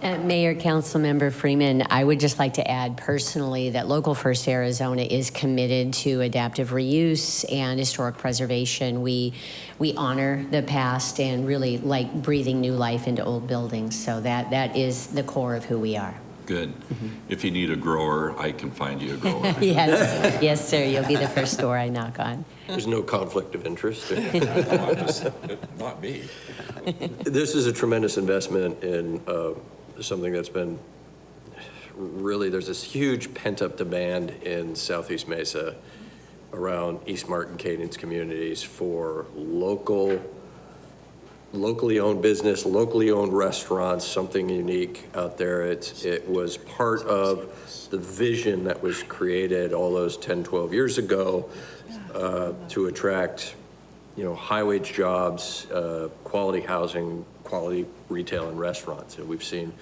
S8: Mayor, Councilmember Freeman, I would just like to add personally that Local First Arizona is committed to adaptive reuse and historic preservation. We honor the past and really like breathing new life into old buildings. So that is the core of who we are.
S4: Good. If you need a grower, I can find you a grower.
S8: Yes, sir. You'll be the first door I knock on.
S5: There's no conflict of interest.
S4: Not me.
S5: This is a tremendous investment in something that's been really, there's this huge pent-up demand in Southeast Mesa around East Martin Cadence communities for local locally owned business, locally owned restaurants, something unique out there. It was part of the vision that was created all those 10, 12 years ago to attract, high wage jobs, quality housing, quality retail and restaurants. And we've seen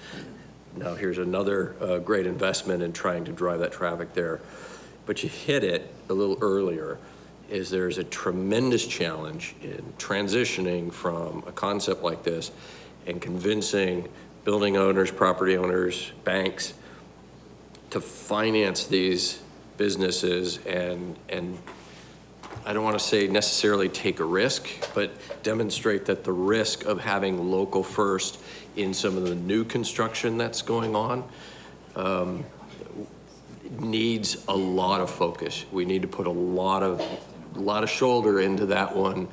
S5: now here's another great investment in trying to drive that traffic there. But you hit it a little earlier, is there's a tremendous challenge in transitioning from a concept like this and convincing building owners, property owners, banks to finance these businesses and I don't want to say necessarily take a risk, but demonstrate that the risk of having local first in some of the new construction that's going on needs a lot of focus. We need to put a lot of shoulder into that one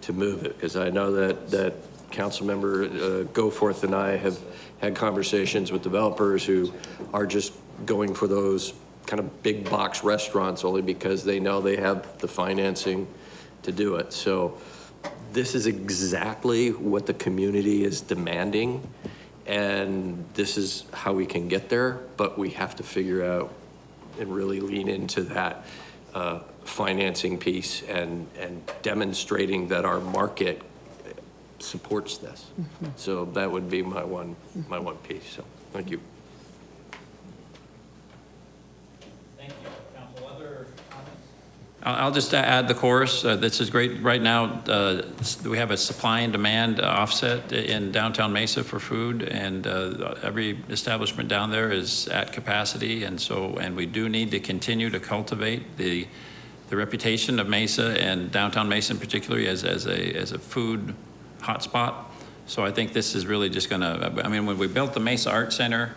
S5: to move it, because I know that Councilmember Goforth and I have had conversations with developers who are just going for those kind of big box restaurants only because they know they have the financing to do it. So this is exactly what the community is demanding, and this is how we can get there, but we have to figure out and really lean into that financing piece and demonstrating that our market supports this. So that would be my one piece. So thank you.
S1: Thank you. Council, other comments? I'll just add the chorus. This is great. Right now, we have a supply and demand offset in downtown Mesa for food, and every establishment down there is at capacity, and we do need to continue to cultivate the reputation of Mesa and downtown Mesa in particular as a food hotspot. So I think this is really just going to. I mean, when we built the Mesa Art Center,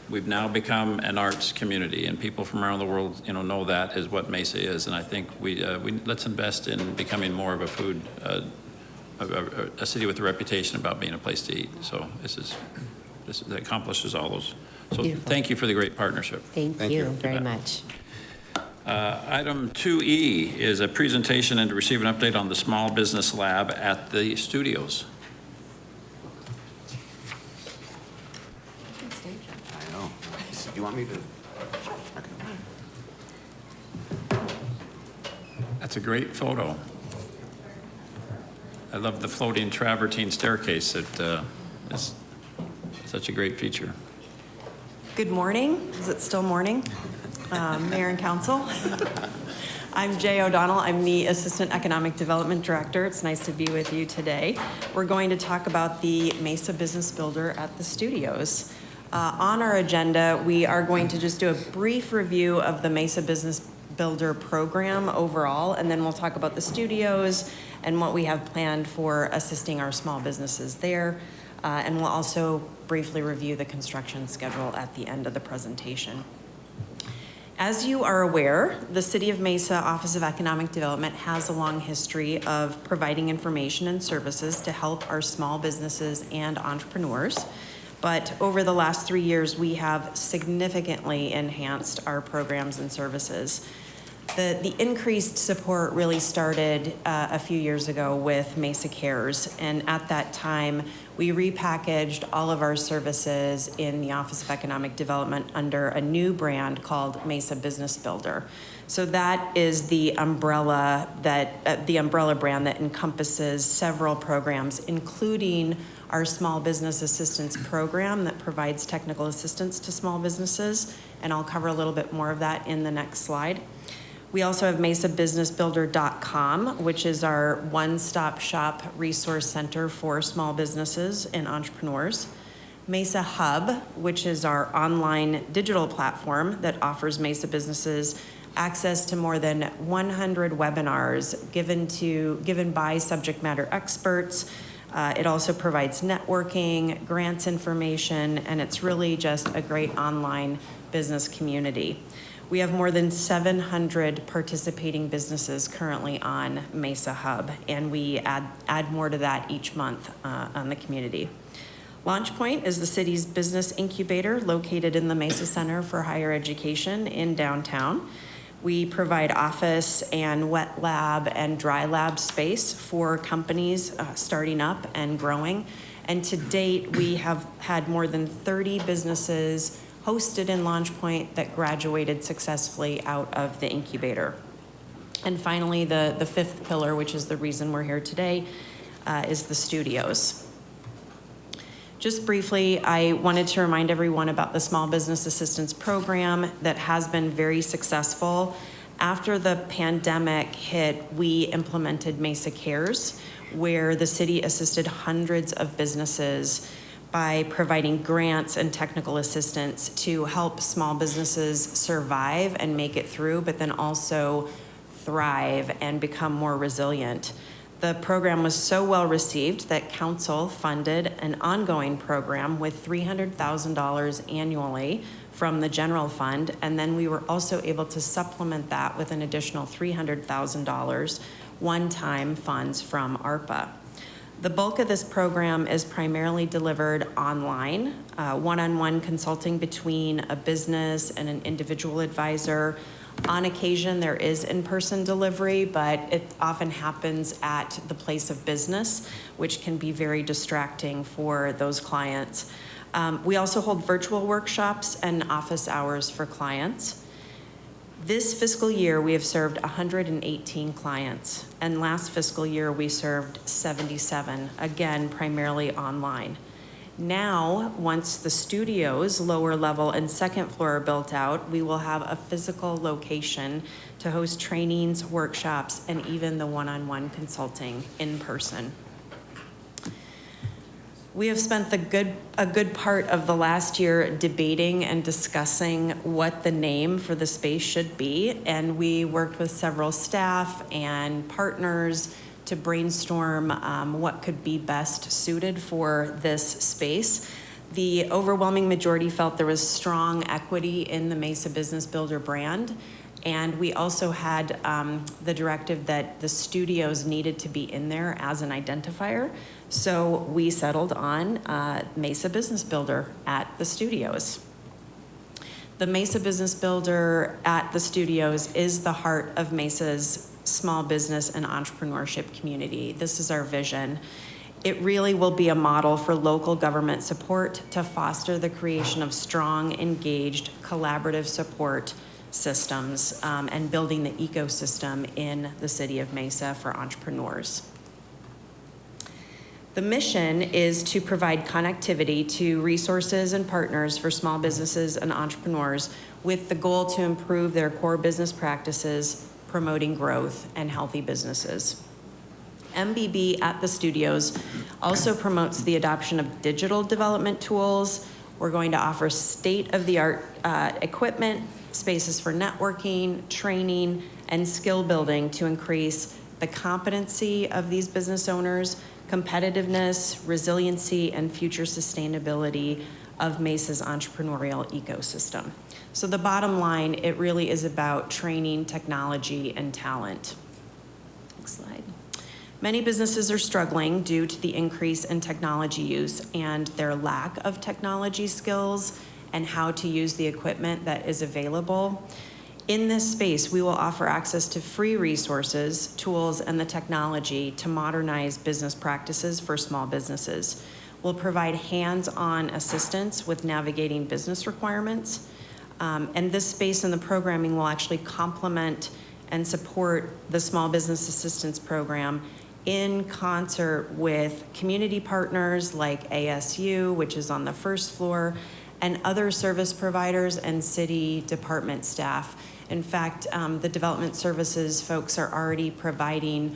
S1: we've now become an arts community, and people from around the world, know that is what Mesa is. And I think we let's invest in becoming more of a food, a city with a reputation about being a place to eat. So this accomplishes all those. So
S8: Beautiful.
S1: Thank you for the great partnership.
S8: Thank you very much.
S1: Item 2E is a presentation and to receive an update on the Small Business Lab at the studios.
S9: Do you want me to?
S1: That's a great photo. I love the floating travertine staircase. It is such a great feature.
S11: Good morning. Is it still morning? Mayor and Council. I'm Jay O'Donnell. I'm the Assistant Economic Development Director. It's nice to be with you today. We're going to talk about the Mesa Business Builder at the studios. On our agenda, we are going to just do a brief review of the Mesa Business Builder program overall, and then we'll talk about the studios and what we have planned for assisting our small businesses there. And we'll also briefly review the construction schedule at the end of the presentation. As you are aware, the City of Mesa Office of Economic Development has a long history of providing information and services to help our small businesses and entrepreneurs. But over the last 3 years, we have significantly enhanced our programs and services. The increased support really started a few years ago with Mesa Cares, and at that time, we repackaged all of our services in the Office of Economic Development under a new brand called Mesa Business Builder. So that is the umbrella brand that encompasses several programs, including our Small Business Assistance Program that provides technical assistance to small businesses, and I'll cover a little bit more of that in the next slide. We also have mesabusinessbuilder.com, which is our one-stop shop resource center for small businesses and entrepreneurs. Mesa Hub, which is our online digital platform that offers Mesa businesses access to more than 100 webinars given by subject matter experts. It also provides networking, grants information, and it's really just a great online business community. We have more than 700 participating businesses currently on Mesa Hub, and we add more to that each month on the community. LaunchPoint is the city's business incubator located in the Mesa Center for Higher Education in downtown. We provide office and wet lab and dry lab space for companies starting up and growing. And to date, we have had more than 30 businesses hosted in Launch Point that graduated successfully out of the incubator. And finally, the fifth pillar, which is the reason we're here today, is the studios. Just briefly, I wanted to remind everyone about the Small Business Assistance Program that has been very successful. After the pandemic hit, we implemented Mesa Cares, where the city assisted hundreds of businesses by providing grants and technical assistance to help small businesses survive and make it through, but then also thrive and become more resilient. The program was so well received that council funded an ongoing program with $300,000 annually from the general fund, and then we were also able to supplement that with an additional $300,000 one-time funds from ARPA. The bulk of this program is primarily delivered online, one-on-one consulting between a business and an individual advisor. On occasion, there is in-person delivery, but it often happens at the place of business, which can be very distracting for those clients. We also hold virtual workshops and office hours for clients. This fiscal year, we have served 118 clients, and last fiscal year, we served 77, again, primarily online. Now, once the studios, lower level and second floor are built out, we will have a physical location to host trainings, workshops, and even the one-on-one consulting in person. We have spent a good part of the last year debating and discussing what the name for the space should be, and we worked with several staff and partners to brainstorm what could be best suited for this space. The overwhelming majority felt there was strong equity in the Mesa Business Builder brand, and we also had the directive that the studios needed to be in there as an identifier. So we settled on Mesa Business Builder at the studios. The Mesa Business Builder at the studios is the heart of Mesa's small business and entrepreneurship community. This is our vision. It really will be a model for local government support to foster the creation of strong, engaged, collaborative support systems and building the ecosystem in the city of Mesa for entrepreneurs. The mission is to provide connectivity to resources and partners for small businesses and entrepreneurs with the goal to improve their core business practices, promoting growth and healthy businesses. MBB at the studios also promotes the adoption of digital development tools. We're going to offer state-of-the-art equipment, spaces for networking, training, and skill building to increase the competency of these business owners, competitiveness, resiliency, and future sustainability of Mesa's entrepreneurial ecosystem. So the bottom line, it really is about training, technology, and talent. Next slide. Many businesses are struggling due to the increase in technology use and their lack of technology skills and how to use the equipment that is available. In this space, we will offer access to free resources, tools, and the technology to modernize business practices for small businesses. We'll provide hands-on assistance with navigating business requirements. And this space and the programming will actually complement and support the Small Business Assistance Program in concert with community partners like ASU, which is on the first floor, and other service providers and city department staff. In fact, the development services folks are already providing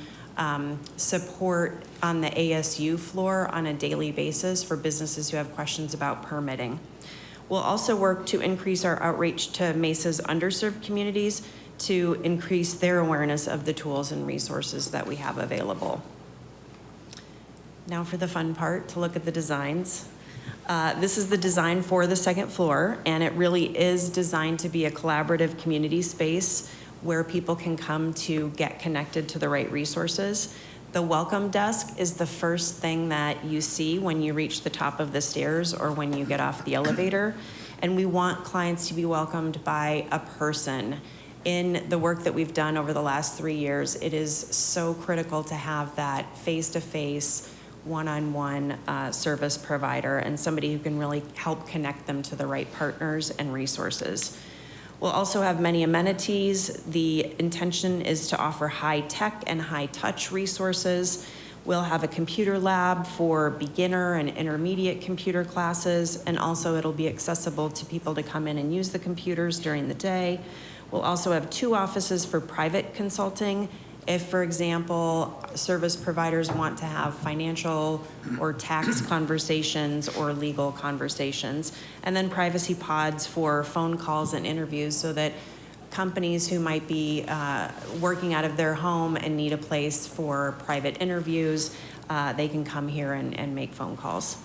S11: support on the ASU floor on a daily basis for businesses who have questions about permitting. We'll also work to increase our outreach to Mesa's underserved communities to increase their awareness of the tools and resources that we have available. Now for the fun part, to look at the designs. This is the design for the second floor, and it really is designed to be a collaborative community space where people can come to get connected to the right resources. The welcome desk is the first thing that you see when you reach the top of the stairs or when you get off the elevator. And we want clients to be welcomed by a person. in the work that we've done over the last 3 years, it is so critical to have that face-to-face, one-on-one service provider and somebody who can really help connect them to the right partners and resources. We'll also have many amenities. The intention is to offer high-tech and high-touch resources. We'll have a computer lab for beginner and intermediate computer classes, and also it'll be accessible to people to come in and use the computers during the day. We'll also have 2 offices for private consulting. If, for example, service providers want to have financial or tax conversations or legal conversations, and then privacy pods for phone calls and interviews so that companies who might be working out of their home and need a place for private interviews, they can come here and make phone calls.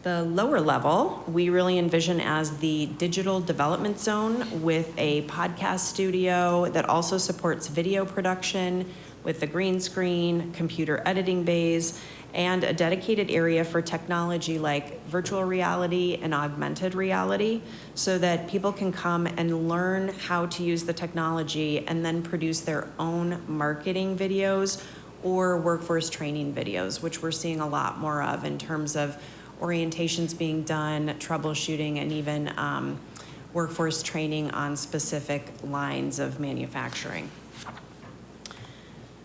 S11: The lower level, we really envision as the digital development zone with a podcast studio that also supports video production with the green screen, computer editing bays, and a dedicated area for technology like virtual reality and augmented reality so that people can come and learn how to use the technology and then produce their own marketing videos or workforce training videos, which we're seeing a lot more of in terms of orientations being done, troubleshooting, and even workforce training on specific lines of manufacturing.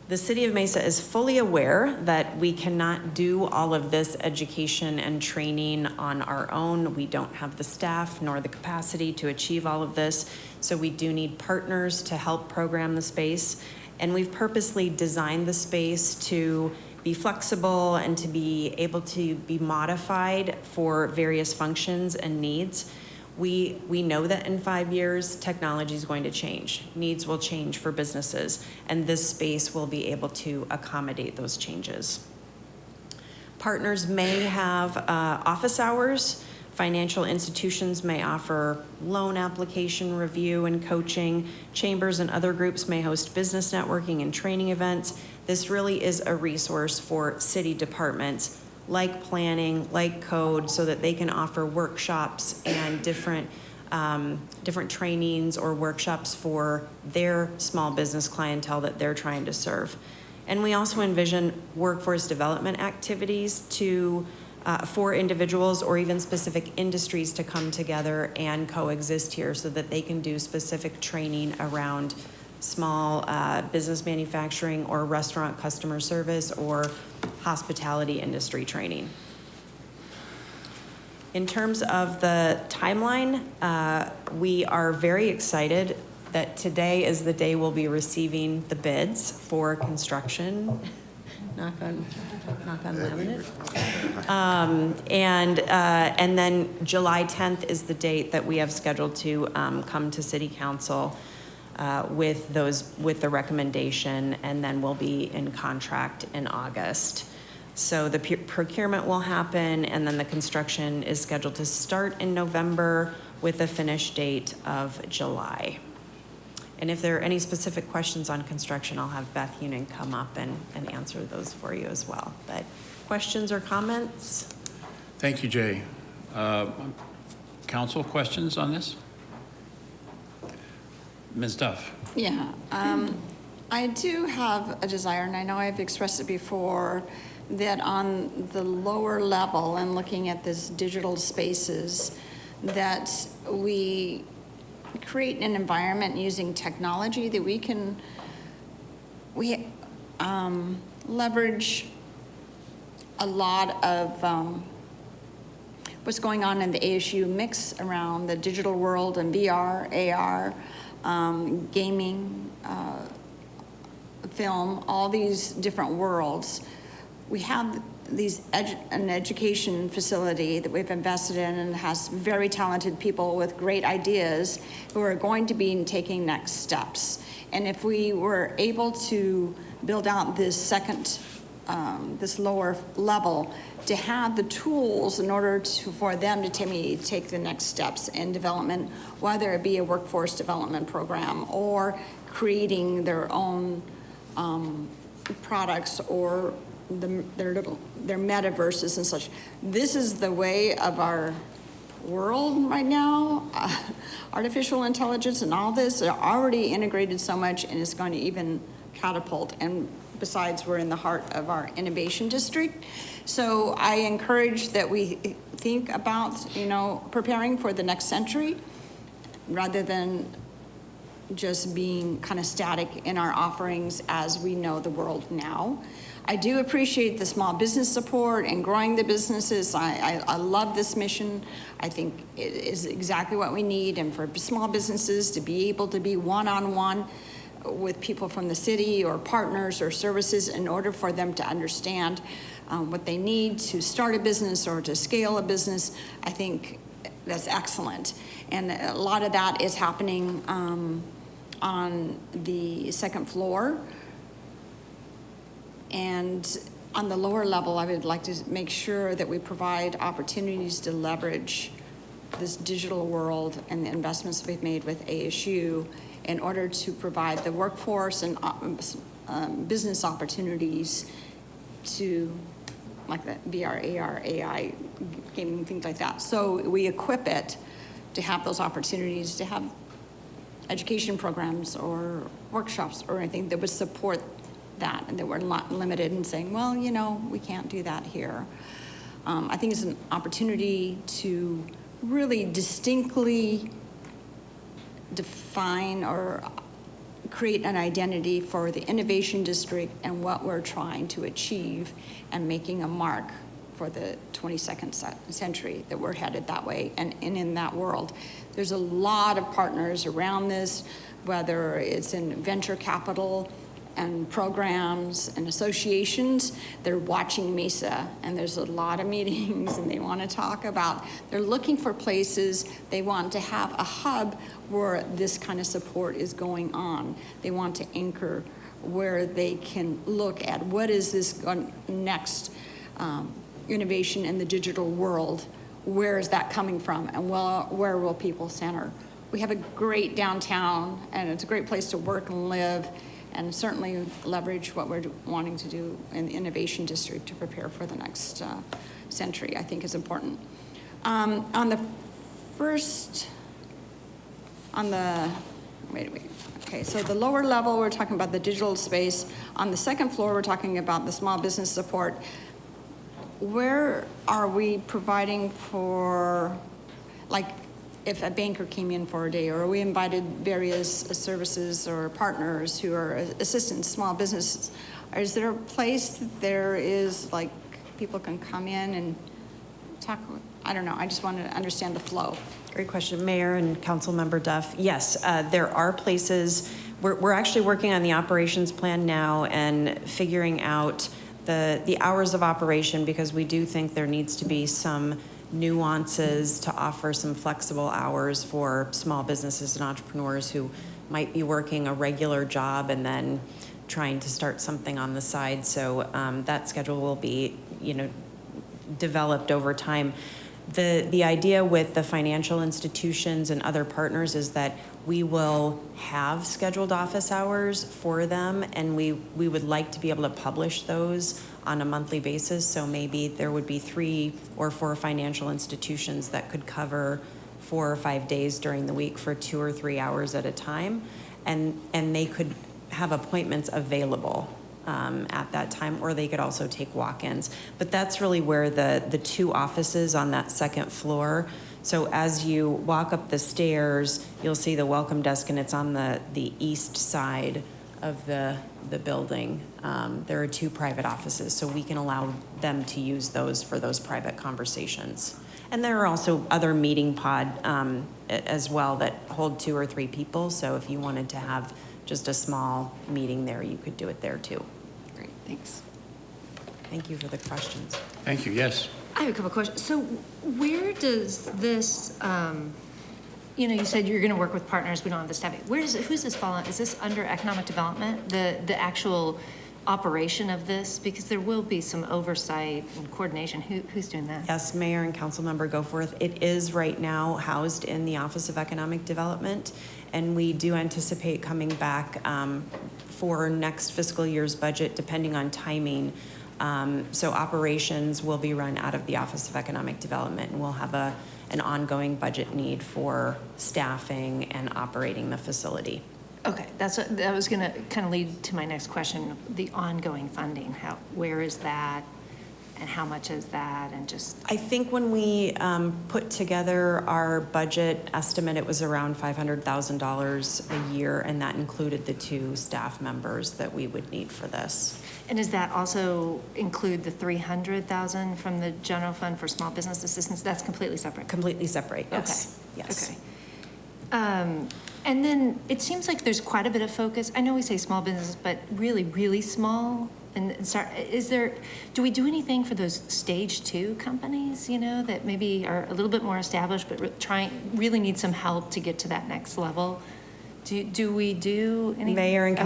S11: The City of Mesa is fully aware that we cannot do all of this education and training on our own. We don't have the staff nor the capacity to achieve all of this, so we do need partners to help program the space. And we've purposely designed the space to be flexible and to be able to be modified for various functions and needs. We know that in 5 years, technology is going to change. Needs will change for businesses, and this space will be able to accommodate those changes. Partners may have office hours. Financial institutions may offer loan application review and coaching. Chambers and other groups may host business networking and training events. This really is a resource for city departments like planning, like code, so that they can offer workshops and different trainings or workshops for their small business clientele that they're trying to serve. And we also envision workforce development activities for individuals or even specific industries to come together and coexist here so that they can do specific training around small business manufacturing or restaurant customer service or hospitality industry training. In terms of the timeline, we are very excited that today is the day we'll be receiving the bids for construction. Knock on laminate. And then July 10th is the date that we have scheduled to come to City Council with the recommendation, and then we'll be in contract in August. So the procurement will happen, and then the construction is scheduled to start in November with a finish date of July. And if there are any specific questions on construction, I'll have Beth Heunen come up and answer those for you as well. But questions or comments?
S1: Thank you, Jay. Council, questions on this? Ms. Duff.
S13: Yeah, I do have a desire, and I know I've expressed it before, that on the lower level and looking at this digital spaces, that we create an environment using technology that we can leverage a lot of what's going on in the ASU mix around the digital world and VR, AR, gaming, film, all these different worlds. We have an education facility that we've invested in and has very talented people with great ideas who are going to be taking next steps. And if we were able to build out this this lower level, to have the tools in order for them to take the next steps in development, whether it be a workforce development program or creating their own products or their metaverses and such. This is the way of our world right now, artificial intelligence and all this are already integrated so much, and it's going to even catapult. And besides, we're in the heart of our innovation district. So I encourage that we think about, preparing for the next century rather than just being kind of static in our offerings as we know the world now. I do appreciate the small business support and growing the businesses. I love this mission. I think it is exactly what we need, and for small businesses to be able to be one-on-one with people from the city or partners or services in order for them to understand what they need to start a business or to scale a business, I think that's excellent. And a lot of that is happening on the second floor. And on the lower level, I would like to make sure that we provide opportunities to leverage this digital world and the investments we've made with ASU in order to provide the workforce and business opportunities to, like the VR, AR, AI, gaming, things like that. So we equip it to have those opportunities, to have education programs or workshops or anything that would support that, and that we're not limited in saying, well, we can't do that here. I think it's an opportunity to really distinctly define or create an identity for the innovation district and what we're trying to achieve, and making a mark for the 22nd century that we're headed that way and in that world. There's a lot of partners around this, whether it's in venture capital and programs and associations. They're watching Mesa, and there's a lot of meetings, and they want to talk about, they're looking for places, they want to have a hub where this kind of support is going on. They want to anchor where they can look at what is this next innovation in the digital world, where is that coming from, and where will people center? We have a great downtown, and it's a great place to work and live, and certainly leverage what we're wanting to do in the innovation district to prepare for the next century, I think is important. Okay, so the lower level, we're talking about the digital space. On the second floor, we're talking about the small business support. Where are we providing for, like, if a banker came in for a day, or we invited various services or partners who are assisting small businesses, is there a place that there is, like, people can come in and talk? I don't know, I just wanted to understand the flow.
S11: Great question, Mayor and Councilmember Duff. Yes, there are places. We're actually working on the operations plan now and figuring out the hours of operation, because we do think there needs to be some nuances to offer some flexible hours for small businesses and entrepreneurs who might be working a regular job and then trying to start something on the side. So that schedule will be, developed over time. The idea with the financial institutions and other partners is that we will have scheduled office hours for them, and we would like to be able to publish those on a monthly basis. So maybe there would be 3 or 4 financial institutions that could cover 4 or 5 days during the week for 2 or 3 hours at a time, and they could have appointments available at that time, or they could also take walk-ins. But that's really where the 2 offices on that second floor. So as you walk up the stairs, you'll see the welcome desk, and it's on the east side of the building. There are 2 private offices, so we can allow them to use those for those private conversations. And there are also other meeting pod as well that hold 2 or 3 people. So if you wanted to have just a small meeting there, you could do it there too.
S3: Great, thanks.
S11: Thank you for the questions.
S1: Thank you, yes.
S3: I have a couple questions. So where does this, you said you're going to work with partners, we don't have the staffing. Who's this fall on? Is this under economic development, the actual operation of this? Because there will be some oversight and coordination. Who's doing that?
S11: Yes, Mayor and Councilmember Goforth. It is right now housed in the Office of Economic Development, and we do anticipate coming back for next fiscal year's budget, depending on timing, So operations will be run out of the Office of Economic Development, and we'll have an ongoing budget need for staffing and operating the facility.
S3: Okay, that was going to kind of lead to my next question, the ongoing funding. Where is that, and how much is that, and just...
S11: I think when we put together our budget estimate, it was around $500,000 a year, and that included the 2 staff members that we would need for this.
S3: And does that also include the $300,000 from the general fund for small business assistance? That's completely separate?
S11: Completely separate, yes.
S3: Okay.
S11: Yes.
S3: Okay. And then it seems like there's quite a bit of focus. I know we say small business, but really, really small. And do we do anything for those stage 2 companies, that maybe are a little bit more established, but really need some help to get to that next level? Do we do anything?
S11: Mayor and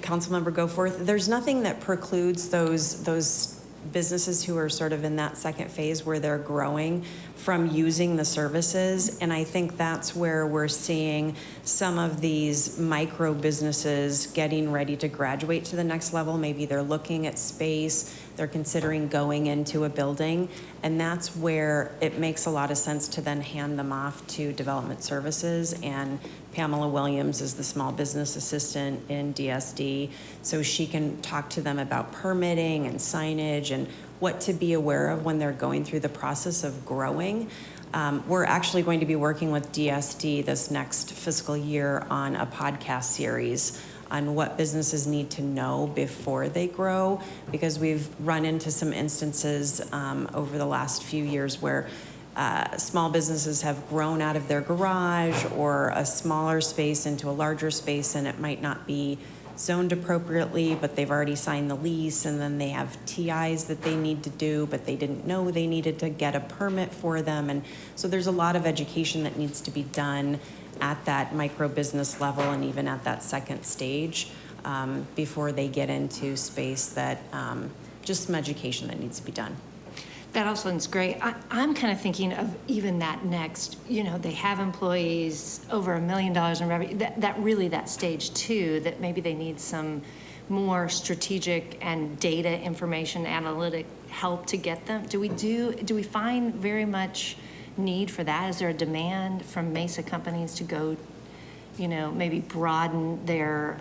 S11: council member Goforth, there's nothing that precludes those businesses who are sort of in that second phase where they're growing from using the services. And I think that's where we're seeing some of these micro businesses getting ready to graduate to the next level. Maybe they're looking at space, they're considering going into a building, and that's where it makes a lot of sense to then hand them off to development services. And Pamela Williams is the small business assistant in DSD, so she can talk to them about permitting and signage and what to be aware of when they're going through the process of growing. We're actually going to be working with DSD this next fiscal year on a podcast series on what businesses need to know before they grow, because we've run into some instances over the last few years where small businesses have grown out of their garage or a smaller space into a larger space, and it might not be zoned appropriately, but they've already signed the lease, and then they have TIs that they need to do, but they didn't know they needed to get a permit for them. And so there's a lot of education that needs to be done at that micro business level and even at that second stage before they get into space that, just some education that needs to be done.
S3: That all sounds great. I'm kind of thinking of even that next, they have employees over $1 million in revenue, that stage 2, that maybe they need some more strategic and data information analytic help to get them. Do we find very much need for that? Is there a demand from Mesa companies to go, maybe broaden their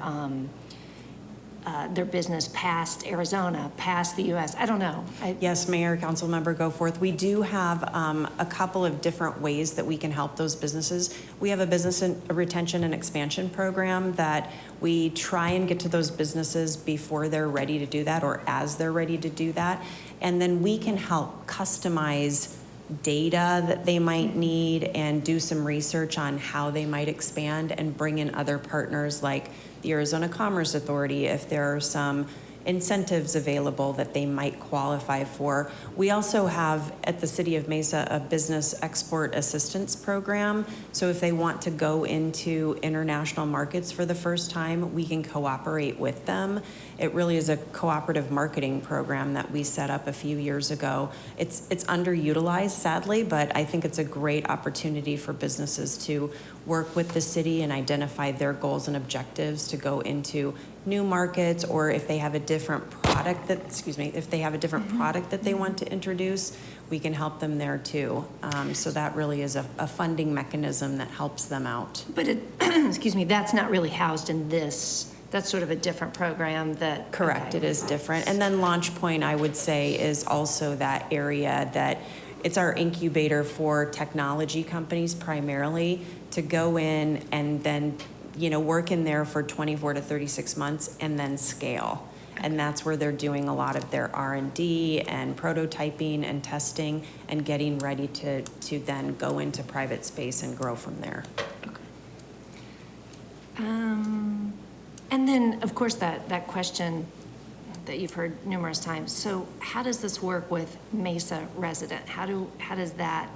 S3: business past Arizona, past the U.S.? I don't know.
S11: Yes, Mayor, Council Member Goforth, we do have a couple of different ways that we can help those businesses. We have a business retention and expansion program that we try and get to those businesses before they're ready to do that or as they're ready to do that. And then we can help customize data that they might need and do some research on how they might expand and bring in other partners like the Arizona Commerce Authority if there are some incentives available that they might qualify for. We also have at the City of Mesa a business export assistance program. So if they want to go into international markets for the first time, we can cooperate with them. It really is a cooperative marketing program that we set up a few years ago. It's underutilized, sadly, but I think it's a great opportunity for businesses to work with the city and identify their goals and objectives to go into new markets, or if they have a different product that, product that they want to introduce, we can help them there too. So that really is a funding mechanism that helps them out.
S3: But that's not really housed in this. That's sort of a different program that...
S11: Correct, It is different. And then Launch Point, I would say, is also that area that it's our incubator for technology companies primarily to go in and then, work in there for 24 to 36 months and then scale. And that's where they're doing a lot of their R&D and prototyping and testing and getting ready to then go into private space and grow from there.
S3: And then, of course, that question that you've heard numerous times. So how does this work with Mesa resident? How does that,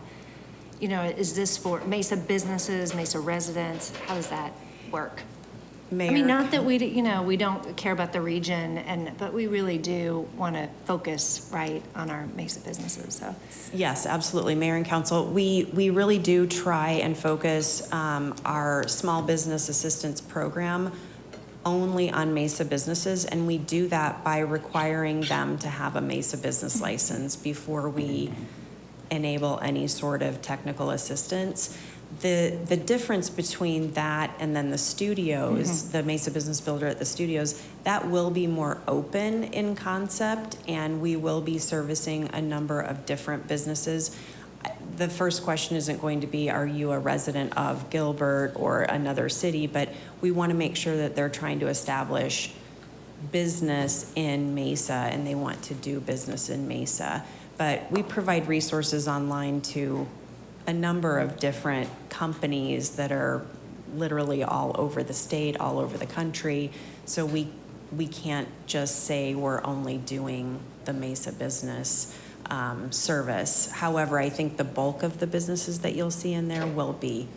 S3: is this for Mesa businesses, Mesa residents? How does that work?
S11: Mayor.
S3: I mean, not that we don't care about the region, but we really do want to focus right on our Mesa businesses. So
S11: yes, absolutely, Mayor and Council. We really do try and focus our small business assistance program only on Mesa businesses, and we do that by requiring them to have a Mesa business license before we enable any sort of technical assistance. The difference between that and then the studios, the Mesa Business Builder at the studios, that will be more open in concept, and we will be servicing a number of different businesses. The first question isn't going to be, are you a resident of Gilbert or another city? But we want to make sure that they're trying to establish business in Mesa and they want to do business in Mesa. But we provide resources online to a number of different companies that are literally all over the state, all over the country. So we can't just say we're only doing the Mesa business service. However, I think the bulk of the businesses that you'll see in there will be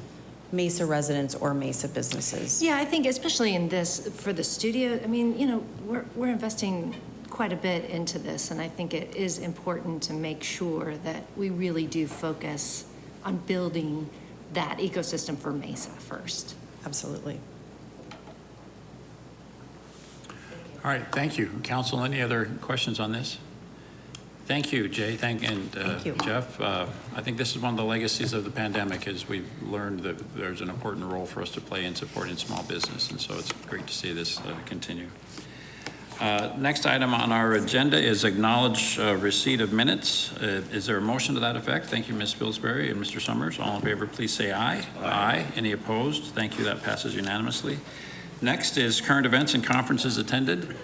S11: Mesa residents or Mesa businesses.
S3: Yeah, I think especially in this, for the studio, I mean, you know, we're investing quite a bit into this, and I think it is important to make sure that we really do focus on building that ecosystem for Mesa first.
S11: Absolutely.
S1: All right, thank you. Council, any other questions on this? Thank you, Jay. Thank you. Jeff. I think this is one of the legacies of the pandemic, is we've learned that there's an important role for us to play in supporting small business, and so it's great to see this continue. Next item on our agenda is acknowledge receipt of minutes. Is there a motion to that effect? Thank you, Ms. Pillsbury and Mr. Summers. All in favor, please say aye. Aye. Any opposed? Thank you. That passes unanimously. Next is current events and conferences attended.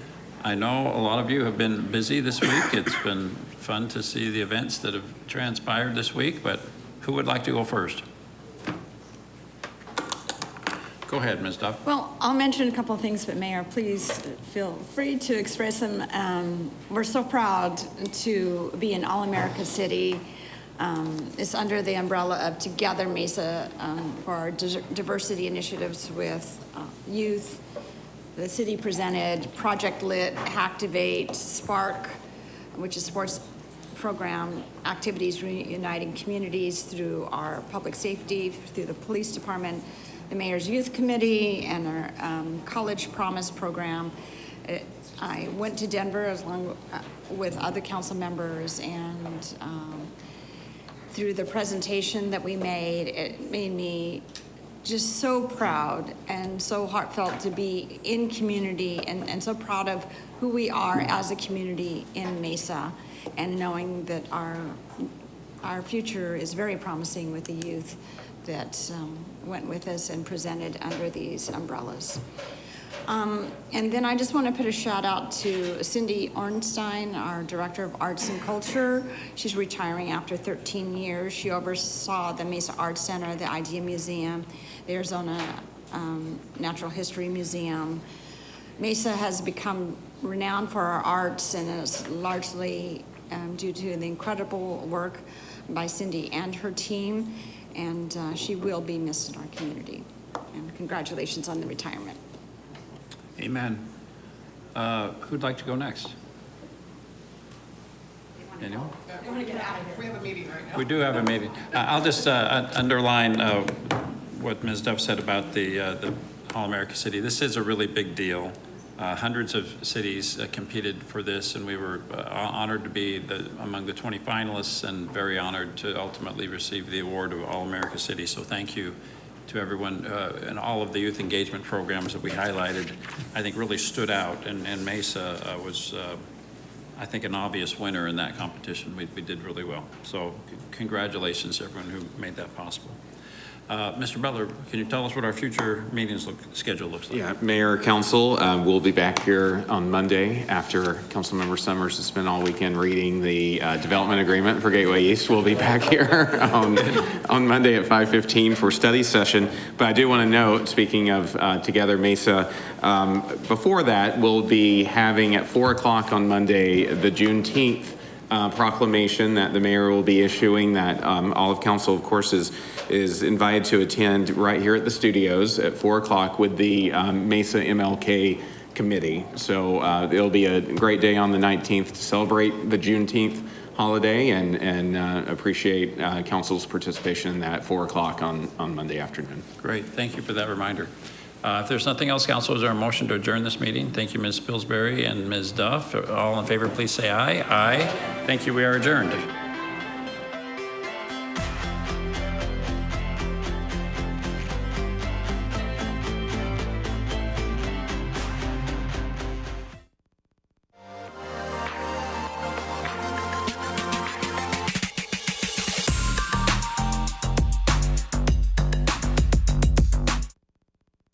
S1: I know a lot of you have been busy this week. It's been fun to see the events that have transpired this week, but who would like to go first? Go ahead, Ms. Duff.
S13: Well, I'll mention a couple of things, but Mayor, please feel free to express them. We're so proud to be an All-America City. It's under the umbrella of Together Mesa for our diversity initiatives with youth. The city presented Project Lit, Hacktivate, Spark, which is sports program activities reuniting communities through our public safety, through the police department, the Mayor's Youth Committee, and our College Promise program. I went to Denver along with other council members, and through the presentation that we made, it made me just so proud and so heartfelt to be in community, and so proud of who we are as a community in Mesa, and knowing that our future is very promising with the youth that went with us and presented under these umbrellas. And then I just want to put a shout out to Cindy Ornstein, our Director of Arts and Culture. She's retiring after 13 years. She oversaw the Mesa Arts Center, the Idea Museum, the Arizona Natural History Museum. Mesa has become renowned for our arts, and it's largely due to the incredible work by Cindy and her team, and she will be missed in our community. And congratulations on the retirement.
S1: Amen. Who'd like to go next? Anyone?
S19: We have a meeting right now.
S1: We do have a meeting. I'll just underline what Ms. Duff said about the All-America City. This is a really big deal. Hundreds of cities competed for this, and we were honored to be among the 20 finalists, and very honored to ultimately receive the award of All-America City. So thank you to everyone, and all of the youth engagement programs that we highlighted, I think really stood out, and Mesa was, I think, an obvious winner in that competition. We did really well. So congratulations to everyone who made that possible. Mr. Butler, can you tell us what our future meetings schedule looks like?
S2: Yeah, Mayor, Council, we'll be back here on Monday after Councilmember Summers has spent all weekend reading the development agreement for Gateway East. We'll be back here on Monday at 5:15 for study session. But I do want to note, speaking of Together Mesa, before that, we'll be having at 4 o'clock on Monday the Juneteenth proclamation that the mayor will be issuing, that all of council, of course, is invited to attend right here at the studios at 4 o'clock with the Mesa MLK committee. So it'll be a great day on the 19th to celebrate the Juneteenth holiday, and appreciate council's participation in that at 4 o'clock on Monday afternoon.
S1: Great, thank you for that reminder. If there's nothing else, council, is there a motion to adjourn this meeting? Thank you, Ms. Pillsbury and Ms. Duff. All in favor, please say aye. Aye. Thank you. We are adjourned.